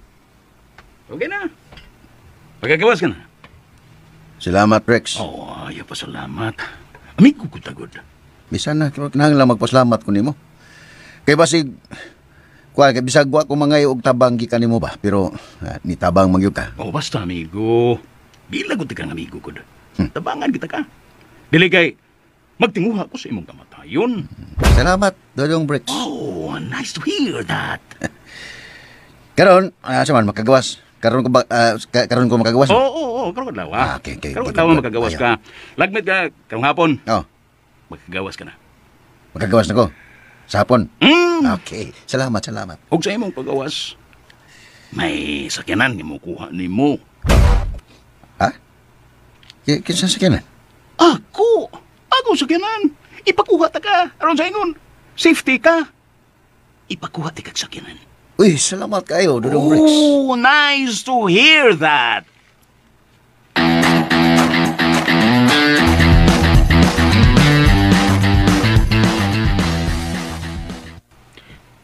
Okay na. Magagawas ka na. Salamat, Rex. Ayaw pa salamat. Amigo ko tagod. Bisan na, kinahanglan magpasalamat ko nimo. Kay basig, kay bisag wa ko mangayo og tabang gikan nimo ba, pero nitabang magyud ka. Basta amigo. Bilagot kang amigo ko. Tabangan kita ka. Dili kay, magtinguha ko sa imong kamatayon. Salamat, Dodong Rex. Nice to hear that. Karon, saman makagawas. Karon ko makagawas? Oo, karon adlaw. Okay. Karon adlaw makagawas ka. Lagmit ka karong hapon. Makagawas ka na. Makagawas na ko? Sa hapon? Okay. Salamat. Ug sa imong pagawas, may sakyanan ni mo kuha ni mo. Ha? Kinsa sakyanan? Ako sakyanan. Ipakuha ta ka. Aron sa ingon. Safety ka. Ipakuha ti kag sakyanan. Uy, salamat kayo, Dodong Rex. Nice to hear that.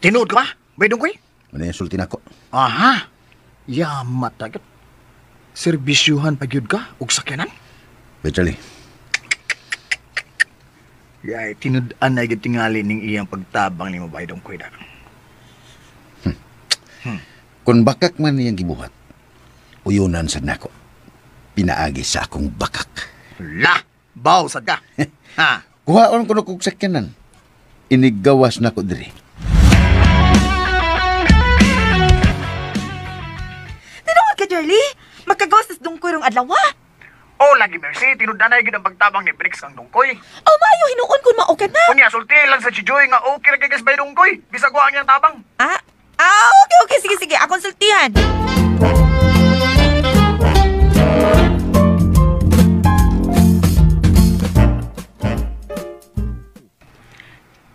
Tinood ka ba? Baydong ko'y? Ano yung sulti na ko? Aha. Yamat agad. Serbisyuhan pagyud ka ug sakyanan? Wait, Charlie. Yay, tinud-an na agad tingali ning iyang pagtabang ni mo Baydong ko'y da. Kung bakak man niyang gibuhat, uyunan sa nako. Pinaagi sa akong bakak. Baw sad ka. Kuhaon ko na kong sakyanan. Inigawas na ko diri. Tinawag ka, Charlie? Magkagawas nas dungkoy rong adlaw. Lagi Mercy, tinud-anay gid ang pagtabang ni Brix kang dungkoy. Mayo hinuon kun mao ka na. Unya sulti lang sa Chijoy nga okay ra kay kasbay dungkoy. Bisag wa ang iyang tabang. Okay. Sige. Akong sultihan.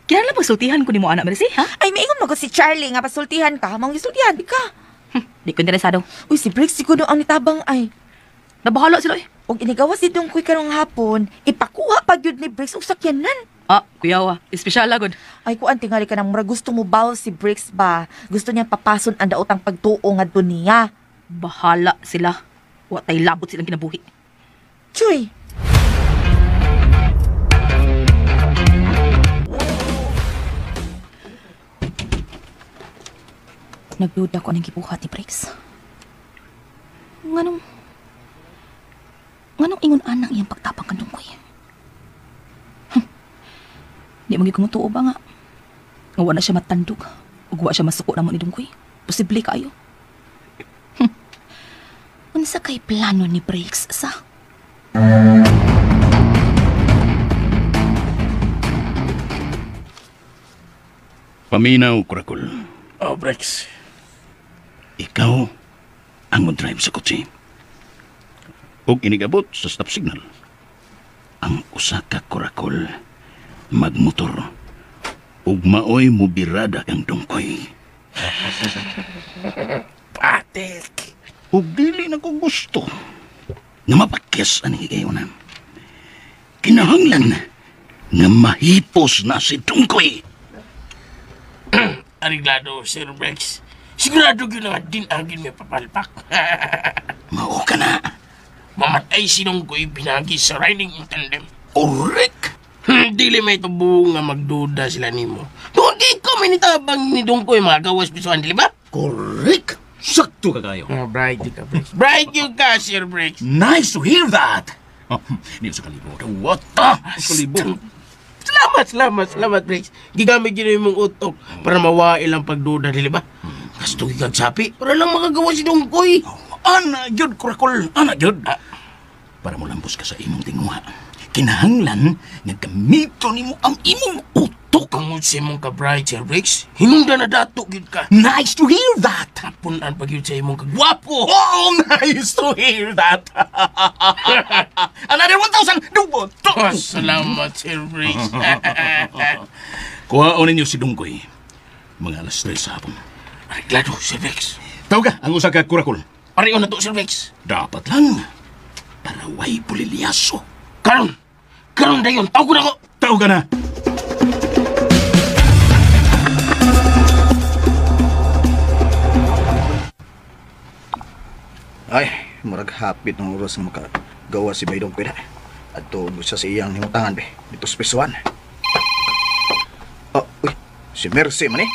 Kinala pagsultihan ko ni mo, anak Mercy, ha? Ay, maingon mo ko si Charlie nga pasultihan ka. Mang isultihan, di ka. Di ko interesado. Uy, si Briggs, siguro ang nitabang ay. Nabahala sila eh. Huwag inigawas si Dungkoy karong hapon, ipakuha pag yun ni Briggs ug sakyanan. Kuyawa, espesyal agad. Ay, kuan tingali ka nang mura gusto mo bawal si Briggs ba? Gusto niya papason ang daotang pagtuo nga duniya. Bahala sila. Watay labot silang kinabuhi. Choy! Nagduda ko anong gibuhat ni Briggs. Nganong ingon anang iyang pagtapang kandong ko eh. Di mo gikumutuo ba nga? Nga wala siya matandog. Ug wa siya masuko na mo ni Dungkoy. Posible kayo. Unsa kay plano ni Breaks sa? Paminaw, Kurakul. Oh, Brex. Ikaw ang mag-drive sa kotse. Ug inigabot sa stop signal. Ang usa ka Kurakul magmotor ug maoy mubirada kang dungkoy. Patek. Ug dili na ko gusto nga mapakyas ani higayonan. Kinahanglan nga mahipos na si dungkoy. Ariglado, Sir Brex. Sigurado yun nga din agin may papalpak. Mao ka na. Mamatay sinong ko'y binagi sa riding in tandem. Correct! Dili may tubo nga magduda sila nimo. Doon di ko may nitabang ni Dungkoy mga gawas pisuan, di ba? Correct! Sakto ka kayo. Oh, bright ka, Brex. Bright yung ka, Sir Brex. Nice to hear that! Hindi sa kalimutan. What the? Kalibo. Salamat, Brex. Gigamit yun yung mong utok para mawai lang pagduda, di ba? Kasto kang sapi, para lang makagawa si Dungkoy. Ana, yun, Kurakul. Ana, yun. Para mo lambos ka sa imong tinguha. Kinahanglan nga gamito nimo ang imong utok. Kung si mong ka-bright, Sir Brex, hinungda na dato yun ka. Nice to hear that! Tapunan pag yun sa imong kagwapo. Oh, nice to hear that! Another 1,000! Dungkot! Oh, salamat, Sir Brex. Kuhaon ninyo si Dungkoy. Mga alas 3 sa hapon. Ariglado, Sir Brex. Tawag ka, ang usa ka Kurakul. Pariyo na to, Sir Brex. Dapat lang. Para way pulilyaso. Karon dayon, tawag ko na ko. Tawag ka na. Ay, murag hapit ng oras nga makagawa si Baydong Kuya. At tubo sa iyang himutangan, be. Dito sa Pesuan. Oh, uy, si Mercy man eh.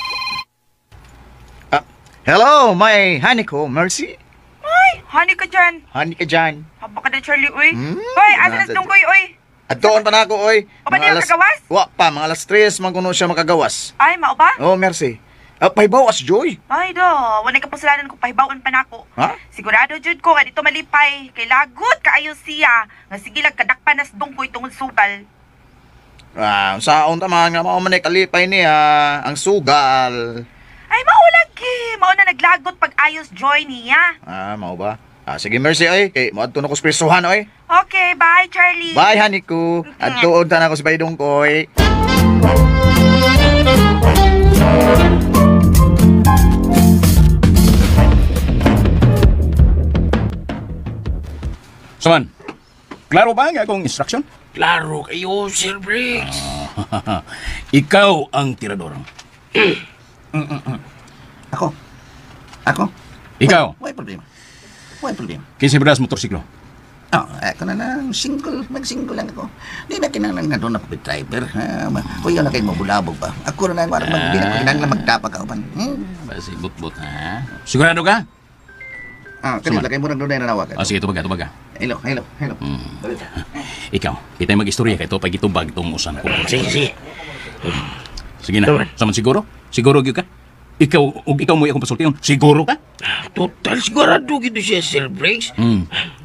Hello, my honey ko, Mercy. Ay, honey ka dyan. Honey ka dyan. Haba ka na, Charlie, uy. Uy, asa na si Dungkoy, uy. At doon pa na ako, oy. O ba niya makagawas? Wa pa, mga alas 3 man kuno siya makagawas. Ay, mao ba? Oh, Mercy. Pahibawas, Joy. Ay, do. Wala ka pasalanan kung pahibawan pa nako. Ha? Sigurado, Jud ko, nga dito malipay. Kay lagot kaayo siya. Nga sige lang kadakpan na sa Dungkoy tungod sugal. Saon tama nga mao man kalipay niya ang sugal. Ay, maulagi. Mao na naglagot pag ayos joy niya. Mao ba? Sige, Mercy, oy. Kay moadto na ko sa Pesuhan, oy. Okay, bye, Charlie. Bye, honey ko. At tuod na ako sa Baydong Koy. Saman, klaro ba ang akong instruction? Klaro kayo, Sir Brex. Ikaw ang tirador. Ako? Ikaw? May problema. Kinsa beras motorsiklo? Ako na lang, mag-single lang ako. Di na kinanglan nga doon ako with driver. Kuya na kayo mabulabog ba? Ako na lang, di na kinanglan magtapa ka upan. Basi but ha? Sigurado ka? Kanila kayo murang doon na nawagan. Sige, tubag ka. Hello. Ikaw, kita mag-istorya kay to pag itubag itong usan ko. Sige. Sige na, saman siguro? Siguro gyud ka? Ikaw mo akong pasultiyon. Siguro ka? Total sigurado gito siya, Sir Brex.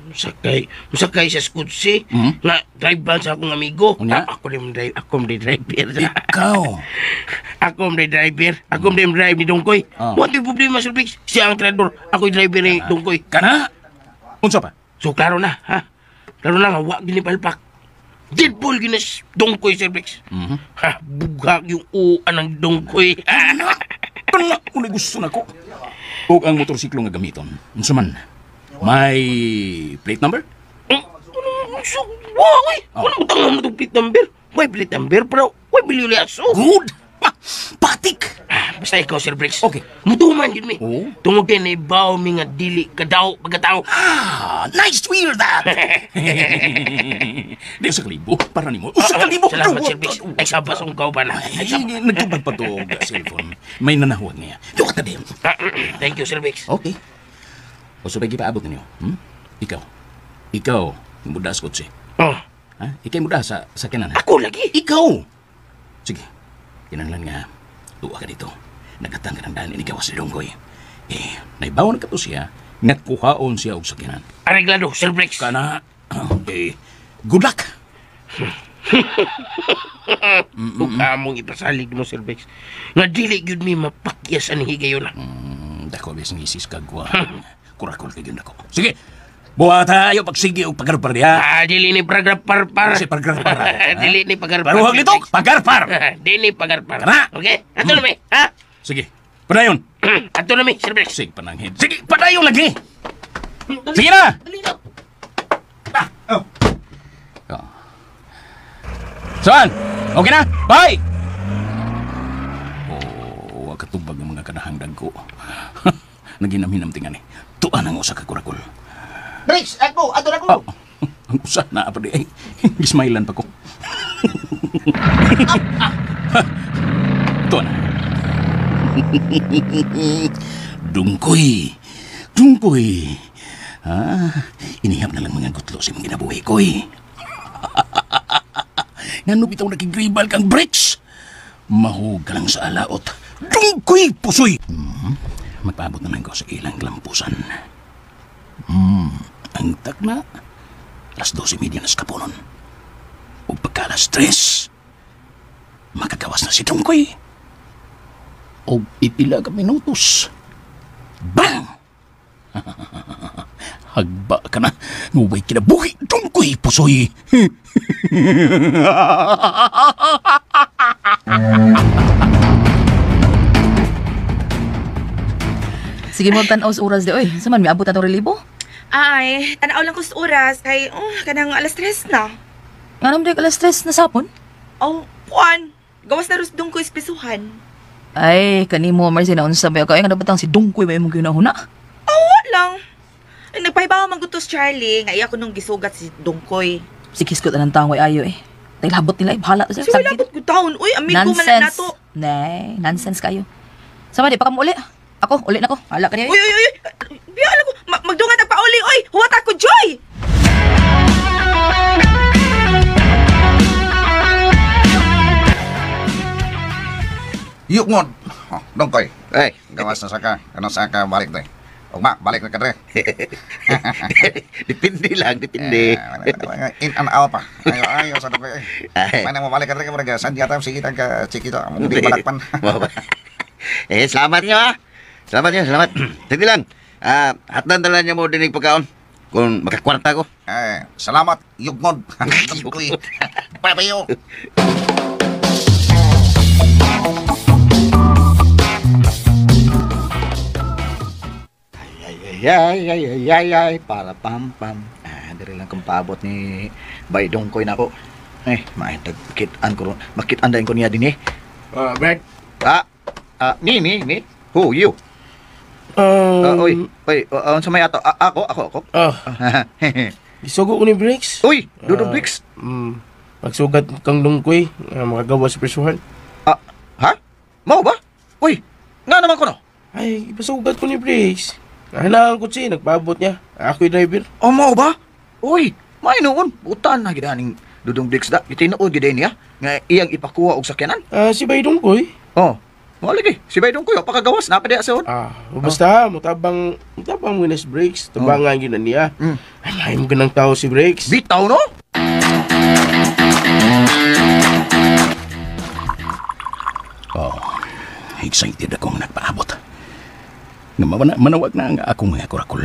Musakay sa skutsi. Nga, drive ba sa akong amigo? Ako mo driver. Ikaw? Ako mo driver. Ako mo drive ni Dungkoy. Wala yung problema, Sir Brex. Siya ang trador. Ako yung driver ni Dungkoy. Kana? Unsa pa? So, klaro na, ha? Klaro na nga, wag ginipalpak. Deadpool ginas Dungkoy, Sir Brex. Bugak yung uan ng Dungkoy. Wala ko na gusto na ko. O ang motorsiklo nga gamiton. Unsa man? May plate number? Wala mo tangan mo itong plate number. May plate number, pero may bilyulyaso. Good! Patik! Basta ikaw, Sir Brex. Okay. Mutuman yun, mi. Tungod kayo na ibaw mi nga dili kadaw, pagkatao. Nice to hear that! Di sa kalibo, para ni mo. Sa kalibo! Salamat, Sir Brex. Ay, sabas ang kau ba na? Nagtubag pa to, cellphone. May nanahuag niya. Doon ka din. Thank you, Sir Brex. Okay. O sabay gipaabot ninyo. Ikaw, muda sa kotse. Ikaw muda sa kinan. Ako lagi. Ikaw! Sige, kinanglan nga. Tuwa ka dito. Nagatang ka ng daan inigawas ni Dungkoy. Naibawan ka to siya, nagkuhaon siya og sakyanan. Areglado, Sir Brex. Kana, good luck. Kung among ipasalig no, Sir Brex. Nga dili gyud mi mapakyas ang higayon na. Dako bis ngisis kagwa. Kurakol kay gyud ako. Sige. Buha tayo pagsigi og pagarpar diha. Dili ni pagarpar. Si pagarpar. Dili ni pagarpar. Pero wag litok, pagarpar. Dili pagarpar. Kana? Okay? Ato na mi, ha? Sige. Padayon. Ato na mi, Sir Brex. Sige, pananghid. Sige, padayon lagi. Sige na. Dali na. Saan? Okay na? Bye! Wag katubag ng mga kanahangdag ko. Naginaminamtingan eh. Tuan ang usa ka kurakol. Brex, ako, ato na ko. Ang usa na pa di ay. Gismailan pa ko. Tuan. Dungkoy. Inihap na lang mga gutlo si mga ginabuhi ko eh. Ngano bitaw nakigribal kang Brex? Mahug ka lang sa alaot. Dungkoy pusoy! Magpaabot na lang ko sa ilang lampusan. Ang takna, alas 12:30 na sa kapunon. O pagka alas 3, makagawas na si Dungkoy. O ipila ka minutos. Bang! Hagba ka na. Nguway kinabuhi. Dungkoy pusoy. Sige mo tanaw sa oras di oy. Saman may abot atong relibo? Ay, tanaw lang ko sa oras kay kanang alas 3 na. Ngano mo alas 3 na sapon? Oh, puan. Gawas na rusdong ko ispisuhan. Ay, kanimo Marcy na unsa ba kay nga batang si Dungkoy ba imong ginahuna? Oh, lang. Ay, nagpahibawa man gutos Charlie, nga iya ko nung gisugat si Dungkoy. Sikiskot ang tangoy ayo eh. Dahil habot nila, bahala to siya. Si labot ko taon. Uy, amigo man na nato. Nay, nonsense kayo. Sama di, pakam uli. Ako, uli na ko. Hala ka niya. Uy. Biya, ko. Magdungan na pauli. Uy, huwat ako, Joy! Yuk ngod. Dungkoy. Gawas na saka. Kanang saka balik tayo. Ugma, balik na ka dre. Dipindi lang, dipindi. In and out pa. Ayaw sa Dungkoy. Mana mo balik ka dre ka mga saan yata sige ka chikito. Hindi balakpan. Selamat nyo ha. Selamat. Tagdi lang. Hatnan talan niya mo dinig pagkaon. Kung makakwarta ko. Salamat, Yugngod. Dungkoy. Papayo. Ay, para pam. Dari lang kong paabot ni Bay Dungkoy na ko. Makitaan ko ron. Makitaan dahin ko niya din eh. Brad? Me? Who, you? Uy, sa may ato. Ako. Isugo ko ni Brex. Uy, Dudong Brex. Pagsugat kang Dungkoy, makagawa sa presuhan. Ha? Mau ba? Uy, nga naman ko no? Ay, ipasugat ko ni Brex. Hanahan ko siya, nagpaabot niya. Ako'y driver. Mau ba? Uy, may noon. Butan na gidaning Dudong Brex da. Itinood gidain niya. Nga iyang ipakuha og sakyanan. Si Bay Dungkoy? Lagi. Si Bay Dungkoy, pakagawas. Napadi asod. Basta, mutabang mo na si Brex. Tabangan yun na niya. Ay, mo ganang tao si Brex. Bitaw, no? Excited akong nagpaabot. Manawag na nga akong mga kurakul.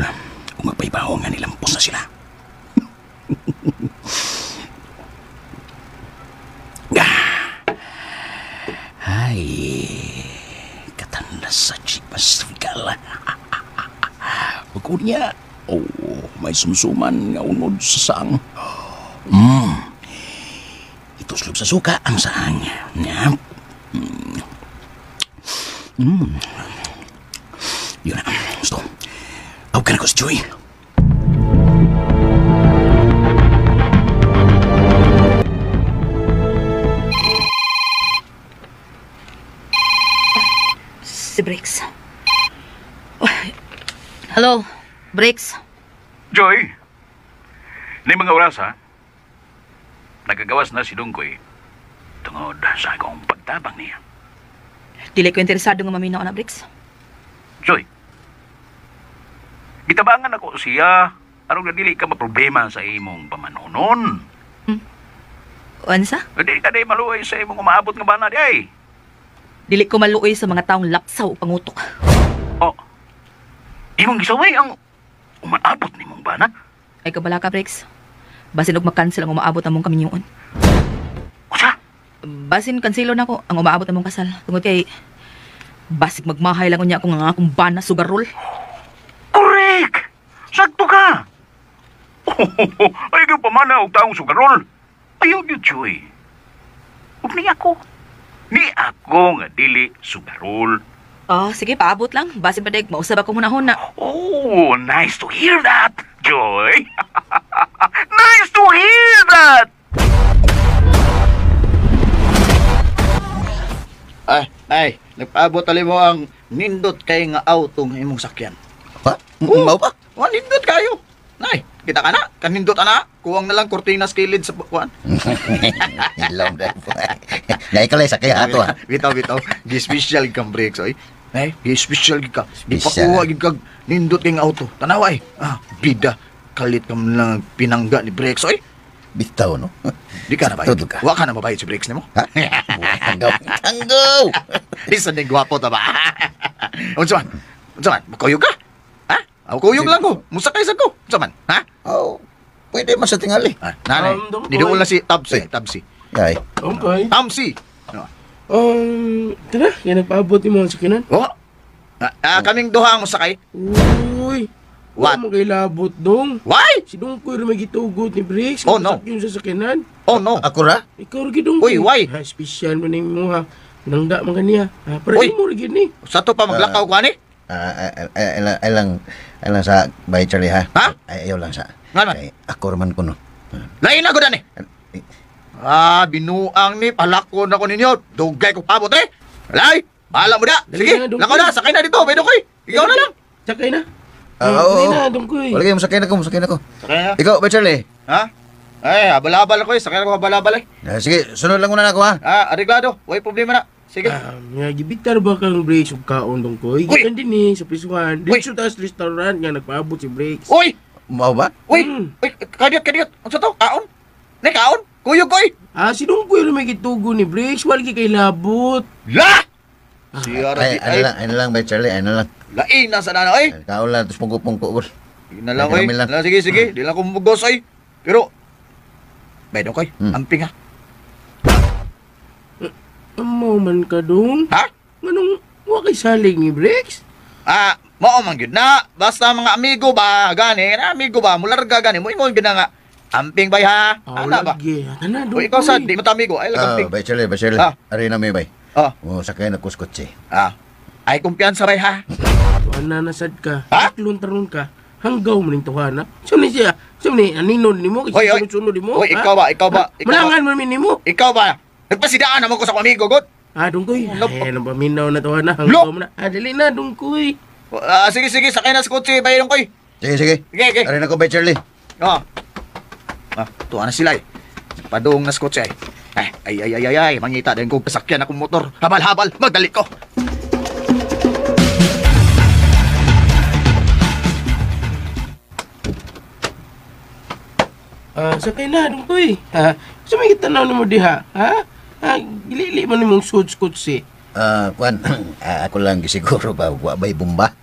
Kung magpaibaho nga nilampos na sila. Ay, katanda sa chipas regal. Pagkod niya, may sumsuman nga unod sa saang. Ituslog sa suka ang saang. Yun na. Gusto. Awag ka na ko si Joy. Si Brex. Hello, Brex. Joy, na mga oras ha, nagagawas na si Dungkoy tungod sa akong pagtabang niya. Dili ko interesado nga maminaw na, Brex. Joy, Gitabangan ako siya. Aron nga dili ka maproblema sa imong pamanonon. Unsa? Dili ka day maluoy sa imong umaabot nga bana di ay. Dili ko maluoy sa mga taong laksaw o pangutok. Oh. Imong gisaway ang umaabot nimong bana? Ay kabala ka, Brex. Basin og makancel ang umaabot namong kaminyoon. Usa? Basin kanselo na ko ang umaabot namong kasal. Tungod kay basig magmahay lang niya akong akong bana sugarol. Correct! Sakto ka! Ay, ka pamana og taong sugarol. Ayaw niyo, Choy. Huwag ni ako. Ni ako nga dili sugarol. Oh, sige, paabot lang. Basin pa deg, mausap ako muna na. Oh, nice to hear that, Joy. Nice to hear that! Ay, nagpaabot tali mo ang nindot kay nga auto ng imong sakyan. Ha? Mau pa? Nindot kayo. Nay, kita ka na. Kanindot ana. Kuwang na lang kortinas kilid sa kuwan. Ilong na po. Naikalay sa kaya ato ha. Bitaw. Gi-special kang brakes, oy. Ay, gi-special ka. Di pa Special. kuha gid kag nindot kay nga auto. Tanawa ay. Bida. Kalit ka lang pinangga ni brakes, oy. Bitaw, no? Di ka na ba? Todo ka. Wa ka na mabayad si brakes nimo? Ha? Tanggaw! Isa na gwapo ta ba? Unsa man? Makuyog ka? Ha? Ako kuyog lang ko. Musakay sa ko. Unsa man? Ha? Oh, pwede man sa tingali. Nanay, nidoon lang si Tabsi. Yay. Okay. Tamsi. Tara, yan nagpaabot yung mga sakinan. Oh. Kaming duha ang musakay. Uy. What? Wala mo kay labot dong. Why? Si Dongkoy rin may gitugot ni Briggs. Oh, no. Yung sa sakinan. Oh, no. Ako ra? Ikaw rin Dongkoy. Uy, why? Ha, special man yung mo ha. Nangda man kaniya. Ha, para Uy. mo rin ni. Sa to pa maglakaw ko ani? Ay lang sa bay Charlie ha? Ha? Ayaw lang sa. Nga man? Kay ako raman ko no. Lain ako dani. Binuang ni palako na ko ninyo. Dugay ko pabot eh. Alay, bahala mo da. Sige, lakaw na. Sakay na dito. Bedo koy. Ikaw na lang. Sakay na. Oo. na, Dongkoy. Wala kayo, masakay na ko. Sakay na. Ikaw, bay Charlie? Ha? Ay, abal-abal ako eh. Sakay na ko abal-abal eh. Sige, sunod lang muna na ako ha. Ariglado. Way problema na. Sige. Nga, gibitar ba kang Briggs o kaon Dongkoy? Gitan din sa prisuhan. Dito taas restaurant nga nagpaabot si Briggs. Uy! Mau ba? Uy! Kadiyot. Ano sa to? Kaon? Ne, kaon? Kuyog koy! Si Dongkoy rin may gitugo ni Briggs. Wala kay labot. La! Ano lang, bay Charlie, ano lang. Lain na sa nana, oy! Kaon lang, tapos pungko-pungko. Yun na lang, oy. Sige. Di lang ko mabugos, oy. Pero, bedo koy. Amping ha. Amo man ka dong? Ha? Anong wa kay saling ni Briggs? Mao man gyud na. Basta mga amigo ba, gani, amigo ba, mularga gani, mo ingon gyud na nga. Amping bay ha. Ana ba? Ana O ikaw sa di mo ta amigo, ay lang amping. Bay Charlie. Ari na may bay. Sakay na kuskotse. Ay kumpiyansa bay ha. Ana nasad ka. Taklon taron ka. Hanggaw mo ning tuhana. Sumni siya. Sumni aninon nimo kasi sunod nimo. Oy, ikaw ba? Malangan man nimo. Ikaw ba? Nagpasidaan naman ko sa amigo, God. Dungkoy. Napaminaw na tuhana. Hanggaw mo na. Dali na, Dungkoy. Sige, sakay na sa kotse, bay Dungkoy. Sige. Ari na ko, bay Charlie. Tuwa na sila eh. Padung na sa kotse ay. Ay. Mangita din kong pasakyan akong motor. Habal, magdali ko. Sakay na, Dungkoy. Sumingit tanaw ni mo diha. Gilili man nimong suits kotse. Kwan, ako lang siguro ba, wabay bumba?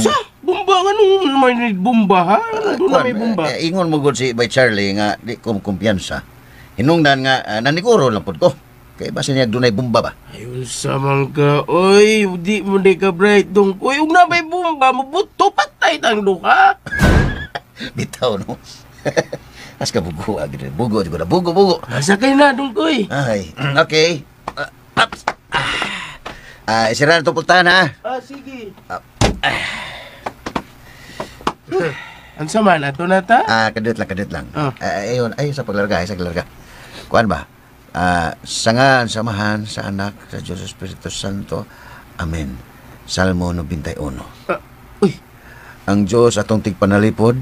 Sa? Bumba? Anong may bumba, ha? Doon na may bumba. Ingon mo gud si Bay Charlie nga di ko kumpiyansa. Hinungdan nga, nanikuro lang po ko. Kaya basta niya doon ay bumba ba? Ayun samang ka, oy, di mo di ka bright dong. Oy, huwag na may bumba, mabuto, patay tang duka. Bitaw, no? As ka bugo, bugo. Sakay na, Dungkoy. Ay, okay. Isira na ito puntahan, ha? Sige. Ansa man, ato na ta? Kadit lang. Ayun, sa paglarga. Kuan ba? Sanga, samahan, sa anak, sa Diyos Espiritu Santo. Amen. Salmo 91. Ang Diyos atong tigpanalipod,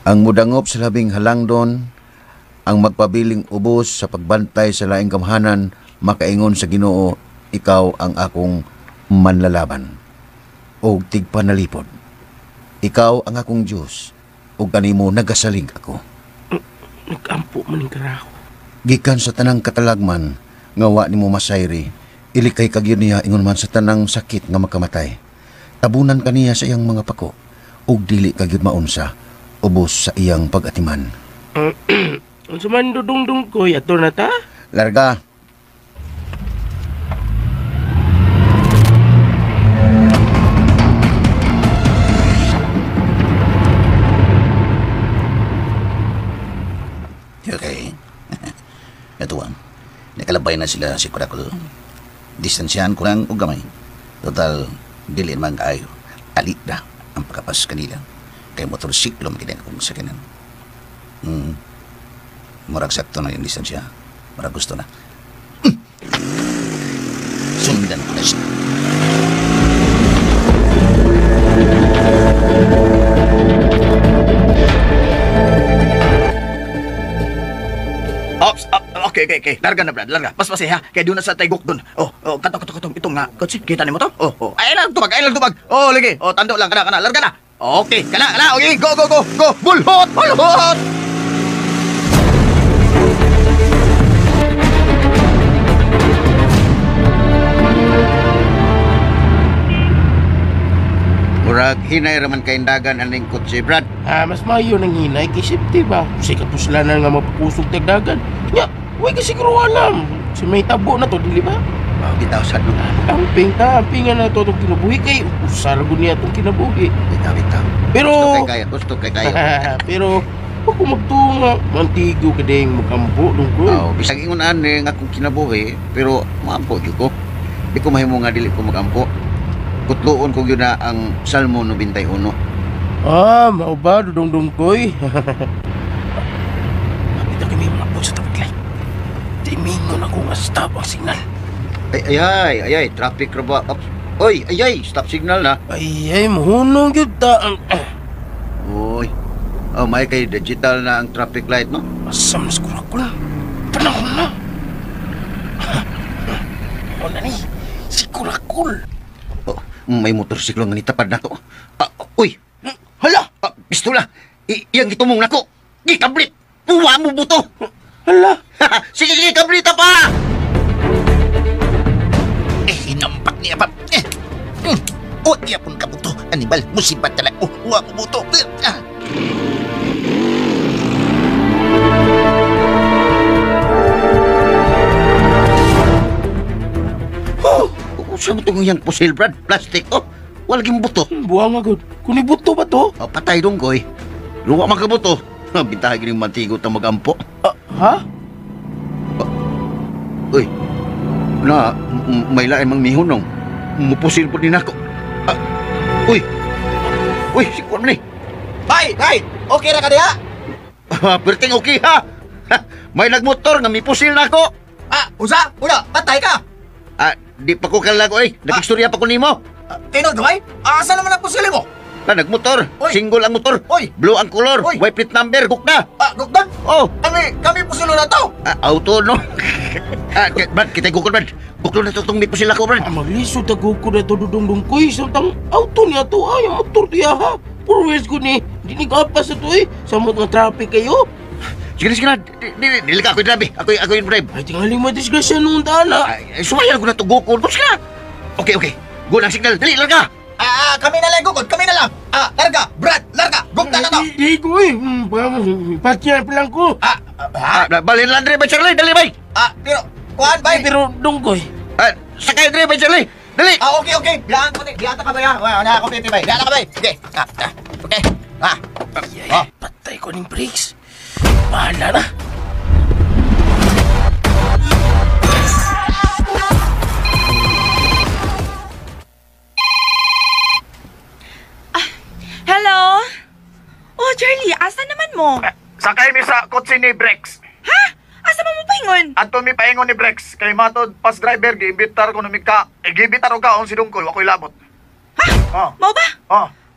ang mudangop sa labing halangdon, ang magpabiling ubos sa pagbantay sa laing kamhanan, makaingon sa Ginoo, ikaw ang akong manlalaban. O tigpanalipod, Ikaw ang akong Diyos, ug kanimo nagasalig ako. Nag-ampo man yung karaho. Gikan sa tanang katalagman, nga wa nimo masayri, ilikay kagyo niya ingon man sa tanang sakit nga makamatay. Tabunan kaniya sa iyang mga pako, ug dili kagyo maunsa, ubos sa iyang pag-atiman. Ang suman dudong-dung ko, ato na ta? Larga. Okay. Ito ang. Nakalabay na sila si Kurakul. Distansyahan ko lang o gamay. Total, dili man kaayo. Alit na ang pagkapas kanila. Kaya motorsiklo makinig akong sakinan. Murag sakto na yung distansya. Murag gusto na. Sundan ko na siya. Ops, okay. Larga na, Brad, larga. Pas-pasi, ha? Kaya doon na sa taygok doon. Katong. Ito nga. Kotsi, kita ni mo to? Ay lang tubag. Lagi. Tando lang, kana. Larga na. Okay, kana. Okay, go. Bulhot! Murag hinay raman kay dagan aning kotse, Brad. Mas mayo nang hinay kay safety ba? Kasi kapuslanan nga mapupusog tagdagan. Nya, huwag ka siguro alam. Si may tabo na to, dili ba? Bitaw sa no. Amping na to itong kinabuhi kay usargo niya itong kinabuhi. Bitaw. Pero... Gusto kay kaya. Pero, huwag ko magtunga. Mantigo ka din makampo nung ko. Bisag ingon ani nga akong kinabuhi, pero maampo gyud ko. Di ko mahimo nga dili ko magampo. Kutloon ko yun na ang Salmo 91. Mao ba, dudong koy? Mapita kami mga po sa tabiglay. Di mingon ako nga stop ang signal. Ay, traffic ra ba? Oy, stop signal na. Ay, mahunong yun ta. Oy, may kay digital na ang traffic light, no? Asam na Kurakul. Panahon na. O na ni, si Kurakul. May motorsiklo nga nitapad na to. Uy! Hala! Pistola! Iyang gitumong nako! Gikablit! Uwa mo buto! Hala! Sige, kablita pa! Hinampak niya pa. Iyapon ka buto. Anibal, musibat talaga. Uwa mo buto. Saan mo itong yung pusil, Brad? Plastic, Walaging buto. Buwang agad. Kuni buto ba to? Patay dong, koy. Luwa makabuto. Bintahay ka ng mantigot na magampo. Ha? Uy. May lain mang mihunong. Mupusil po din ako. Uy, si Kuan ni. Bay! Okay na ka diha? Perting okay, ha? May nagmotor nga may pusil na ako. Usa? Patay ka? Di pa ko kalago, Nagstorya pa ko nimo. Tinod, bay? Asa naman ang pusili mo? Nagmotor. Single ang motor. Blue ang color. White plate number. Gukna. Gukna? Kami pusilo na to. Auto, no? Brad, kita gukul, Brad. Guklo na itong may pusil ako, Brad. Magliso ta gukul na ito dudong koy. Samtang auto niya to. Ay, motor niya, ha? Purwes ko ni. Dinigapas ito, Samot nga traffic kayo. Sige na. Dili ka ako yung drabi. Ako yung drive. Ay, tingaling madisgrasya nung dana. Sumayan ko na ito, gukul. Bus ka. Okay. Go ng signal. Dali, larga. Kami na lang, gukod. Kami na lang. Larga. Brad, larga. Gukta na to. Di ko, Patyan pa lang ko. Balin lang, drive, Charlie. Dali, bay. Pero, kuhaan, bay. Pero, dungkoy. Sakay, drive, Charlie. Dali. Okay. Bilaan ko, bilaan ka ba, ya? Wala ako, pipi, bay. Bilaan ka, bay. Sige. Okay. Patay ko ng brakes. Bahala na. Hello? Oh, Charlie, asa naman mo? Sakay mi sa kotse ni Brex. Ha? Asa mo paingon? Ato mi paingon ni Brex. Kay matod pas driver, giimbitar ko na mi ka. Giimbitar ko ka on si Dungkoy, wako'y labot. Ha? Mau ba?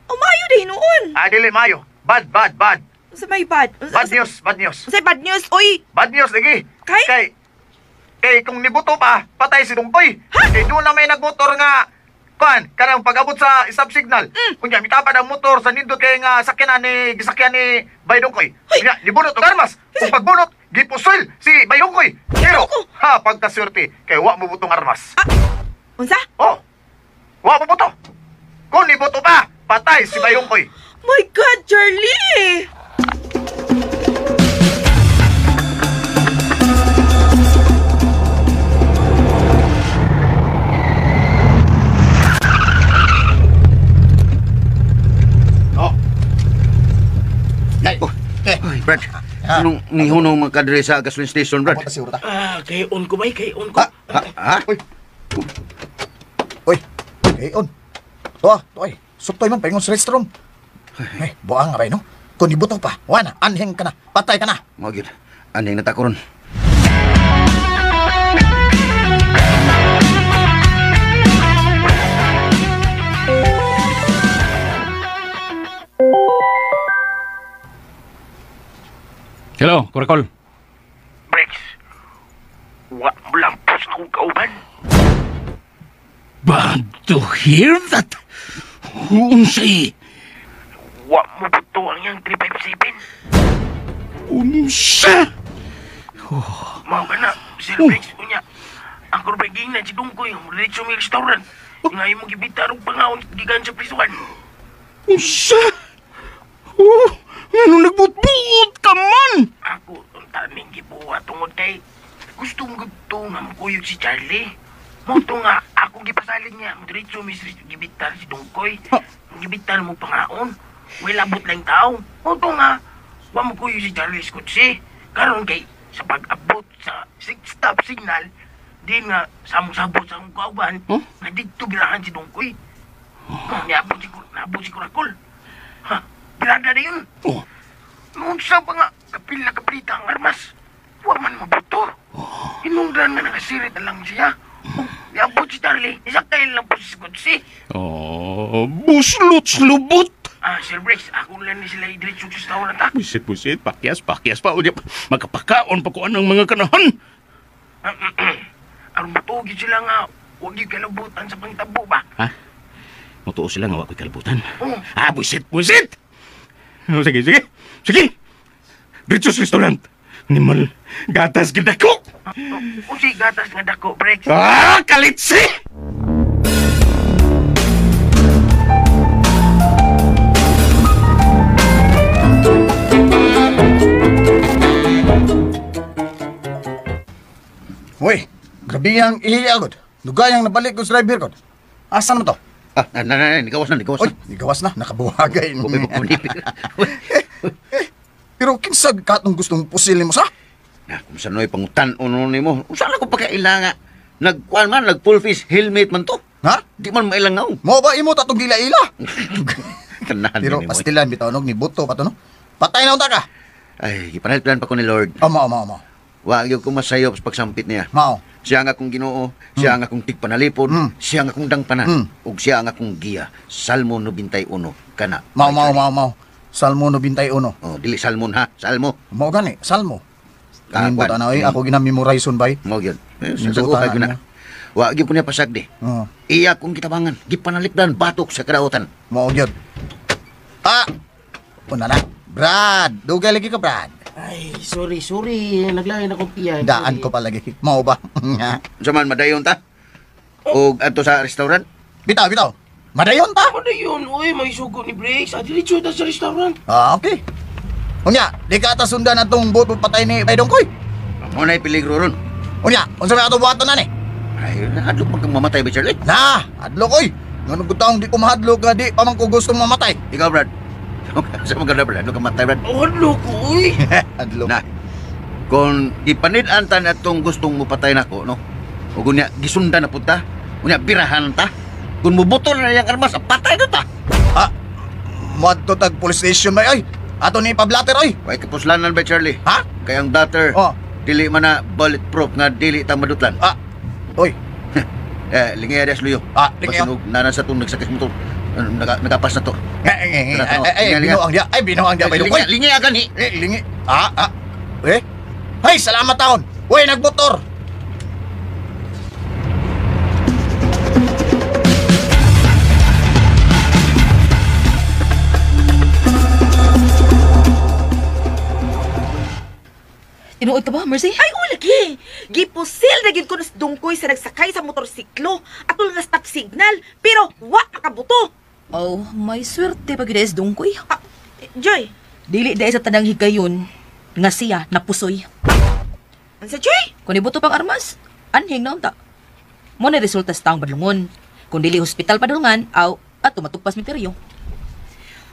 Umayo din noon. Dili mayo. Bad. Sa may bad. Bad news. Sa bad news, uy. Bad news, lagi. Kay kung nibuto pa, patay si Dungkoy. Kay doon na may nagmotor nga kuan, karang pag-abot sa stop signal. Kunya mitapad ang motor sa nindot kay nga sakyanan ni Baydongkoy. Kunya libunot og armas. Kung pagbunot, gipusil si Baydongkoy. Pero ha pagkaswerte kay wa mo butong armas. Unsa? Oh. Wa mo buto. Kung nibuto pa, patay si Baydongkoy. My God, Charlie! Brad, anong nihunong magkadre sa gasoline station, Brad? Kayon ko ba? Kayon ko. Uy, kayon. Toy. Suktoy man, paingon sa restroom. Buang nga ba, no? Kung ibuto pa, wala na, anheng ka na, patay ka na. Magid, anheng na takuron. Hello, Kurakol. Brex, wa mo lampos akong kauban. Bad to hear that. Unsay? Wa mo buto ang yang 357. Unsa? Mao ka na, Sir Brex, unya. Ang kurbaging na si Dungkoy, ang diretso may restaurant. Ngayon mo gibitar og pangaon gikan sa prisuan. Unsa? Ano nagbutbuot ka man? Ako, ang taming gibuhat tungod kay gustong gusto nga mukuyog si Charlie. Moto nga, ako gipasalin niya. Ang diretso may gibitar si Dungkoy. Ang gibitar mo pangaon. May labot lang tao. Moto nga, wa mukuyog si Charlie Scotse. Karon kay, sa pag-abot sa stop signal, di nga samong-sabot sa akong kauban, nga dito birahan si Dungkoy. Naabot si Kurakol. Birada na yun. Noon sa pa nga, kapil na kaplita ang armas. Huwag man mabuto. Hinungdan nga nakasirit na lang siya. Niabot si Charlie, isakay lang po si Scotse. Buslot-slubot. Sir Brex, ako lang ni sila idiretso sa tao na ta. Busit, pakyas pa. Magkapakaon pa ko anong mga kanahan. Aron matugid sila nga, huwag yung kalabutan sa pangtabo ba? Ha? Matuo sila nga, wag ko'y kalabutan. Busit! Sige! Dito sa restaurant. Nimal, gatas ganda ko! Si gatas nga dako, Brex. Kalitsi! Uy, grabe yang ihiagod. Dugayang nabalik ko sa driver ko. Asan mo to? Nigawas na. Uy, nigawas na. Nakabuhagay. Pero kinsag ka itong gustong pusilin mo sa? Kung sano'y pangutan ni mo, saan ako pagkailanga? Nag-full face helmet man to. Ha? Di man mailangaw. Mo ba imo tatong gila-ila? Kanahan Pero mo. pastilan bitaw ni buto pa to no. Patay na unta ka. Ay, gipanalpilan pa ko ni Lord. Ama. Wag yung kumasayop sa pagsampit niya. Mao. Siya nga akong Ginoo, siya nga akong tigpanalipod, siya nga akong dangpanan, ug siya nga akong giya. Salmo 91 kana. Mao. Salmo 91. Dili salmon ha, salmo. Mao gani, salmo. Nimbot ana oy, ako gina-memorize bay. Mao gyud. Saguha gyud na. Wa gyud punya pasagdi. Iya kong kitabangan, gipanalipdan batok sa kadautan. Mao gyud. Una na. Brad, dugay lagi ka, Brad. Ay, sorry. Naglayan akong piyan. Daan ko palagi. Mao ba? Saman madayon ta? O ato sa restaurant? Bitaw. Madayon ta? Madayon? Uy, may sugo ni Brex. Diretso ta sa restaurant. Okay. Unya, di ka sundan atong boat patay ni Baydongkoy. Mo na peligro ron. Unya, unsa may ato buhaton na ni? Ay, hadlok pag mamatay ba, Charlie? Hadlok oy. Ngano gutaong di ko mahadlok nga di pa man ko gusto mamatay. Ikaw, Brad. Sa maganda, Brad. Hadlok ka matay, Brad. Hadlok, uy. Hadlok. Na, kung ipanid-antan atong gustong mupatay na ko, no? O kunya, gisundan na punta. Kunya, birahan ta. Kung mubutol na yung armas, patay na ta. Madto tag police station ba ay? Ato ni pablater oy. Way kapuslanan ba, Charlie? Ha? Kaya ang daughter, dili man na bulletproof nga dili ta madutlan. Oy. Lingay adas luyo. Lingay. Basinog nanan sa itong nagsakis mo to. Nagapas na to. Binuang dia. Ay, binuang dia. Lingay agan hi. Lingay. Hey, salamat taon. Uy, nagmotor. Tinuod ka ba, Mercy? Ay, lagi. Gipusil na gid ko nas dungkoy sa nagsakay sa motorsiklo. Atol nga stop signal. Pero, wa makabuto. Oh, may swerte pag is dungkoy. Joy. Dili dahil sa tanang higayon nga siya napusoy. Ano sa Joy? Kung ibuto pang armas, anhing na unta. Mo na resulta sa taong badlungon. Kung dili hospital padulungan, aw, at tumatugpas misteryo.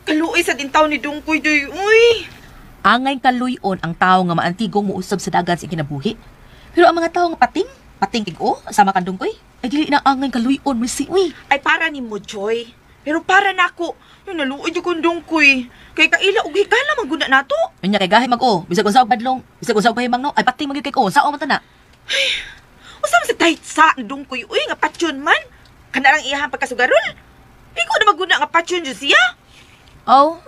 Kaluoy sa dintaw ni dungkoy, Joy. Uy! Angay kaluyon ang tao nga maantigong muusab sa dagan sa kinabuhi. Pero ang mga tao nga pating igo, sama kandong koy, ay dili na angay kaluyon, Mercy, uy. Ay para ni mo, Joy. Pero para nako, naluoy yung kundong koy. Kay kaila, ugay ka lang maguna na to. Anya kay gahi mag-o, bisag unsa og badlong, bisag unsa og pahimang no, ay pating magyud kay ko, sao man tana. Ay, usam sa tight sa dungkoy, uy, nga patyon man. Kanarang iyahang pagkasugarol. Ikaw na maguna nga patyon dyan siya. Oh,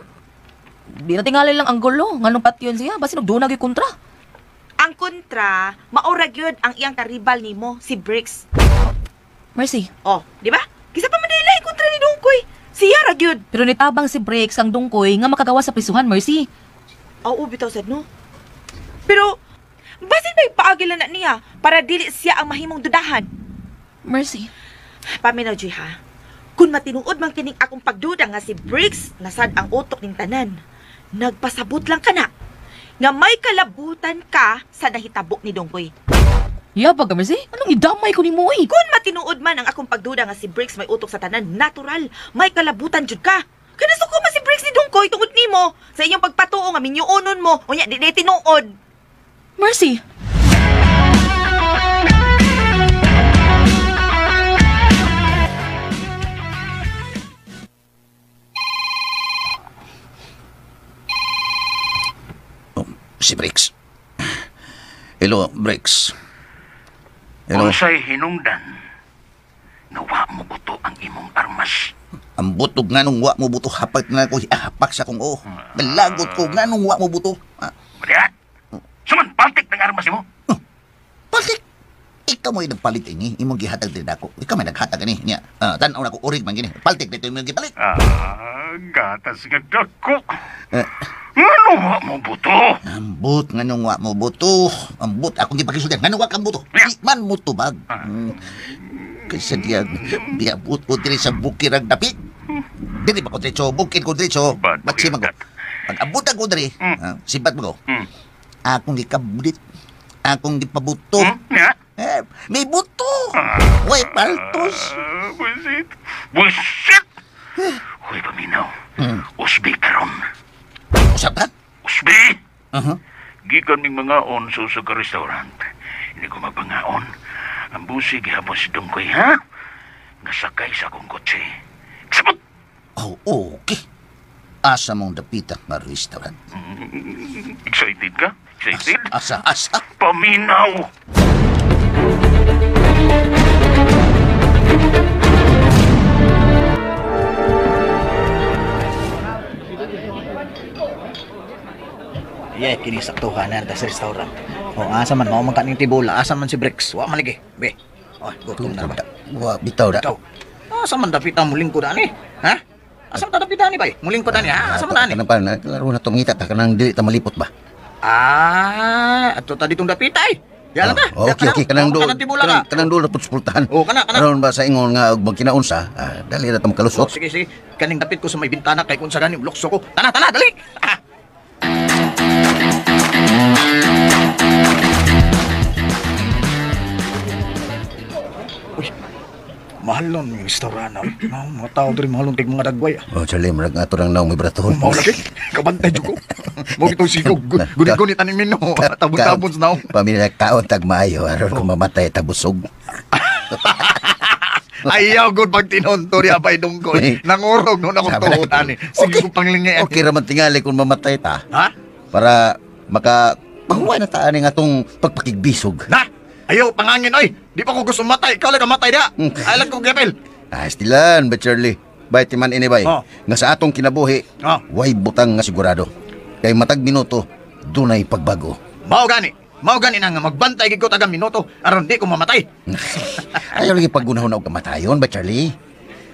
di na tingali lang ang gulo, nganong patyon siya, basin og dunag kontra. Ang kontra, maurag yun ang iyang karibal nimo, si Bricks. Mercy. Oh, di ba? Kisa pa manila kontra ni Dungkoy. Siya ra gyud. Pero nitabang si Bricks ang Dungkoy nga makagawa sa prisuhan, Mercy. Oo, bitaw sad no. Pero basin may paagilan na niya para dili siya ang mahimong dudahan. Mercy. Paminaw, Joy, ha? Kung matinuod man kining akong pagduda nga si Briggs nasad ang utok ning tanan, nagpasabot lang ka na nga may kalabutan ka sa nahitabo ni Dongkoy. Yabag, Mercy? Anong idamay ko ni mo, eh? Kung matinuod man ang akong pagduda nga si Briggs may utok sa tanan, natural, may kalabutan jud ka. Kanasuko man si Briggs ni Dongkoy tungod nimo sa inyong pagpatuo nga minyuonon mo, unya di tinuod. Mercy. Si Bricks. Hello, Bricks. Hello. Unsay hinungdan nga wa mo buto ang imong armas. Ang butog nga nung wa mo buto, hapak na ko, hapak sa kong Balagot ko nga nung wa mo buto. Marihat, suman paltik ng armas mo. Paltik? Ikaw mo yung nagpalit ini, imong gihatag din ako. Ikaw may naghatag ini. Niya, tanaw na ko, urig man gini. Paltik dito imong gipalit. Gatas nga dako. Ano wa mo buto? Ambot nga nung wa mo buto. Ambot, akong gipakisudan. Nga nung wa kang buto. Di man mo tubag. Kasi diabot ko diri sa bukirag dapit. Dili ba ko diretso, bukid ko diretso. Ba't si mago? Pag-abot ako diri, sibat mo ko. Akong gikabudit. Akong gipabuto. May buto. Way paltos. Bullshit. Bullshit! Hoy, paminaw. Usbi karon. Usap ka? Usbi! Gikan ning mga onso sa ka-restaurant. Hindi ko mapangaon. Ang busi gihapon si Dungkoy, ha? Nasakay sa akong kotse. Sabot! Oh, okay. Asa mong dapita nga restaurant. Excited ka? Excited? Asa? Paminaw! Yeah, kini saktuhan na sa restaurant. Asa man mao man kaning tibola, asa man si Bricks. Wa man lagi. Be. Gutom na ba? Wa bitaw da. Asa man dapita muling ko dani? Ha? Asa man dapita ni bay? Muling ko dani ha? Asa man dani? Kanang pa laro na tumita ta kanang dili ta malipot ba? Ato ta ditong dapita eh. Yalan ta. Okay, kanang do. Kanang do na putspultahan. Kana. Aron ba sa ingon nga og magkinaunsa? Dali na ta makalusot. Sige. Kaning dapit ko sa may bintana kay kun sa gani lukso ko. Tana, dali. Mahalon yung restaurant na. Mga tao doon mahalon tig mga dagway. Charlie, marag nga ito lang naong may bratahon. Mau lagi. Kabantay dyan ko. Mau itong sigog. Gunit-gunit aning mino. Tabon-tabon sa naong. Pamilya kaon tag maayo. Aron kung mamatay tabusog. Ayaw good pag tinonto niya pa idong ko. Nangurog noon akong tuhutan. Sige ko panglingay. Okay raman tingali kung mamatay ta. Ha? Para mahuway na taan nga itong pagpakigbisog. Na! Ayaw, pangangin, oy! Di pa ko gusto matay. Ikaw lang matay da. Alam ko, Gepel. Stilan, ba, Charlie? Ba't man ini, bay? Nga sa atong kinabuhi, way butang nga sigurado. Kay matag minuto, dunay pagbago. Mao gani na nga magbantay gid ko taga minuto aron di ko mamatay. Ayaw lagi paggunahon og kamatayon, ba, Charlie?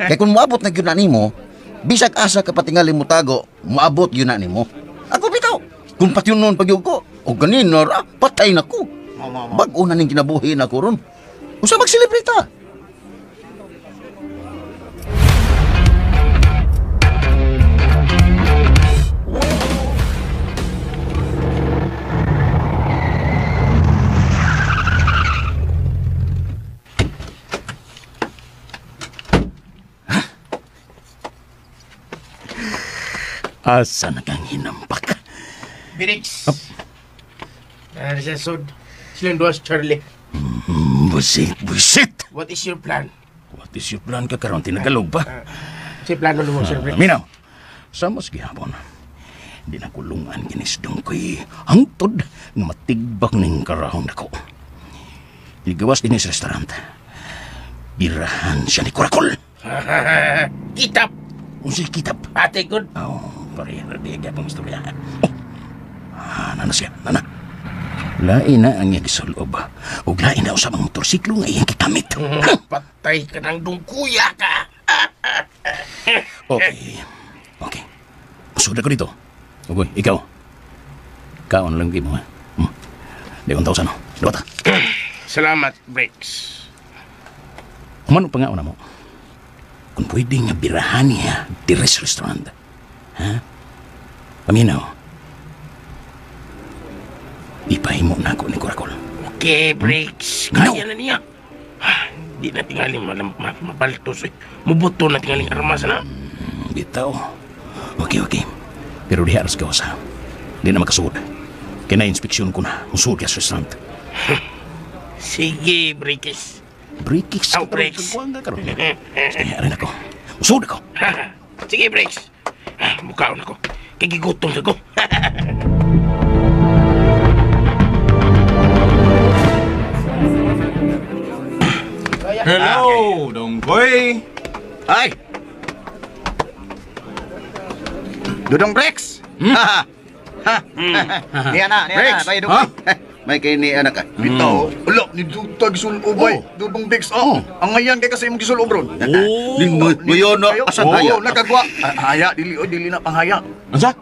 Kay kung moabot na gyud na nimo, bisag asa ka patingali mo tago, moabot gyud na nimo. Ako bitaw. Kung patyunon pagyug ko, O ganina ra, patay na ko. Bago na ning kinabuhi na ko ron. Usa magselebrita. Asa na kang hinampak? Bricks. Sa sud. Silang duwas, Charlie. Busit. What is your plan? What is your plan ka karon tinagalog pa? Si plano mo, Sir Bricks. Minaw, sa mas gihapon, di na kulungan ginisdong ko'y hangtod nga matigbak ning karahong dako. Iligawas din sa restaurant. Birahan siya ni Kurakol. Kitap. Unsay kitap? Ate good. Pareha na di agad ang istorya. Nana siya, nana. Lain na ang iyang isulob. Ug lain na sa mga motorsiklo nga iyang kikamit. Patay ka ng dungkuya ka. Okay. Masuda ko dito. Ugoy, ikaw. Kaon lang mo, ha? Di kong tao sa no. Dota. Salamat, Bricks. Kumano pa nga una mo? Kung pwede nga birahan niya di restaurant. Ha? Paminaw. Ipahimo na ako ni Kurakol. Okay, Bricks. Kaya na niya. Di na tingali mapaltos. Mubuto na tingaling armas na. Bitaw. Okay. Pero di haras ka sa. Di na makasuod. Kina-inspeksyon ko na. Musuod ka sa restaurant. Sige, Bricks. Bricks? Bricks. Sige, arin ako. Musuod ako. Sige, Bricks. Mukaon ako. Kagigutom ako. Hello, Donggoy. Ay! Dudong Bricks! Niya na, Bay Donggoy. May kay ni anak ka. Bitaw, ulo, ni Dutag Sulubay, Dudong Bricks. Ang ngayon kay kasi imong gisulob ron. Ngayon na, asan haya? Nagkagwa. Haya, dili na panghaya. Ansa?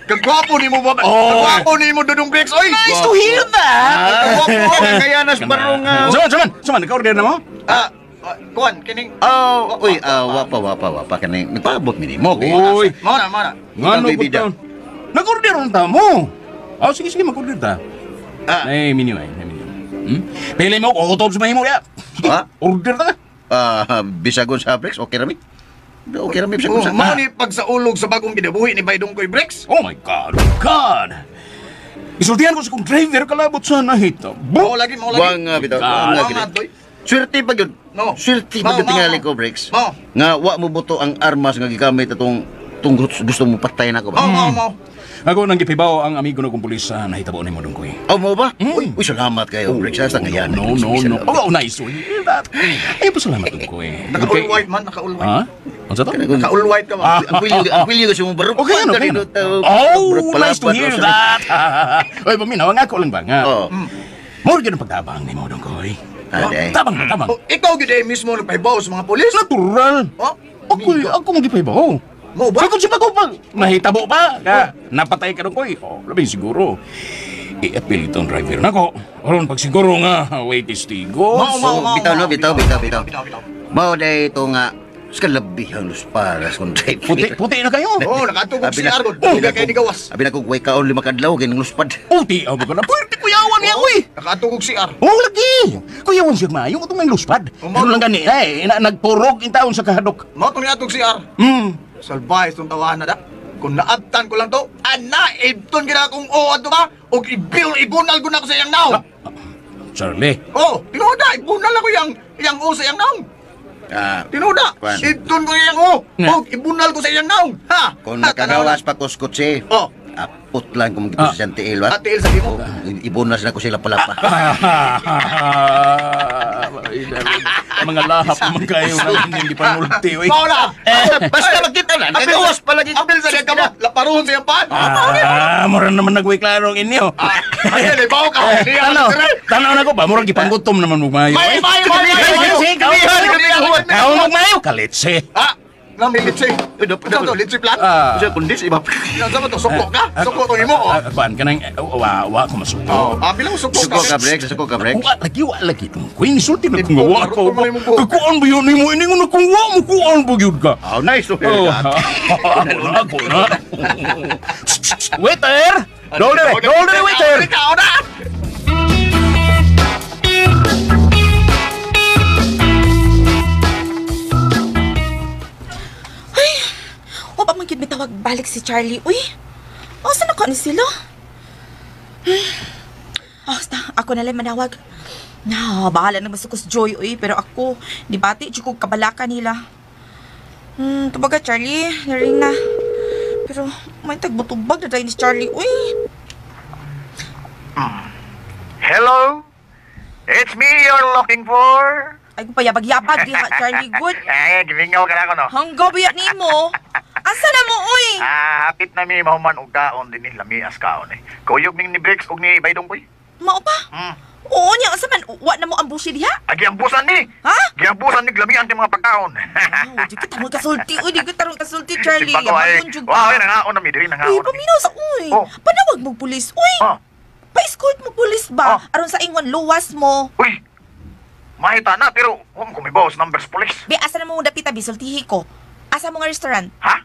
Kagwapo ni mo ba? Kagwapo ni mo, Dudong Bricks. Oy! Nice to hear that! Kagwapo ka, kaya nas barong... Saman, naka-order na mo? Kuan, kining... Wapa kaning nagpaabot minimo. Uy! Mana. Ngano ko taon? Nag-order ang tamo. Sige, mag-order ta. Nay, minyo. Pili mo, kukutob sa mahimo ya. Order ta. Bisagon sa Bricks, okay rami? Okay rami, bisagon sa... Mao ni pag sa ulog sa bagong ginabuhi ni Bay Donggoy Bricks. Oh my God! Isultihan ko sa kong driver kalabot sa nahita. Mao lagi. Bitaw. Swerte pa yun. Swerte pa yun tingali ko, Bricks. Nga, wa mo buto ang armas nga gigamit atong gusto mo patayin ako ba? Mao. Ako nang gipibaw ang amigo na kong pulis sa nahitabo ni mo Donggoy. Mo ba? Uy, salamat kayo, Bricks. Sa ngayon. No. Nice. Ay, pasalamat Donggoy. Naka-all-white man, naka-all-white. Ha? Ano sa to? Naka-all-white ka man. Ang pilyo kasi mo baro. Okay, nice to hear that. Oy, paminaw, ang ako lang ba nga? More ganun pagtabang ni mo Donggoy. Tabang. Ikaw gid mismo nagpahibaw sa mga pulis? Natural. Ako magipahibaw. Mo ba? Kung siya ko pag mahitabo pa, napatay ka Donggoy. Labing siguro. I-appeal itong driver na ko. Oron pag siguro nga, wait testigo. Bitaw. Mao day ito nga, skalabihang lusparas kung driver. Puti na kayo. Nakatugog si Argon. Tuga kayo ni Gawas. Abi na kung way kaon 5 kadlaw, ganang luspad. Puti, mo ka na. Pwede kuyawan niya, uy. Nakatugog si Ar. Lagi. Kuyawan siya maayong itong may luspad. Ano lang gani, nagpurog in taon sa kahadok. Mao itong niatog si Ar. Salbay itong tawahan na da. Kung naabtan ko lang to, ibton gina akong ato ba? O ibunal ko na ko sa iyang naong. Charlie. Tinoda, ibunal ako yang sa iyang naong. Tinoda, ibton ko yung ibunal ko sa iyang naong. Kung nakagawas pa ko skotse, apot lang kung gito sa tiil, ba? Tiil sa mo? Ibunas na ko sila palapa. Mga lahap naman kayo na hindi panulti, uy. Maula! Basta magkita na, nagawas palagi. Apil sa iyang laparuhon sa iyang paan. Mura naman nagway klaro ang inyo. Ayan, bawa ka. Tanaw na ko ba? Mura gipanggutom naman magmayo. Mayo! Kaon magmayo, kalitse. Nami litsi. Ikaw to, litsi plan. Siya kundis, iba. Sa mo to, suko ka? Suko to imo, oh. Kuan ka nang, wa ko masuko. Bilang suko ka. Suko ka, Brex. Wa lagi. Kuy, nisulti na kung wa ko. Kuan ba yun mo? Ini mo na kung wa mo, kuan ba yun ka? Oh, nice to hear that. Ako na. Waiter! Dolder, waiter! Ikaw na! O ba magiging tawag balik si Charlie? Uy, saan ako ni sila? Ako na lang manawag. Bahala na masukos Joy, uy. Pero ako, di bati, di ko kabalaka nila. Tubaga, Charlie, naring na. Pero may tagbutubag na tayo ni Charlie, uy. Hello? It's me you're looking for? Ay, kung payabag-yabag, di ha, Charlie, good. Gimingaw ka na ako, no? Hanggaw biya ni mo. Asa na mo, uy? Hapit na mi mahuman og kaon din ni lamias kaon eh. Kuyog ning ni Bricks og ni Baydong Boy. Mao pa? Oo niya, asa man, wa na mo ang busi diha? Giambusan ni. Ha? Giambusan ni lamian ti mga pagkaon. Di ka tarong kasulti, uy, di ka tarong kasulti, Charlie. Simpa ko ay, wow, ay nangaon na mi, diri nangaon. Paminaw sa, uy. Panawag mo pulis, uy. Pa-escort mo pulis ba? Aron sa ingon, luwas mo. Uy, mahita na, pero huwag ko may bawas numbers police. Be, asa na mo dapita, bisultihi ko. Asa mo nga restaurant? Ha?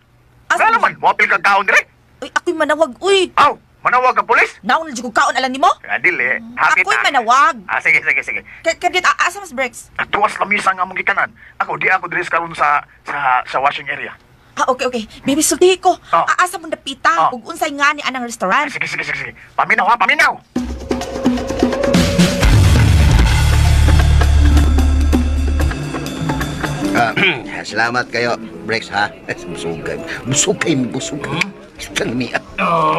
Asa naman, wapil kag kaon dire? Uy, ako'y manawag, uy. Aw, manawag ka pulis? Naon na dyan ko kaon, alam ni mo? Dili, hapit Ako'y na. manawag. Sige. Kadit, asa mas breaks? Tuwas lamisa nga mong gikanan. Ako, di ako dress karon sa washing area. Okay. Baby, sultihi ko. Asa mo dapita, ug unsay nga ni anang restaurant. Sige. Paminaw ha, paminaw. Salamat kayo, Brex, ha? Busugay mo. Salmiya.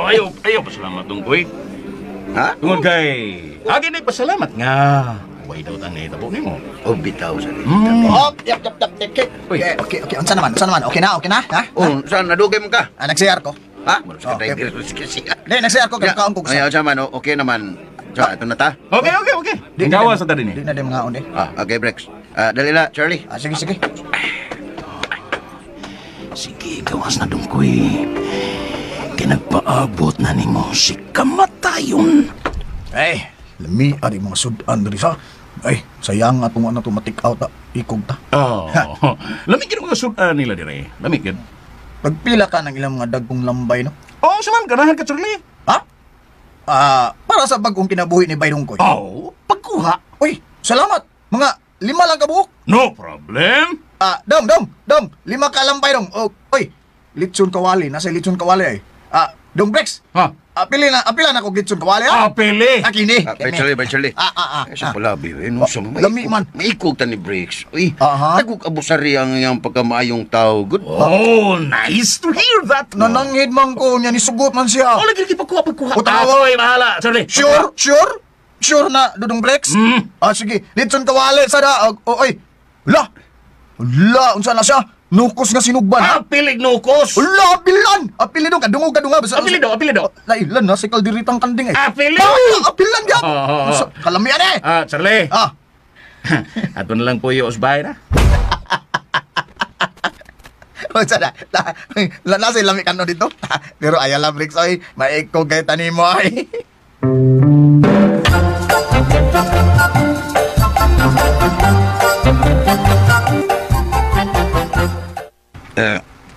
Ayaw pasalamat dong, Kuy. Ha? Tungod kay, agi na pasalamat nga. Way daw tang nahitabo ni mo. Bitaw sa Yap. Okay. Unsa naman? Okay na? Ha? Saan nadugay mo ka? Nag-CR ko. Ha? Hindi, nag-CR ko, kaya kaon ko. Ayaw naman, okay naman. So, ito na ta? Okay. Gawa sa tadi ni. Di na din mga on eh. Okay, Brex. Dali na, Charlie. Sige. Sige, gawas na dong, Kuy. Kinagpaabot na ni mo si kamatayon. Lami, ari mga sudan diri sa. Sayang atong ano to matik out ikog ta. Lamig mga sudan nila dire. Lamig gid. Pagpila ka ng ilang mga dagkong lambay, no? Saman ganahan ka, Charlie. Para sa bagong kinabuhi ni Baydong Koy. Pagkuha. Uy, salamat. Mga 5 lang kabuok. No problem. Dong. 5 ka lambay dong. Uy, litson kawali. Nasa litson kawali ay. Dong Brex. Apila na ako litson kawali, ha? Pili. Kini. Charlie. Sa palabi, Lami man. Maikog ta ni Brex. Uy, tagog abusari ang iyang pagkamaayong tao. Good. Nice to hear that. Nananghid man ko niya, nisugot man siya. Lagi pagkuha. Utawa. Bahala, Charlie. Sure na, Dudong Brex? Sige, litson kawali sa da. Oy, unsa na siya? Nukos nga sinugban, ha? Pilig nukos. Apilan! Apili dong, kadungog. Apili daw. Nailan na, si kaldiritang kanding eh. Apili! Apilan yan! Kalamian eh! Charlie. Ato na lang po yung usbay na. Unsa na? Nasa ilamik ano dito? Pero ayala, Bricks, oy. Maikog kayo tanim mo, ay.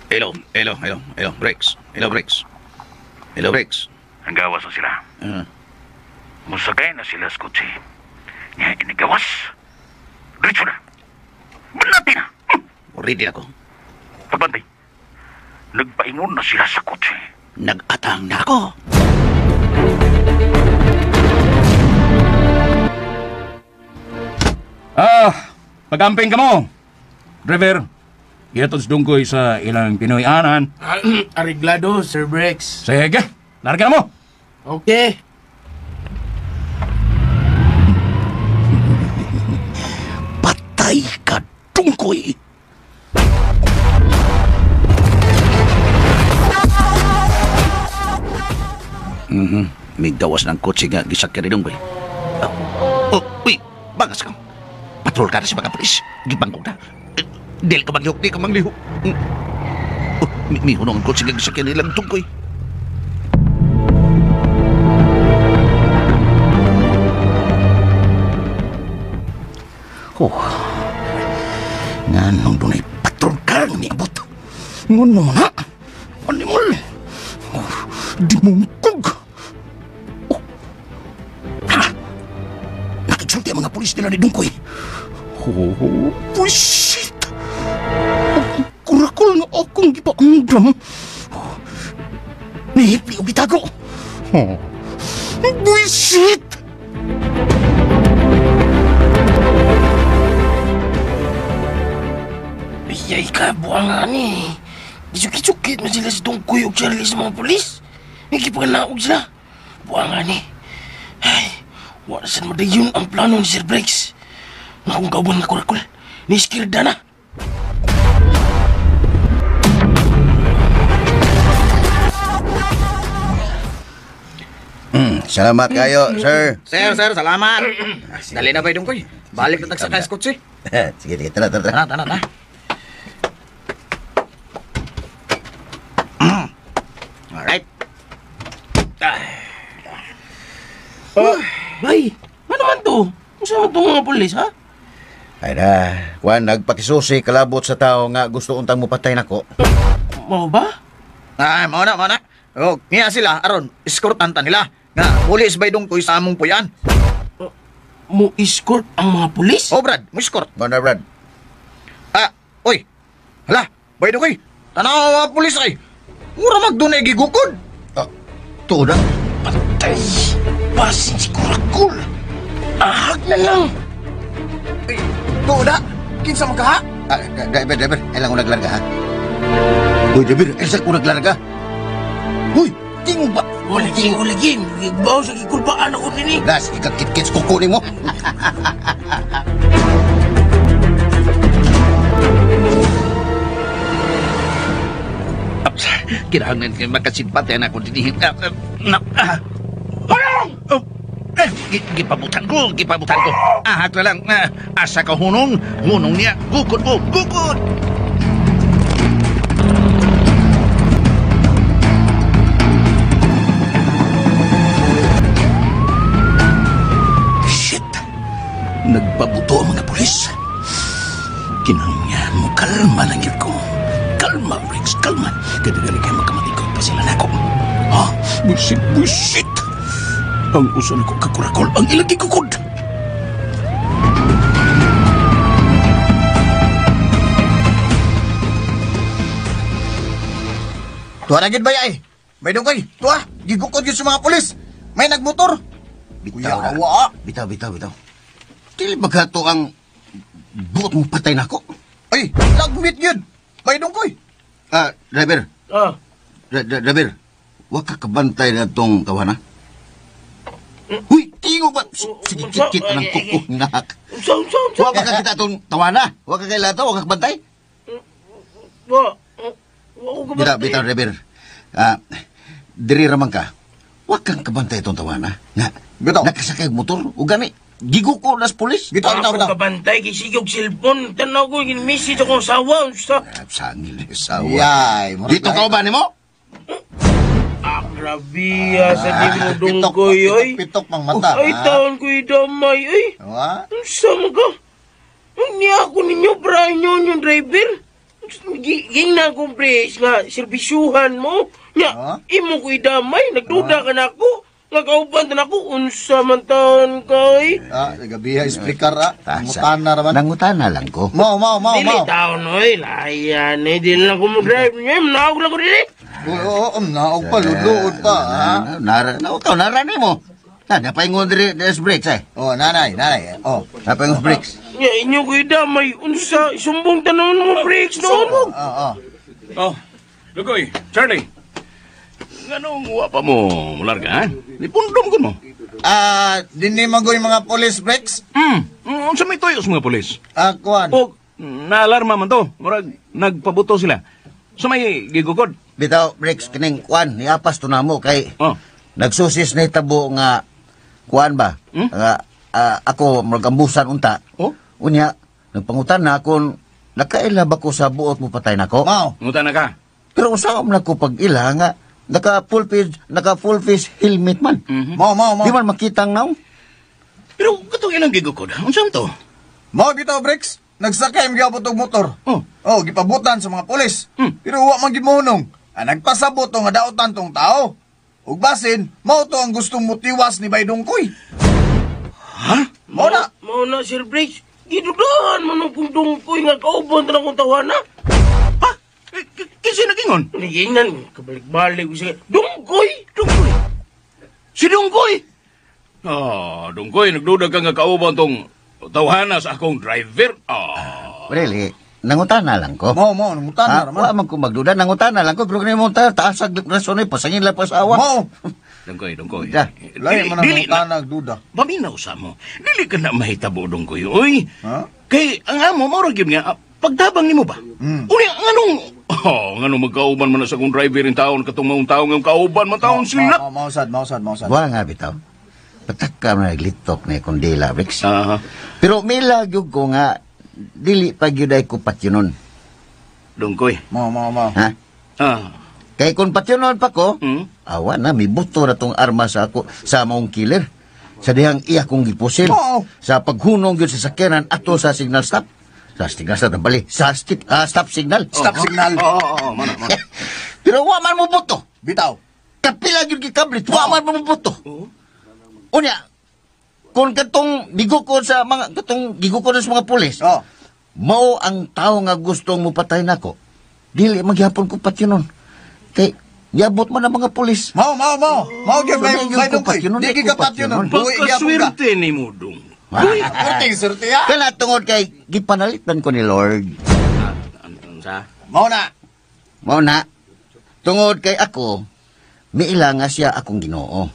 Hello, Brex. Hello, Brex. Ang gawas na sila. Musagay na sila sa kutsi. Nga inigawas. Diretso na. Manati na. Ready ako. Pabantay. Nagpaingon na sila sa kutsi. Nag-atang na ako. Pagamping ka mo. Driver, iatod sa dungkoy sa ilang Pinoy anan. Areglado, Sir Brex. Sige, larga na mo. Okay. Patay ka, dungkoy. May gawas ng kotse nga gisakya rin dungkoy. Uy, bangas ka. Patrol ka na sa mga polis. Gibangkog na. Di ka manglihok. Oh, may hunong ko sige sakyan nilang tungkoy. Oh, nganong dunay patrol ka ni abot. Ngono na. Animal. Oh, di mungkog. Oh. Ha. Nakiksulti ang mga pulis nila ni Dungkoy. Oh, bullshit. Oh, kurakol nga akong gipaandam. Oh. Nihipli o bitago. Oh. Bullshit. Yay ka, buwangan eh. Isukit-sukit man sila si Dungkoy o Charlie sa mga polis. May kipaganaog sila. Buwangan eh. Ay, wala saan madayon ang plano ni Sir Breaks. Nga kung kauban na kurakul, niskirda na. Salamat kayo, sir. Sir, salamat. Dali na ba yung Dungkoy? Balik na tagsakay sa kotse. Sige, tara. Tana. Alright. Bay, ano man to? Saan mo itong mga polis, ha? Ay na, Juan, nagpakisusi kalabot sa tao nga gusto untang mo patay nako. Mau ba? Ay, mau na. O, niya sila, aron, escortan ta nila. Nga, pulis ba yung Dungkoy sa among puyan? Mo escort ang mga pulis? Oh, Brad, mo escort. Mana, Brad? Oy, hala, ba yung Dungkoy? Tanaw mga pulis ay. Mura magdunay gigukod. Tuo na. Patay. Basin si Kurakul. Ahag na lang. Tuo na. Kinsa mo ka ha? Driver, ilang ko naglarga ha? Uy, driver, isa ko naglarga. Uy, tingog ba? Lagi. Bawa sa kikulbaan ako din eh. Das, ikakit-kits kukunin mo. Kinahanglan kayo makasimpatyan ako din. Gipabutan ko. Ahag na lang. Asa ka hunong niya. Gukod mo. Shit! Nagpabuto ang mga pulis. Kinangyan mo, kalma lang yun ko. Kalma, Rex, kalma. Kadagali kayo magkamatikot pa sila na ako. Ha? Bullshit! Ang usan ko kakurakol, ang ilang gigukod. Tuwa na gid ba yay? Bay Dungkoy, tuwa, gigukod yun sa mga pulis. May nagmotor. Bitaw. Dili ba ka to ang buot mong patay na ako? Ay, nagmit yun. Bay Dungkoy. Driver. Driver, huwag ka kabantay na itong tawana. Huy, tingo ba? Sige, kit ng kuko, nak. Huwag ka kita itong tawana. Huwag ka kailan ito, huwag ka kabantay. Bitaw, driver. Diri raman ka. Huwag kang kabantay itong tawana. Nga, nakasakay motor, o gani. Gigo ko nas pulis. Bitaw. Kabantay, kisigog silpon. Tanaw ko, message akong sawa. Sangil, sawa. Dito ka ba ni mo? Grabe, sa di mo Dungkoy, oy. Pitok pang mata. Ay, taon ko'y damay, oy. Sama ka? Hindi ako ninyo, brahin nyo yung driver. Ging na akong pres nga, serbisyuhan mo. Nga, imo ko'y damay, nagduda ka na ako. Nagkauban na ako, unsa man taon kay. Nagabiha, explicar Nangutana raman. Nangutana lang ko. Mau. Dili taon, oy. Layan, di na lang ko mag-drive niya. Naog lang ko din eh. Oo, naog pa, luod pa. Narani mo. Napaingon diri des brakes eh. Nanay. Napaingon brakes. Ya, inyo ko'y damay, unsa, sumbong tanon mo brakes noon. Dungkoy, Charlie. Ganong wapa mo larga, ha? Nipundom ko mo. Dini magoy mga police breaks? Sa may tuyos mga polis. Kuan. O, naalarma man to. Murag, nagpabuto sila. So may gigukod. Bitaw, Rex, kining kuan, niapas to na mo kay nagsusis na itabo nga kuan ba? Nga, ako magambusan unta. Unya, nagpangutan na akong nakaila ba ko sa buot mo patay na ko? Ngutan na ka. Pero usawam na ko pag ila nga, naka full face helmet man. Mao. Di man makita ang naong. Pero katong ilang gigukod, unsam to? Mao bitaw, Brex. Nagsakay ang gyapon og motor. Oh, gipabutan sa mga pulis. Pero wa man gimunong. Nagpasabot nga daotan tong tao. Ug basin, mao to ang gustong motiwas ni Baydongkoy. Ha? Mao na. Mao na, Sir Breaks. Gidudahan man ang Dungkoy nga kauban na kong tawana. Ha? Kasi nagingon? Nagingan, kabalik-balik ko siya. Dungkoy! Si Dungkoy? Dungkoy, nagduda ka nga kauban tong tawhana sa akong driver. Really? Nangutana lang ko. Mao, nangutana Wa man ko magduda, nangutana lang ko. Pero kani mo taas ang rason ay pasangin lang pasawa. Mao. Dungkoy. Lain man ang nangutana duda. Maminaw sa mo. Dili ka na mahitabo, Dungkoy. Uy, kay ang amo, maurag yun nga, pagtabang ni mo ba? Uy, nganong magkauban man na sa akong driver in taon, katong maong taon ng kauban, matawon sila. Mausad. Wa nga bitaw. Patakka na naglitok na kondila, Rex. Pero may lagyog ko nga, dili pagyuday ko patyonon. Dungkoy. Mao. Ha? Kay kung patyonon pa ko, awa na, may buto na tong arma sa ako, sa maong killer. Sa dihang iya kong gipusil. Sa paghunong yun sa sakyanan, ato sa signal stop. Sa signal stop, bali. Sa stop signal. Stop signal. Mana. Pero wa man mo buto. Bitaw. Kapila yun kikablit, wa man mo buto. Unya, kung katong gigukod sa mga pulis, mao ang tao nga gustong mo patay nako, dili magyapon ko patyonon. Kay yabot man ang mga pulis. Mao gyud may Dungkoy. Dili ka patyonon. Pagkaswerte ni mo, Dung. Swerte ya. Kana tungod kay gipanalitan ko ni Lord. Sa? Mao na. Tungod kay ako, miila nga siya akong Ginoo.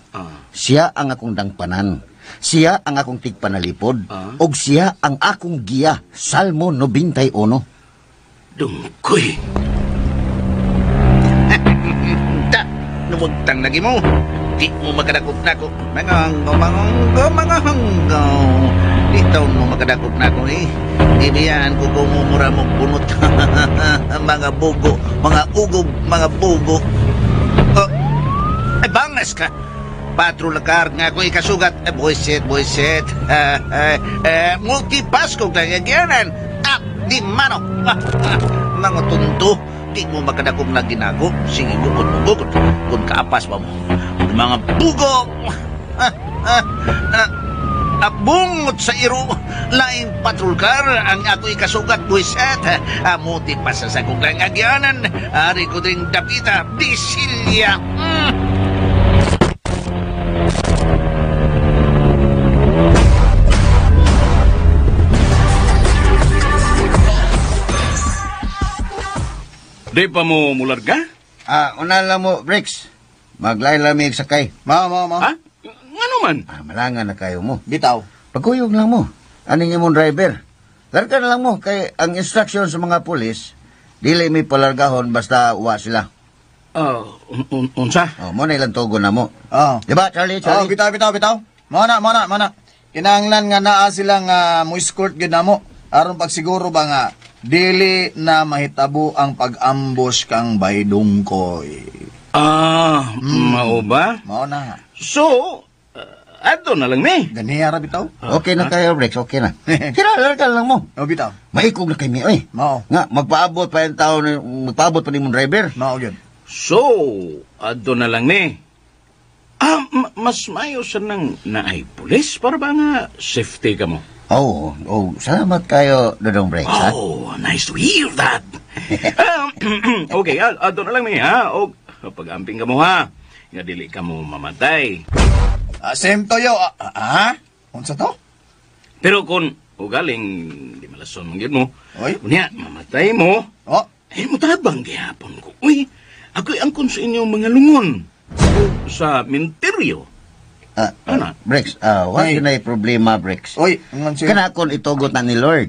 Siya ang akong dangpanan. Siya ang akong tigpanalipod. Og siya ang akong giya. Salmo 91. Dungkoy. Nuwagtang lagi mo. Di mo makadakop na ko. Mga hanggaw. Di taon mo makadakop na ko eh. Ibiyaan ko kumumura mo punot. Mga bugo, mga ugob, mga bugo. Ay, bangas ka. Patrol car nga ako ikasugat. Buisit. Multipass kong nagyagyanan. Di mano. Mga tunto. Di mo makadakong na ginago. Sige, bukod. Kung kaapas pa mo. Mga bugo. Bungot sa iro. Laing patrol car. Ang ako ikasugat. Buisit. Multipass sa kong nagyagyanan. Ari ko din dapita. Bisilya. Di pa mo mularga? Una lang mo, Bricks. Maglay-lamig sakay. Mao. Ha? Ngano man? Malangan na kayo mo. Bitaw. Pagkuyog lang mo. Aning imong driver. Larga na lang mo. Kay ang instruction sa mga pulis, dili may palargahon basta uwa sila. Unsa? Mo na ilang tugo na mo. Diba, Charlie? Bitaw. Mao na. Kinahanglan nga naa silang mo escort gyud namo. Aron pagsiguro ba nga dili na mahitabo ang pag-ambush kang Baydongkoy. Mao ba? Mao na. So, ato na lang ni. Ganiya ra bitaw. Okay na kayo, Rex. Okay na. Larga lang mo. Bitaw. Maikog na kayo, eh. Mao. Nga, magpaabot pa yung tao, magpaabot pa ni mong driver. Mao gyud. So, ato na lang ni. Mas mayo sa nang naay pulis para ba nga safety ka mo? Salamat kayo, Dodong Brex, ha? Nice to hear that. Okay, ato na lang ni, ha? O, pag-amping ka mo, ha? Nga dili ka mo mamatay. Same to yo. Unsa to? Pero kung ugaling di malason mong yun mo, unya, mamatay mo, mutabang gihapon ko. Uy, ako'y angkon sa inyong mga lungon sa minteryo. Brex, wala na problema, Brex. Kana kon itugot na ni Lord.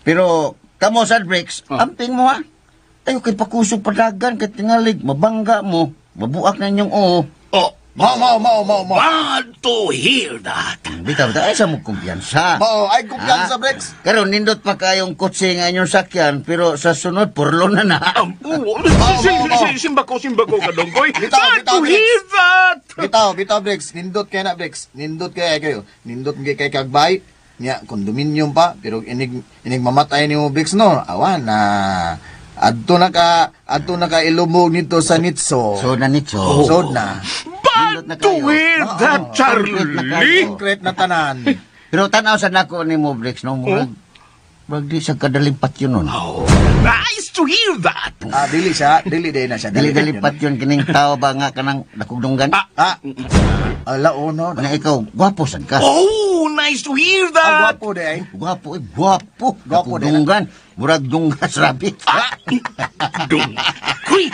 Pero, kamo sa Brex, amping mo, ha? Tayo kay pakusog padagan, kay tingalig, mabangga mo, mabuak na inyong Mao. Bad to hear that. Bitaw, ay sa mo kumpiyansa. Mao, ay kumpiyansa, Brex. Karon nindot pa kayong kotse nga inyong sakyan, pero sa sunod, purlo na na. Simba ko ka, Dongkoy. Bitaw, To hear that. Bitaw, Brex. Nindot kaya na, Brex. Nindot kaya kayo. Nindot kay kagbay. Niya, kondominium pa. Pero inig mamatay ni mo, Brex, no? Awan na. Adto na ka ilubog nito sa Nitso. So na Nitso. So na. Bad to hear that, Charlie. Concrete na tanan. Pero tanaw sa nako ni mo, Brex, no? Wag di sa kadalimpat yun nun. Nice to hear that. Dili din na siya. Dali-dalipat yun, kining tao ba nga kanang nakugdunggan? Ala, no. Nga ikaw, gwapo sad ka. Oh, nice to hear that. Gwapo de ay. Gwapo. Gwapo din. Nakugdunggan. Murag dunggas rabbit. Kuy.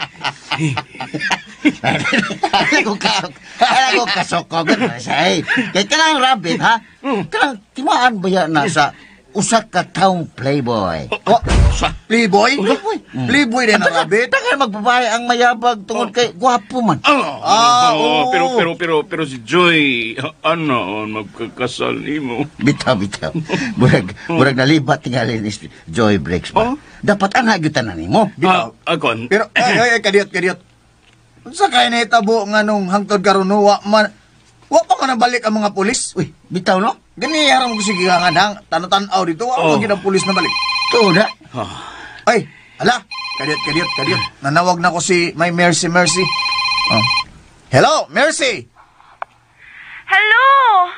Kaya ko kasokogan na siya. Kaya kanang rabbit, ha? Kanang timaan ba yan na sa usak ka taong playboy? Playboy? Playboy din na rabbit? Takay magbabae ang mayabag tungod kay gwapo man. Oo. Pero si Joy, ano, magkakasal ni mo. Bitaw. Murag nalibat tingali ni Joy Breaks ba? Dapat ang hagitan na ni mo. Akon. Pero, kadiyot. Sa kaya na itabo nga nung hangtod karon wa pa ka nabalik ang mga pulis? Uy, bitaw no? Gani harang mo sige nga dang tanatan-aw dito, wa pa pulis na balik. Tuda. Ay, ala, kadiyot. Nanawag na ko si my Mercy. Hello, Mercy. Hello!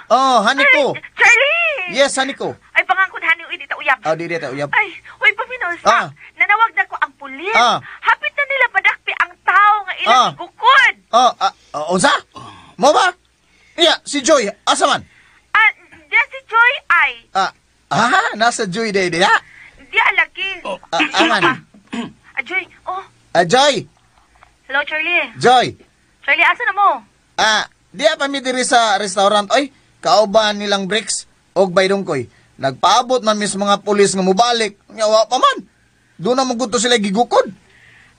Oh, Haniko. Charlie! Yes, Haniko. Ay, pangangkod, Hani, uy, dito uyab. Di dito uyab. Ay, uy, paminos, nanawag na ko ang pulis. Hapit na nila padakpi ang tao nga ilang gukod. Unsa? Mo ba? Iya, si Joy, asa man? Diya si Joy ay. Nasa Joy day diya? Diya alaki. Aman. Joy, Joy. Hello, Charlie. Joy. Charlie, asa na mo? Diya pa mi diri sa restaurant. Oy, kauban nilang Breaks og Baydongkoy. Nagpaabot man mis mga pulis nga mobalik. Nyawa pa man. Doon na magudto sila gigukod.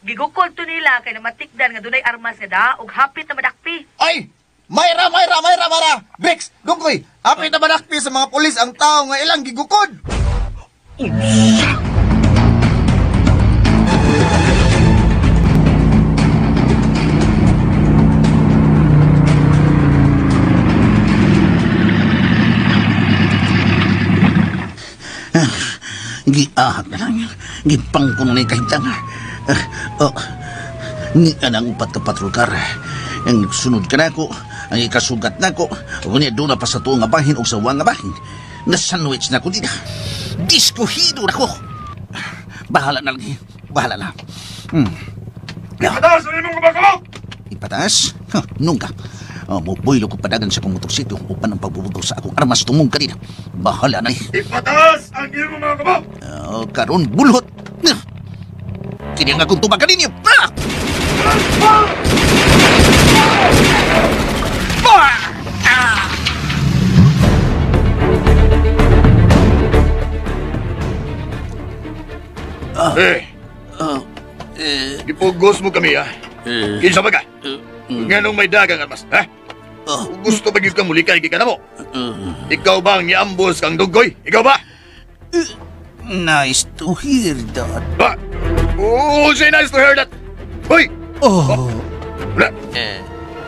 Gigukod to nila kay namatikdan nga dunay armas nga da ug hapit na madakpi. Ay! Mayra! Breaks, Dongkoy, hapit na madakpi sa mga pulis ang tao nga ilang gigukod. Giahag na lang. Gipang ko na kahintang. Ni anang upat ka patrolkar. Ang sunod ka na ako. Ang ikasugat na ako. O niya doon na pa sa tuong nga bahin o sa uwang nga bahin. Nasandwich na ako dito. Diskuhido na ako. Bahala na lagi. Bahala na. Ipataas! Ano yung mga bako? Ipataas? Nungka. Muboylo ko padagan sa kong motosiklo upan ang pagbubugaw sa akong armas tumong kanina. Bahala na eh. Ipataas ang iyong mga kabo! Karon bulhot. Kini nga akong tumakan ninyo. Gipugos mo kami, ha? Kinsa ba ka? Nga nung may dagang armas, ha? Gusto ba yun kang mulikay ka na mo? Ikaw ba ang niambos kang Dongkoy? Ikaw ba? Nice to hear that. Say nice to hear that. Hoy!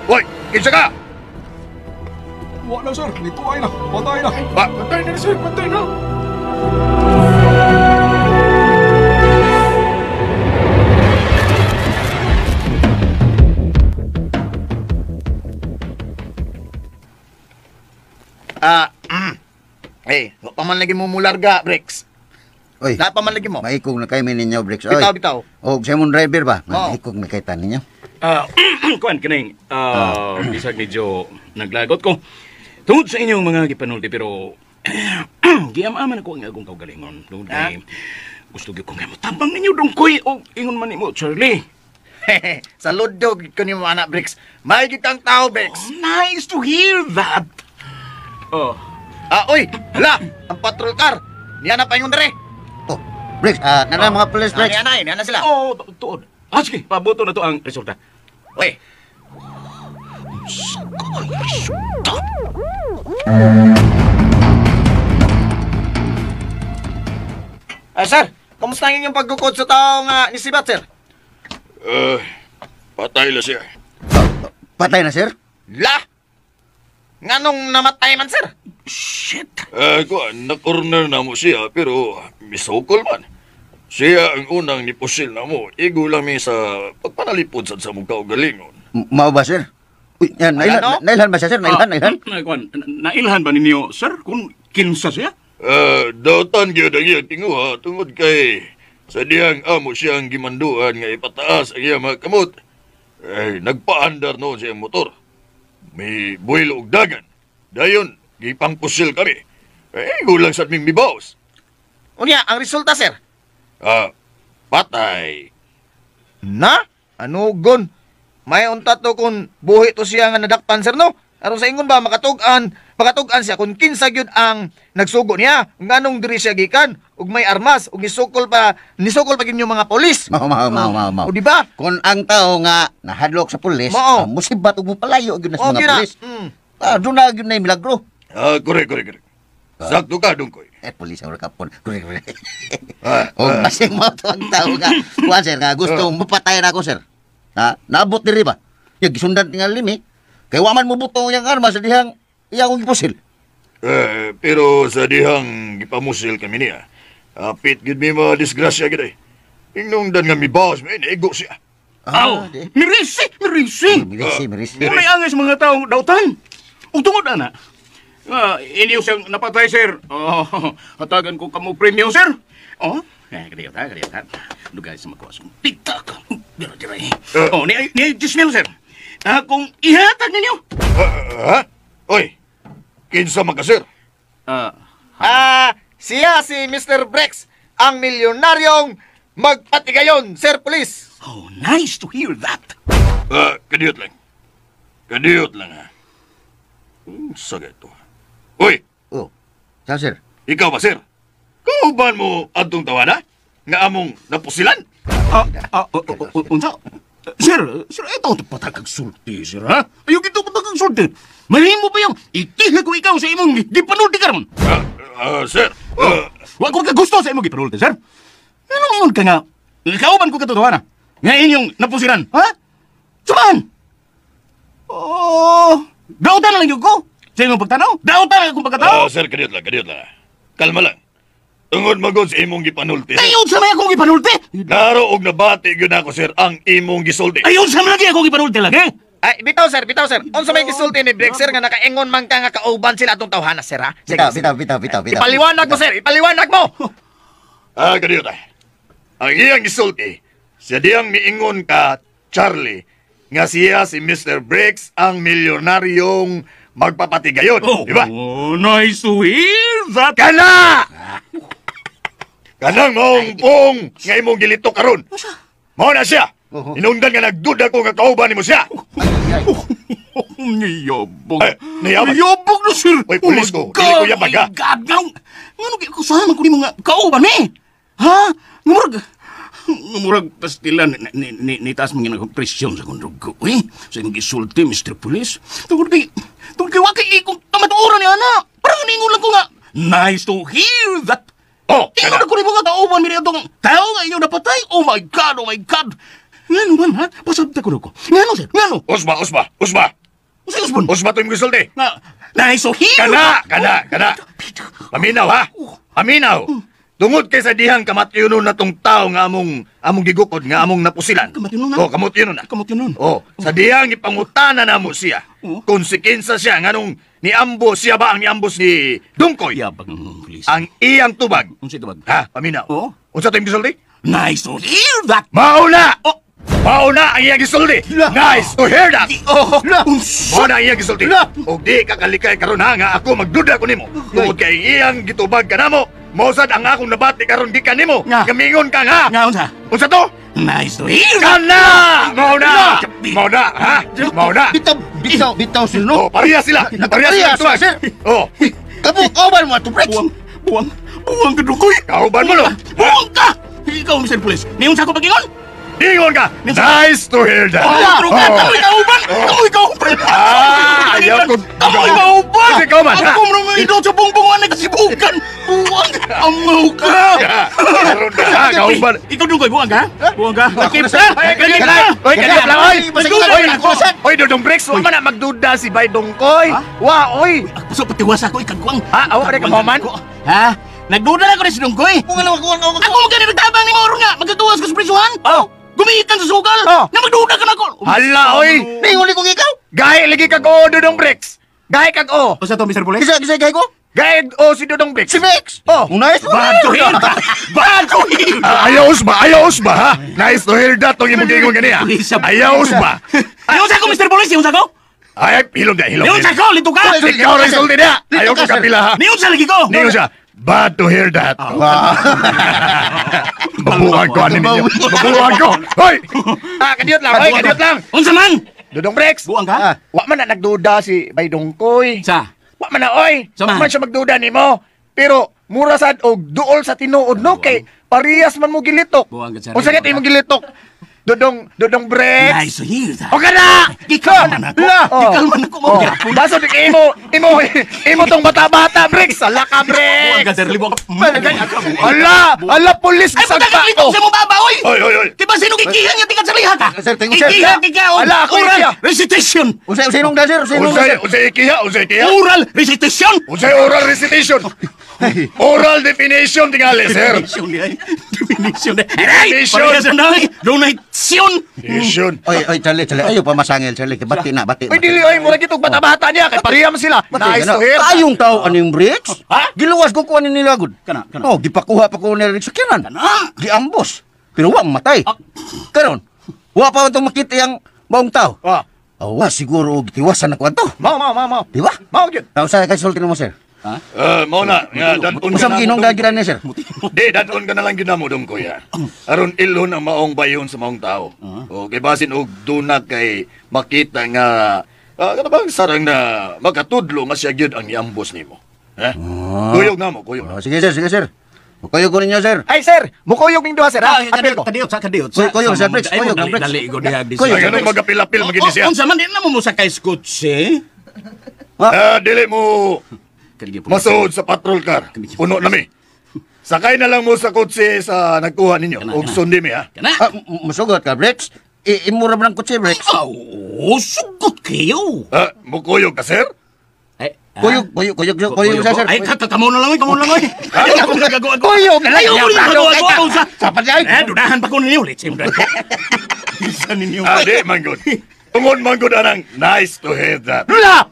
Hoy, kinsa ka? Wala, sir. Dito ay na. Patay na. Patay na, sir. Patay na. Paman lagi mo mularga, Breaks. Oy, paman lagi mo. Maikog na kayo ninyo, Breaks. Bitaw. O, Simon driver ba? Maikog na kayo ninyo. Kuan kining. Bisag medyo naglagot ko. Tungod sa inyong mga gipanulti pero giam-aman ako ang akong kaugalingon. Tungod kay gusto gyud ko nga motabang ninyo Dongkoy o ingon man nimo Charlie. Sa lodog ko ni mo anak Breaks. May gitang tao, Breaks. Nice to hear that. Oy, hala, ang patrol car. Niya na pa yung dere. Breaks, nana mga police, Breaks. Niya na sila. Tuod. Sige, pabuto na to ang resulta. Oy, Sir, kamusta ang inyong pagkukod sa tao nga nisibat, sir? Patay na siya. Patay na, sir? La! Nganong namatay man, sir? Na-corner na mo siya, pero misukol man. Siya ang unang nipusil na mo. Igo lang mi sa pagpanalipod sa mong kaugalingon. Mao ba, sir? Uy, yan, nailhan ba siya, sir? Nailhan? Nailhan ba ninyo, sir? Kung kinsa siya? Dautan gyud ang iyang tinguha tungod kay sa diyang amo siyang gimanduan nga ipataas ang iyang mga kamot. Nagpaandar noon sa iyang motor. May buwilo og dagan. Dayon, gipangpusil kami. Gulang sa aming mibaos. Unya, ang resulta, sir? Patay. Na? Ano, gon? May unta to kung buhi to siya nga nadakpan, sir, no? Aron sa ingon ba, makatugan siya kung kinsa gyud ang nagsugo niya. Kung anong diri siya gikan, ug may armas, ug nisukol pa ginyo mga polis. Mao. O di ba? Kung ang tao nga nahadlok sa pulis, musibat ug mupalayo gyud na sa mga pulis. Doon na gyud na milagro. Correct. Sakto ka, Dungkoy. Pulis ang rakapon. Correct. Masing mo to ang tao nga. Kuan, sir, nga gusto mapatay na ako, sir. Naabot diri ba? Yung gisundan tingal limi. Kaya waman mo butong yung armas sa dihang iyang gipusil. Pero sa dihang gipamusil kami niya, apit gid mi mga disgrasya gid ay. Inungdan nga mi boss, may naigo siya. Mirisi! May angay sa mga taong dautan. Ug tungod ana. Iniyo siyang napatay, sir. Hatagan ko kamo premium, sir. Kadiyot. Lugay sa magkawas kong pitak. Dira. Ni Gismel, sir. Kung ihatag ninyo. Oy, kinsa man ka, sir? Siya si Mr. Brex, ang milyonaryong magpatigayon, Sir Police. Nice to hear that. Kadiyot lang, ha. Sagay to. Oy! Saan, sir? Ikaw ba, sir? Kauban mo adtong tawana? Nga among napusilan? Unsa? Sir, ito patagag sulti, sir, ha? Ayaw ito patagag sulti. Mahimo ba yung itiha ko ikaw sa imong gipanulti ka naman? Sir. Wag ko ka gusto sa imong gipanulti, sir. Anong ingon ka nga? Kauban ko katotohanan. Nga inyong napusilan, ha? Suman! Dautan lang yung ko. Sa imong pagtanaw? Dautan lang akong pagkatao? Sir, kadiyot lang. Kalma lang. Tungod magod sa imong gipanulti. Ayun sa may akong gipanulti? Naro og nabati gyud ako, sir, ang imong gisulti. Ayun sa may akong gipanulti lagi? Ay, bitaw, sir. Unsa may gisulti ni Brex, sir, nga nakaingon man ka nga kauban sila atong tawhana, sir, ha? Bitaw. Ipaliwanag mo, sir. Ipaliwanag mo. Kadiyot ay. Ang iyang gisulti, siya diyang miingon ka, Charlie, nga siya si Mr. Brex ang milyonaryong magpapatigayon, di ba? Nice to hear that. Kanang maungpong nga imong gilito karon. Mao na siya. Inungdan nga nagduda ko nga kauban nimo siya. Niyabog. Niyabog na, sir. Uy, pulis ko. Dili ko yabag, ha? Gagnaw. Ngano kaya kusahan ko nimo nga kauban, eh? Ha? Ngumurag pastilan ni taas mga nagpresyon sa kondog ko, eh? Sa imong gisulti, Mr. Police. Tungkol kay wakay ikong kamatuoran ni Ana. Parang ningon lang ko nga, nice to hear that. Ingon ako ni mga kauban, miri itong tao nga inyo napatay. Oh my God. Ngano man, ha? Pasabta ko na ko. Ngano, sir? Ngano? Usba. Usba to yung gisulti. Nice to hear. Kana. Paminaw, ha? Paminaw. Tungod kay sa dihang kamatyonon na tong tao nga among gigukod nga among napusilan. Kamatyonon na? Kamatyonon. Sa dihang ipangutana na mo siya. Konsekensa siya nganong niambos siya ba ang niambos ni Dungkoy? Yabang, please. Ang iyang tubag. Unsa tubag? Ha, paminaw. Unsa to yung gisulti? Nice to hear that. Mauna ang iyang gisulti. Nice to hear that. Mauna ang iyang gisulti. O di kakalikay karon ha nga ako magduda ko nimo. Tungod kay iyang gitubag ka namo. Mosad ang akong nabati karon gikan nimo. Gamingon ka nga. Unsa? Unsa to? Nice to hear. Kana! Mauna, ha? Mauna. Bitaw sila. Pareha sila. Pareha sila, sir. Kauban mo ato, Brex. Buwang ka, Dungkoy. Kauban mo, no? Buwang ka! Ikaw, Mr. Police. Niyon sa ako pagingon? Ingon ka! Nice to hear that! Kamoy kauban! Kamoy kauban! Ayaw ko... Kamoy kauban! Ikaw man, ha? Ako mga ito sa bongbongan nagsibukan! Buwang! Amaw ka! Karoon na, ha? Kauban! Ikaw doon ko'y buwang ka? Buwang ka? Takip ka! Ganyan lang! Oy, ganyan lang! Oy, Dodong Bricks! Huwag man na magduda si Bay Dongkoy! Oy! So, patiwas ako ikagwang. Ha? Awa ka rin kamaman? Ha? Nagduda na ako rin si Dongkoy! Ako magkano nagtabang ni Mauro nga! Magkatuwas ko sa prisuhan! Gumiitan sa sugal! Na magduda ka na ako! Hala, oy! Ninguli kong ikaw! Gahe, lagi kag o, Dodong Bricks! Gahe kag o! O sa to, Mr. Police? Kisa gahe ko? Gahe o si Dodong Bricks! Si Bricks! Oh! Nice! Bad to hear that! Bad to hear that! Ayos ba, ha? Nice to hear that, itong imong gingon ganiya. Ayos ba? Yung sa ko, Mr. Police! Yung sa ko! Ay, hilom na, hilom. Yung sa ko! Lito ka! Ikaw rin sulti niya! Ayaw ko kapila, ha? Yung sa lagi ko! Niyo siya. Bad to hear that. Babuhan ko, ano ninyo? Babuhan ko! Hoy! Kadiyot lang, hoy, kadiyot lang! Unsa man? Dodong Bricks! Buang ka? Wa man na nagduda si Bay Dongkoy. Sa? Wa man na, oy! Sama? Wa man siya magduda ni mo. Pero, mura sad og duol sa tinuod, no? Kay, parehas man mo gilitok. Buang ka sa Kung sakit mo gilitok. Dodong Bricks! Nice to hear that! O ka na! Ikalman ako! Ikalman ako! Baso, imo tong bata-bata, Bricks! Ala ka, Buang ka, Bricks! sir! Libong ka! Ala, pulis Ay, sa pagkakang ito sa mo baba, oy! Oy! Diba sino kikihan yung tikat sa liha ka? Sir, tingin, sir. Ikiha, Ala, ako Oral ikiha. recitation! Sinong da, sir? Sinong da, sir? Unsay ikiha? Oral recitation! Unsay oral recitation? Oral definition tingali, sir. Definition di ay. Definition di. Aray! Definition. Parehas na ay. Donation! Definition. Oy, Charlie. Ayaw pa masangil, Charlie. Bati na. Uy, dili, oy, mura kitong bata-bata niya. Kay pareham sila. Nice to hear. Tayong tao aning Bricks. Ha? Giluwas ko kuha ni nila gud. Kana. Oh, gipakuha pa ko nila sa kinan. Kana. Giambos. Pero wa matay. Karon, wa pa to makita yang maong tao. Wa siguro gitiwasan ako ato. Mau. Di ba? Mau gyud. Tao sa kasulti mo, sir. Mau na. Nga, dadun Usab kinong dagiran ni, sir. Di, dadun ka na lang ginamo dong kuya. Aron ilon ang maong bayon sa maong tao. O kay basin og dunat kay makita nga ano bang sarang na makatudlo nga siya gyud ang iambos nimo. Kuyog na mo, kuyog. Sige, sir. Kuyog ko ninyo, sir. Ay, sir! Mukuyog ning duha, sir. Apil ko. Kadiot. Kuyog, sir, Bricks. Kuyog, Bricks. Dali ko diha. Ay, ganun magapil-apil magini siya. Unsa man din na mo sa kay skotse? Dili mo masuod sa patrol car. Puno na mi. Sakay na lang mo sa kotse sa nagkuha ninyo. Og sundi mi, ha? Masugot ka, Bricks. Imura man ang kutsi, Bricks. Sugot kayo. Mukuyog ka, sir? Kuyog, sir. Ay, kamo na lang, oy. Kuyog na lang. Ayaw ko rin magago-agaw sa... Sapat yan. Dudahan pa ko ninyo ulit. Isa ninyo. Di, manggod. Tungod manggod anang nice to hear that. Wala!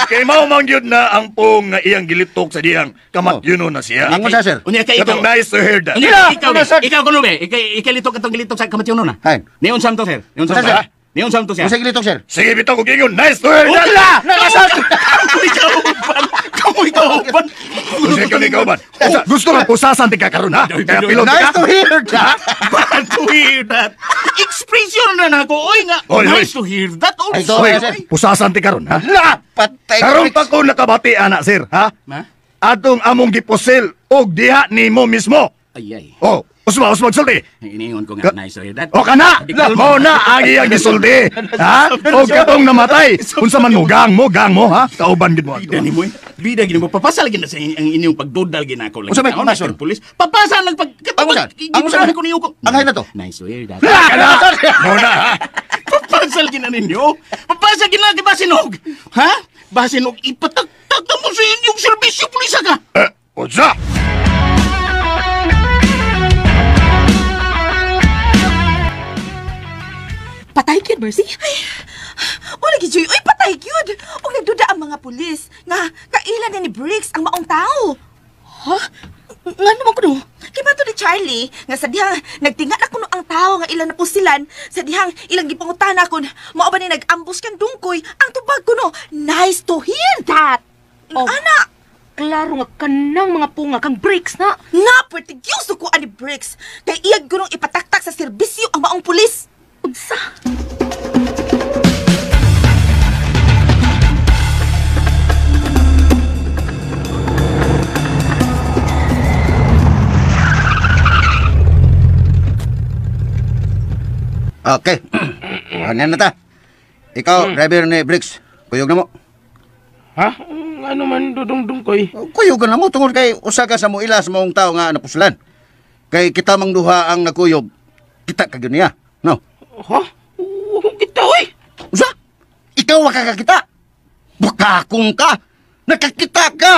Kay mao manggod na ang pong nga iyang gilitok sa diyang kamatyuno na siya. Ang sa, sir. Unya kay ikaw. Katong nice to hear that. Ikaw kuno be. Ikay litok katong gilitok sa kamatyon na. Hay. Niyon sam to, sir. Niyon sam to. Niyon sam to siya. Musay gilitok, sir. Sige, bitaw ko gingon. Nice to hear that. Kamu ikaw ban. Kasi ikaw ba? Gusto lang pusasan ti kakaroon, ha? Kaya pilot Nice to hear that. Bad to hear that. Expression na nako, oy nga. Nice to hear that also. Oy, pusasan ti karon, ha? Patay. Karon pa ko nakabati ana, sir, ha? Atong among gipusil og diha nimo mismo. Ay. Oh, usma sulti. Iniingon ko nga nice to hear that. O kana, mo na ang iyang gisulti. Ha? O katong namatay. Unsa man mo, gang mo, ha? Kauban gid mo. Bida gid mo papasa lagi na sa inyong pagdodal ginako lang. Unsa may papasol? Pulis. Papasa lang pag Ang usa ko niyo ko. Ang hay na to. Nice to hear that. Mo na, ha? Papasa lagi na ninyo. Papasa gid na basinog. Ha? Basinog ipataktak mo sa inyong serbisyo pulis ka. Unsa? Patay gyud, Mercy. Ay, wala gyud, Joy. Uy, patay gyud. Og nagduda ang mga pulis nga kailan ni Bricks ang maong tao. Ha? Nga naman ko no? Kaya ba ni Charlie nga sa dihang nagtinga na kuno ang tao nga ilang napusilan sa dihang ilang gipangutan akon mao ba ni nag-ambush kan dungkoy ang tubag kuno. Nice to hear that. Oh. Ana, Klaro nga kanang mga punga kang Bricks na. nga pertigyoso ko ani Bricks kay iyag gunong ipataktak sa serbisyo ang maong pulis. Unsa? Okay. Ano na ta? Ikaw, driver ni Bricks. Kuyog na mo. Ha? Ano man dudong koy? Kuyog na mo tungod kay usa ka sa mo ilas maong tao nga napuslan. Kay kita mang duha ang nakuyog. Kita ka niya. No. Ha? Kita oy. Usa? Ikaw wa ka kita. Bakakong ka. Nakakita ka.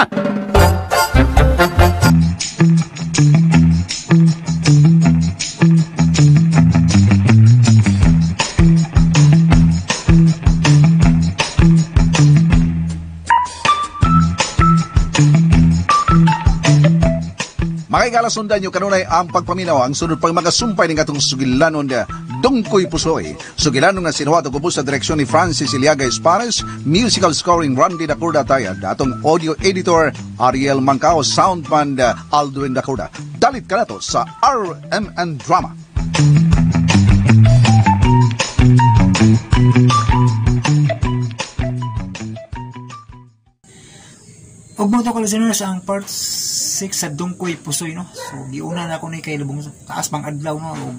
Makikalasundan nyo kanunay ang pagpaminaw ang sunod pang mga sumpay ng atong sugilanon na Dungkoy Pusoy. Sugilanon nga sinuhat o sa direksyon ni Francis Iliaga Espares, musical scoring Randy Dacorda Tayad, atong audio editor Ariel Mancao, soundman Aldwin Dacorda. Dalit ka na to sa RMN Drama. Og mo to listeners ang part 6 sa Dungkoy Pusoy no. So giuna na ako ni kay lubong taas pang adlaw no.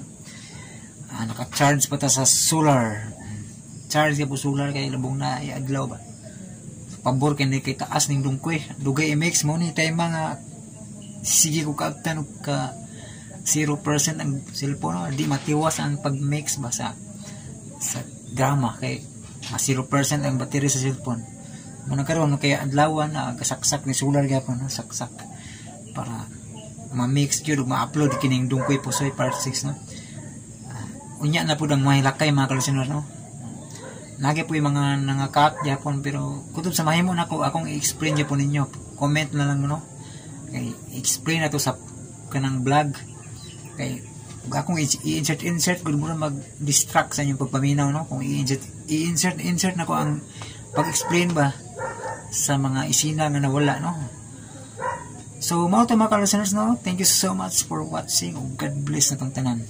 Naka-charge pa ta sa solar. Charge ya po solar kay lubong na adlaw ba. Pabor kay kay taas ning Dungkoy. Dugay i-mix mo ni tay mga sige ko kaagtan ka 0% ang cellphone no. Di matiwas ang pag-mix ba sa drama kay 0% ang battery sa cellphone. Muna karon kaya adlawan na kasaksak ni solar gyapon na saksak para ma-mix gyud ug ma-upload kining Dungkoy Pusoy part 6 no. Unya na pud ang mahilakay mga kalusinor no. Nagi po yung mga nangakat gyapon pero kutob sa mahimo nako akong i-explain gyapon ninyo. Comment na lang no. Kay explain na to sa kanang vlog. Kay ug akong i-insert gud mo mag-distract sa inyong pagpaminaw no. Kung i-insert nako ang pag-explain ba sa mga isina nga nawala no. So mao to mga ka-listeners no. Thank you so much for watching. God bless na tong tanan.